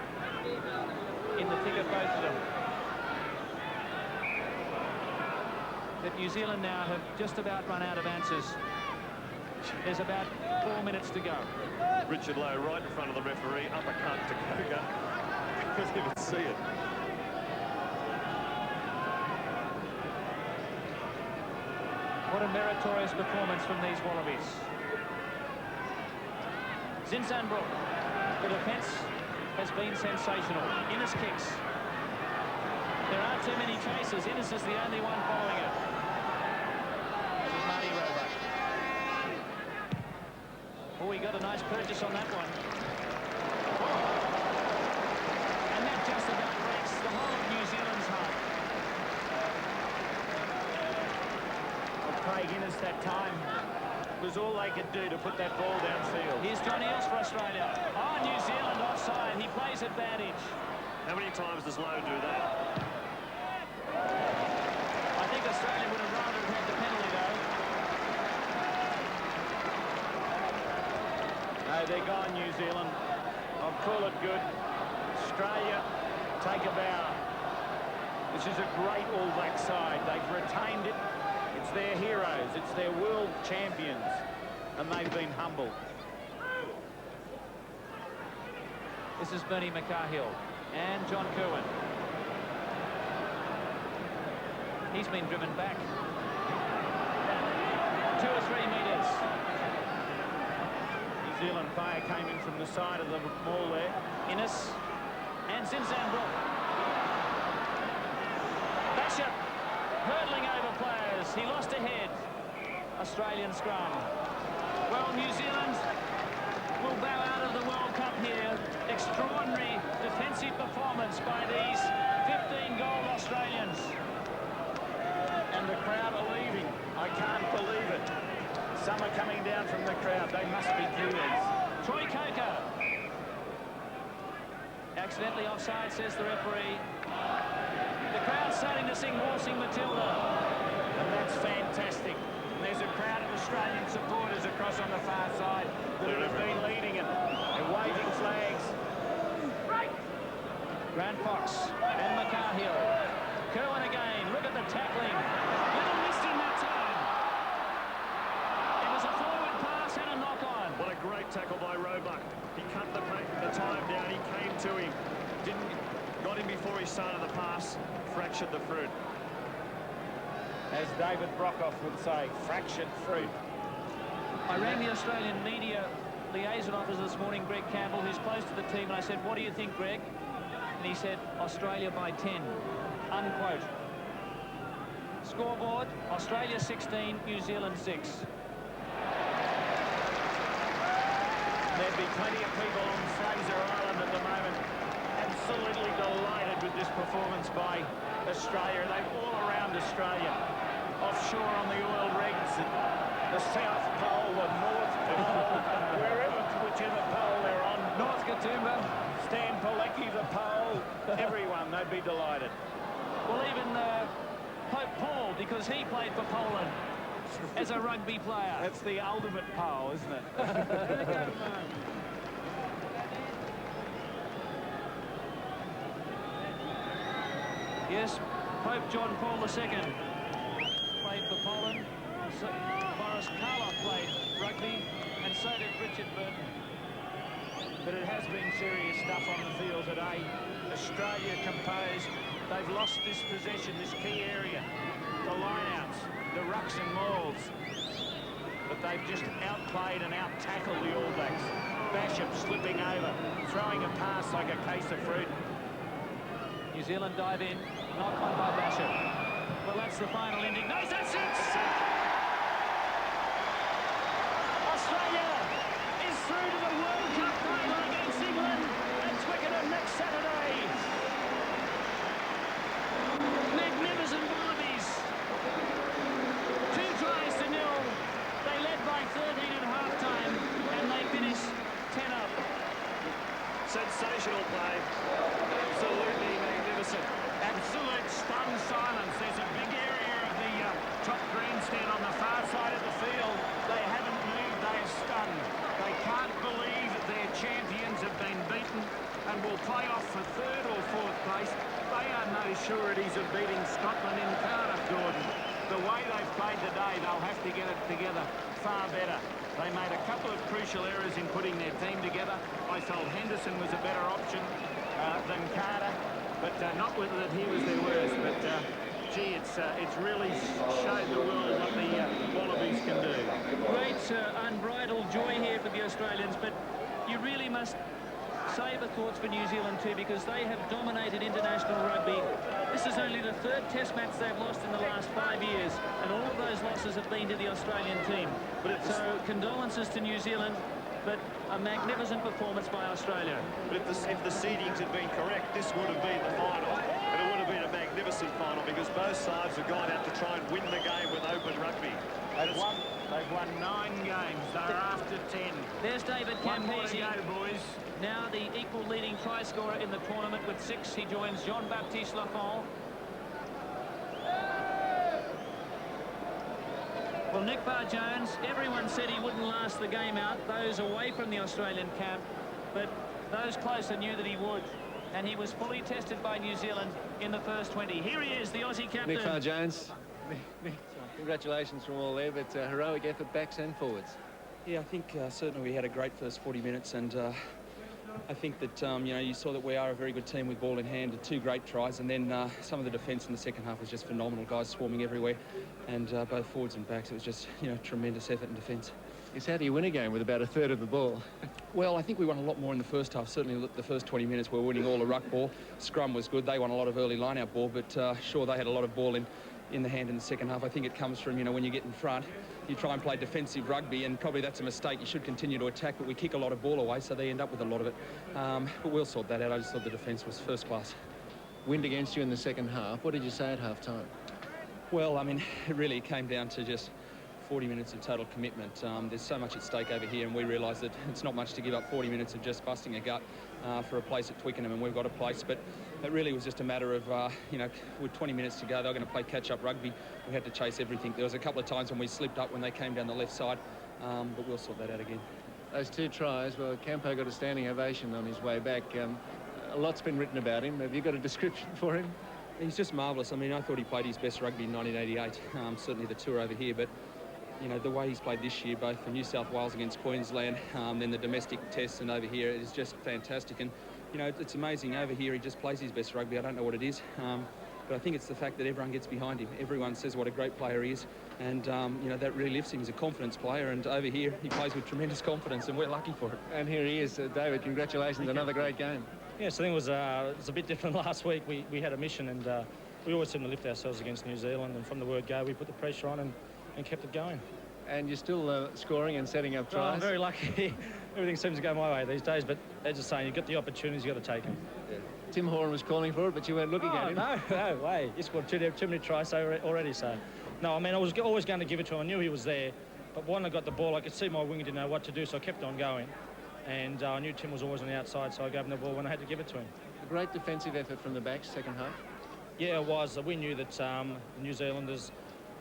in the thick of both of them. But New Zealand now have just about run out of answers. There's about 4 minutes to go. Richard Lowe right in front of the referee, uppercut to Coker. Couldn't even see it. What a meritorious performance from these Wallabies. Zinzanbrook, the defence has been sensational. Innes kicks. There aren't too many chasers. Innes is the only one following it. Marty Roebuck. Oh, he got a nice purchase on that one. And that just about breaks the whole of New Zealand's heart. Well, Craig Innes that time was all they could do to put that ball downfield. Here's John Eales for Australia. Oh, New Zealand offside. He plays advantage. How many times does Lowe do that? I think Australia would have rather had the penalty, though. No, they're gone, New Zealand. I'll call it good. Australia, take a bow. This is a great All Black side. They've retained it. It's their heroes. It's their world champions. And they've been humbled. This is Bernie McCarhill and John Kerwin. He's been driven back 2 or 3 metres. New Zealand player came in from the side of the maul there. Innes and Zinzanbrook. Basham hurdling over players. He lost a head. Australian scrum. Well, New Zealand will bow out of the World Cup here. Extraordinary defensive performance by these 15-goal Australians. And the crowd are leaving. I can't believe it. Some are coming down from the crowd. They must be Kiwis. Troy Coker. Accidentally offside, says the referee. The crowd's starting to sing Waltzing Matilda. And that's fantastic. And there's a crowd of Australian supporters across on the far side that have been leading it. They're waving flags. Grant Fox and McCarhill. Kerwin again. Look at the tackling. Little missed in that time. It was a forward pass and a knock-on. What a great tackle by Roebuck. He cut the time down. He came to him. Got him before he started the pass. Fractured the fruit. As David Brockhoff would say, fractured fruit. I rang the Australian media liaison officer this morning, Greg Campbell, who's close to the team, and I said, what do you think, Greg? And he said, Australia by 10, unquote. Scoreboard, Australia 16, New Zealand 6. There'd be plenty of people on Fraser Island at the moment absolutely delighted with this performance by Australia. They're all around Australia, offshore on the oil rigs, the South Pole, the North Pole, whichever pole they're on. North Katoomba. Stan Pilecki, the pole, everyone, they'd be delighted. Well, even Pope Paul, because he played for Poland as a rugby player. That's the ultimate pole, isn't it? Yes, Pope John Paul II played for Poland. So Boris Karloff played rugby, and so did Richard Burton. But it has been serious stuff on the field today. Australia composed. They've lost this possession, this key area. The lineouts, the rucks and mauls. But they've just outplayed and out-tackled the All Blacks. Basham slipping over, throwing a pass like a case of fruit. New Zealand dive in, knock on by Basham. Well, that's the final ending. No, that's it! Australia is through to the World Cup final against England at Twickenham next Saturday. Magnificent Wallabies. 2 tries to 0. They led by 13 at half-time, and they finished 10 up. Sensational play. Absolutely magnificent. Absolute stunned silence. There's a big area of the top grandstand on the far side of the field. They haven't moved. They are stunned. They can't believe that their champions have been beaten and will play off for 3rd or 4th place. They are no sureties of beating Scotland in Cardiff, Gordon. The way they've played today, they'll have to get it together far better. They made a couple of crucial errors in putting their team together. I felt Henderson was a better option than Carter, but not that he was their worst. But gee, it's really showed the world what the Wallabies can do. Great unbridled joy here for the Australians, but you really must save the thoughts for New Zealand too, because they have dominated international rugby. This is only the 3rd test match they've lost in the last 5 years, and all of those losses have been to the Australian team. So condolences to New Zealand, but a magnificent performance by Australia. But if the seedings had been correct, this would have been the final. And it would have been a magnificent final, because both sides have gone out to try and win the game with open rugby. They've won 9 games. They're after 10. There's David One more to Campese. go, boys. Now the equal leading try scorer in the tournament with 6. He joins Jean-Baptiste Lafont. Well, Nick Barr-Jones, everyone said he wouldn't last the game out, those away from the Australian camp, but those closer knew that he would. And he was fully tested by New Zealand in the first 20. Here he is, the Aussie captain. Nick Barr-Jones, congratulations from all there, but heroic effort backs and forwards. Yeah, I think certainly we had a great first 40 minutes, and I think that, you know, you saw that we are a very good team with ball in hand, 2 great tries, and then some of the defence in the second half was just phenomenal. Guys swarming everywhere, and both forwards and backs, it was just, you know, tremendous effort in defence. Yes, how do you win a game with about 1/3 of the ball? Well, I think we won a lot more in the first half. Certainly the first 20 minutes we were winning all the ruck ball. Scrum was good. They won a lot of early line-out ball, but sure, they had a lot of ball in in the hand in the second half. I think it comes from, you know, when you get in front, you try and play defensive rugby, and probably that's a mistake. You should continue to attack, but we kick a lot of ball away, so they end up with a lot of it. But we'll sort that out. I just thought the defence was first class. Wind against you in the second half. What did you say at half-time? Well, I mean, it really came down to just 40 minutes of total commitment. There's so much at stake over here, and we realise that it's not much to give up 40 minutes of just busting a gut for a place at Twickenham, and we've got a place. But it really was just a matter of, you know, with 20 minutes to go, they were going to play catch-up rugby. We had to chase everything. There was a couple of times when we slipped up when they came down the left side, but we'll sort that out again. Those 2 tries, well, Campo got a standing ovation on his way back. A lot's been written about him. Have you got a description for him? He's just marvellous. I mean, I thought he played his best rugby in 1988, certainly the tour over here, but you know, the way he's played this year, both for New South Wales against Queensland, then the domestic tests and over here, is just fantastic. And, you know, it's amazing. Over here, he just plays his best rugby. I don't know what it is, but I think it's the fact that everyone gets behind him. Everyone says what a great player he is, and, you know, that really lifts him. He's a confidence player, and over here, he plays with tremendous confidence, and we're lucky for it. And here he is. David, congratulations. Another great game. Yes, I think it was a bit different last week. We had a mission, and we always seem to lift ourselves against New Zealand, and from the word go, we put the pressure on and kept it going. And you're still scoring and setting up tries? I'm very lucky. Everything seems to go my way these days, but as I say, you've got the opportunities, you've got to take them. Yeah. Tim Horan was calling for it, but you weren't looking at him. No way. He scored too many tries already, so. No, I mean, I was always going to give it to him. I knew he was there, but when I got the ball, I could see my winger didn't know what to do, so I kept on going. And I knew Tim was always on the outside, so I gave him the ball when I had to give it to him. A great defensive effort from the backs, second half? Yeah, it was. We knew that the New Zealanders,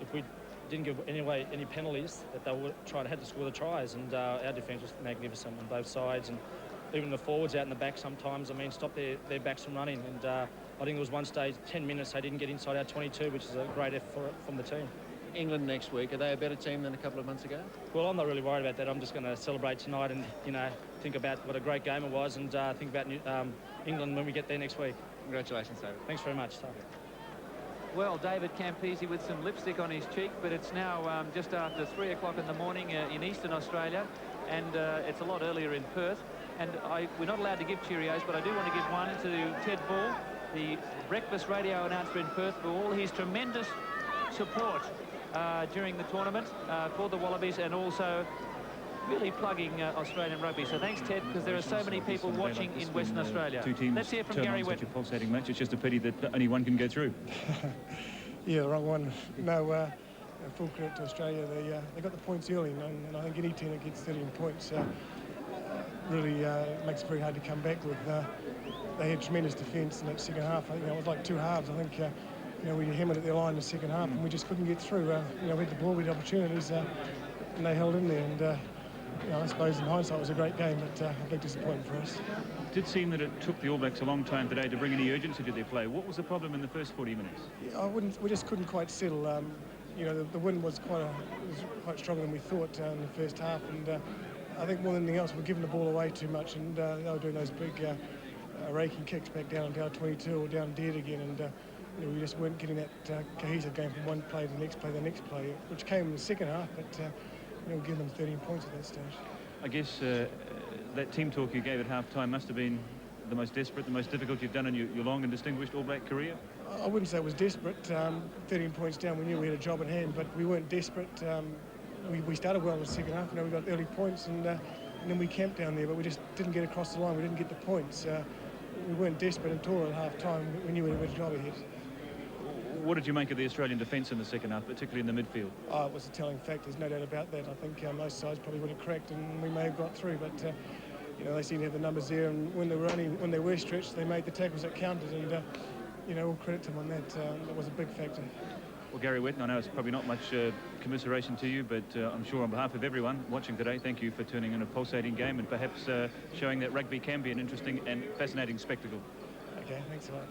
if we didn't give any penalties, that they would had to score the tries, and our defence was magnificent on both sides, and even the forwards out in the back sometimes, I mean, stopped their backs from running, and I think there was one stage, 10 minutes, they didn't get inside our 22, which is a great effort from the team. England next week, are they a better team than a couple of months ago? Well, I'm not really worried about that. I'm just going to celebrate tonight and, you know, think about what a great game it was, and think about England when we get there next week. Congratulations, David. Thanks very much. Well, David Campese with some lipstick on his cheek, but it's now just after 3 o'clock in the morning in Eastern Australia, and it's a lot earlier in Perth. And we're not allowed to give Cheerios, but I do want to give one to Ted Ball, the breakfast radio announcer in Perth, for all his tremendous support during the tournament for the Wallabies, and also really plugging Australian rugby. So thanks, Ted, because there are so many people watching in Western Australia. Two teams. Let's hear from Gary Whitten. Such a pulsating match. It's just a pity that only one can go through. Yeah, the wrong one. No, full credit to Australia. They got the points early, and I think any team that gets 13 points really makes it very hard to come back with. They had tremendous defence in that second half. I think it was like 2 halves. I think you know, we hammered at their line in the second half, and we just couldn't get through. You know, we had the ball, we had opportunities, and they held in there. And you know, I suppose in hindsight it was a great game, but a big disappointment for us. It did seem that it took the All Blacks a long time today to bring any urgency to their play. What was the problem in the first 40 minutes? Yeah, we just couldn't quite settle. You know, the wind was quite stronger than we thought in the first half, and I think more than anything else, we're giving the ball away too much, and they were doing those big raking kicks back down 22 or down dead again, and you know, we just weren't getting that cohesive game from one play to the next play, which came in the second half, but you know, give them 13 points at that stage. I guess that team talk you gave at half-time must have been the most desperate, the most difficult you've done in your long and distinguished All Black career? I wouldn't say it was desperate. 13 points down, we knew we had a job in hand, but we weren't desperate. We started well in the second half, you know, we got early points, and then we camped down there, but we just didn't get across the line. We didn't get the points. We weren't desperate at all at half-time. We knew we had a job ahead. What did you make of the Australian defence in the second half, particularly in the midfield? It was a telling fact, there's no doubt about that. I think most sides probably would have cracked and we may have got through, but you know, they seem to have the numbers there, and when they were stretched, they made the tackles that counted, and you know, all credit to them on that. That was a big factor. Well, Gary Whitten, I know it's probably not much commiseration to you, but I'm sure on behalf of everyone watching today, thank you for turning in a pulsating game and perhaps showing that rugby can be an interesting and fascinating spectacle. Okay, thanks a lot.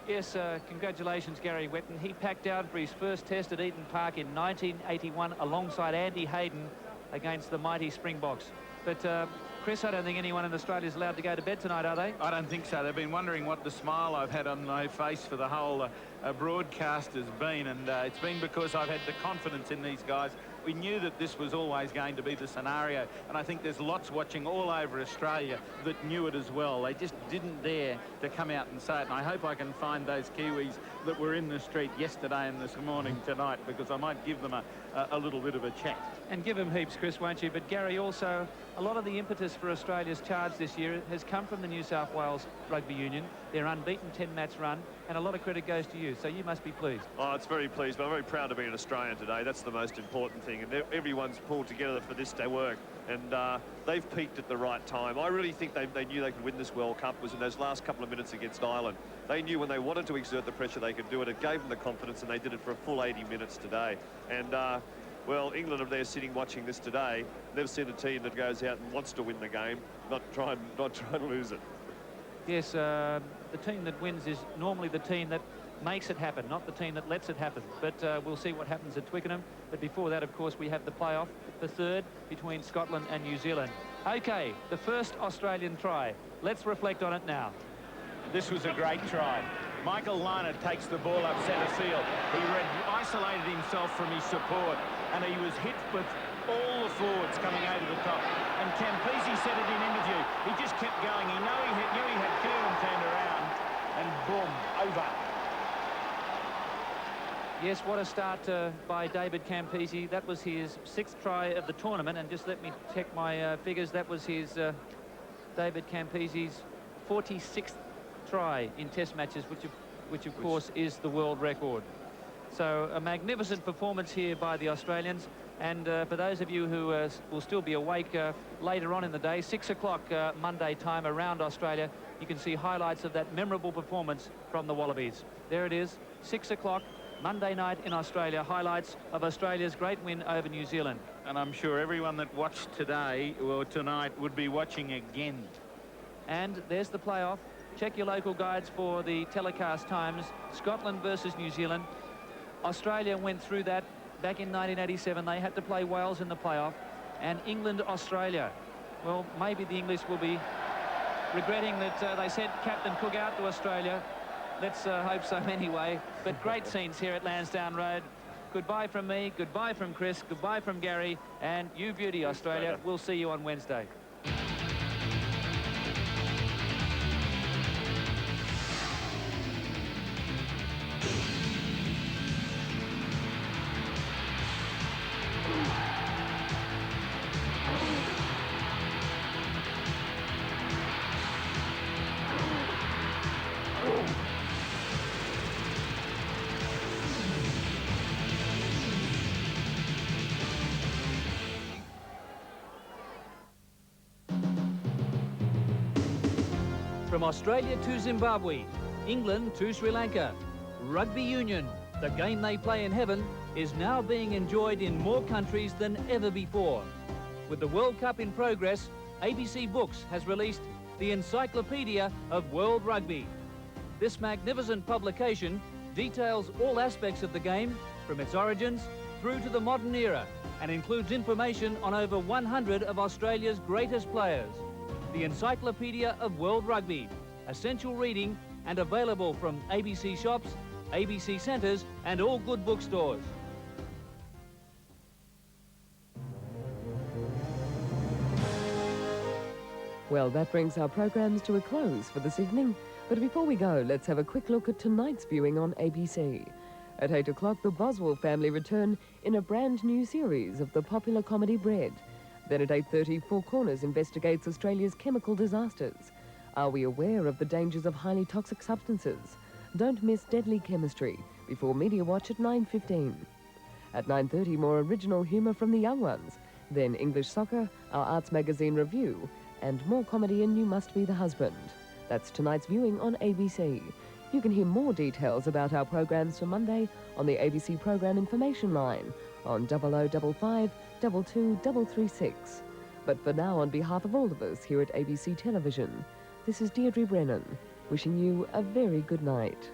Yes, congratulations, Gary Whitten. He packed out for his first test at Eden Park in 1981 alongside Andy Hayden against the mighty Springboks. But Chris, I don't think anyone in Australia is allowed to go to bed tonight, are they? I don't think so. They've been wondering what the smile I've had on my face for the whole broadcast has been, and it's been because I've had the confidence in these guys. We knew that this was always going to be the scenario, and I think there's lots watching all over Australia that knew it as well. They just didn't dare to come out and say it, and I hope I can find those Kiwis that were in the street yesterday and this morning tonight, because I might give them a little bit of a chat. And give them heaps, Chris, won't you? But Gary, also, a lot of the impetus for Australia's charge this year has come from the New South Wales Rugby Union. Their unbeaten 10-match run, and a lot of credit goes to you, so you must be pleased. Oh, it's very pleased, but I'm very proud to be an Australian today. That's the most important thing, and everyone's pulled together for this to work, and they've peaked at the right time. I really think they knew they could win this World Cup. Was in those last couple of minutes against Ireland. They knew when they wanted to exert the pressure they could do it. It gave them the confidence, and they did it for a full 80 minutes today. And well, England, if they're sitting watching this today, they've seen a team that goes out and wants to win the game, not try and lose it. Yes, the team that wins is normally the team that makes it happen, not the team that lets it happen. But we'll see what happens at Twickenham. But before that, of course, we have the playoff, the third between Scotland and New Zealand. OK, the first Australian try. Let's reflect on it now. This was a great try. Michael Larner takes the ball up centre field. He isolated himself from his support, and he was hit with all the forwards coming over the top. And Campese said it in interview. He just kept going. He knew he had Kieran turned around, and boom, over. Yes, what a start by David Campese. That was his 6th try of the tournament, and just let me check my figures. That was his David Campese's 46th try in Test matches, which of course is the world record. So a magnificent performance here by the Australians. And for those of you who will still be awake later on in the day, 6 o'clock Monday time around Australia, you can see highlights of that memorable performance from the Wallabies. There it is, 6 o'clock Monday night in Australia, highlights of Australia's great win over New Zealand. And I'm sure everyone that watched today or tonight would be watching again. And there's the playoff. Check your local guides for the telecast times. Scotland versus New Zealand. Australia went through that back in 1987. They had to play Wales in the playoff. And England-Australia. Well, maybe the English will be regretting that they sent Captain Cook out to Australia. Let's hope so anyway. But great scenes here at Lansdowne Road. Goodbye from me, goodbye from Chris, goodbye from Gary, and you beauty, Australia. We'll see you on Wednesday. From Australia to Zimbabwe, England to Sri Lanka, Rugby Union, the game they play in heaven, is now being enjoyed in more countries than ever before. With the World Cup in progress, ABC Books has released the Encyclopedia of World Rugby. This magnificent publication details all aspects of the game, from its origins through to the modern era, and includes information on over 100 of Australia's greatest players. The Encyclopedia of World Rugby, essential reading and available from ABC shops, ABC centres and all good bookstores. Well, that brings our programmes to a close for this evening. But before we go, let's have a quick look at tonight's viewing on ABC. At 8 o'clock, the Boswell family return in a brand new series of the popular comedy Bread. Then at 8:30, Four Corners investigates Australia's chemical disasters. Are we aware of the dangers of highly toxic substances? Don't miss Deadly Chemistry before Media Watch at 9:15. At 9:30, more original humour from the young ones. Then English Soccer, our arts magazine review, and more comedy in You Must Be the Husband. That's tonight's viewing on ABC. You can hear more details about our programmes for Monday on the ABC Programme Information Line on 0055 22 336. But for now, on behalf of all of us here at ABC Television, this is Deirdre Brennan, wishing you a very good night.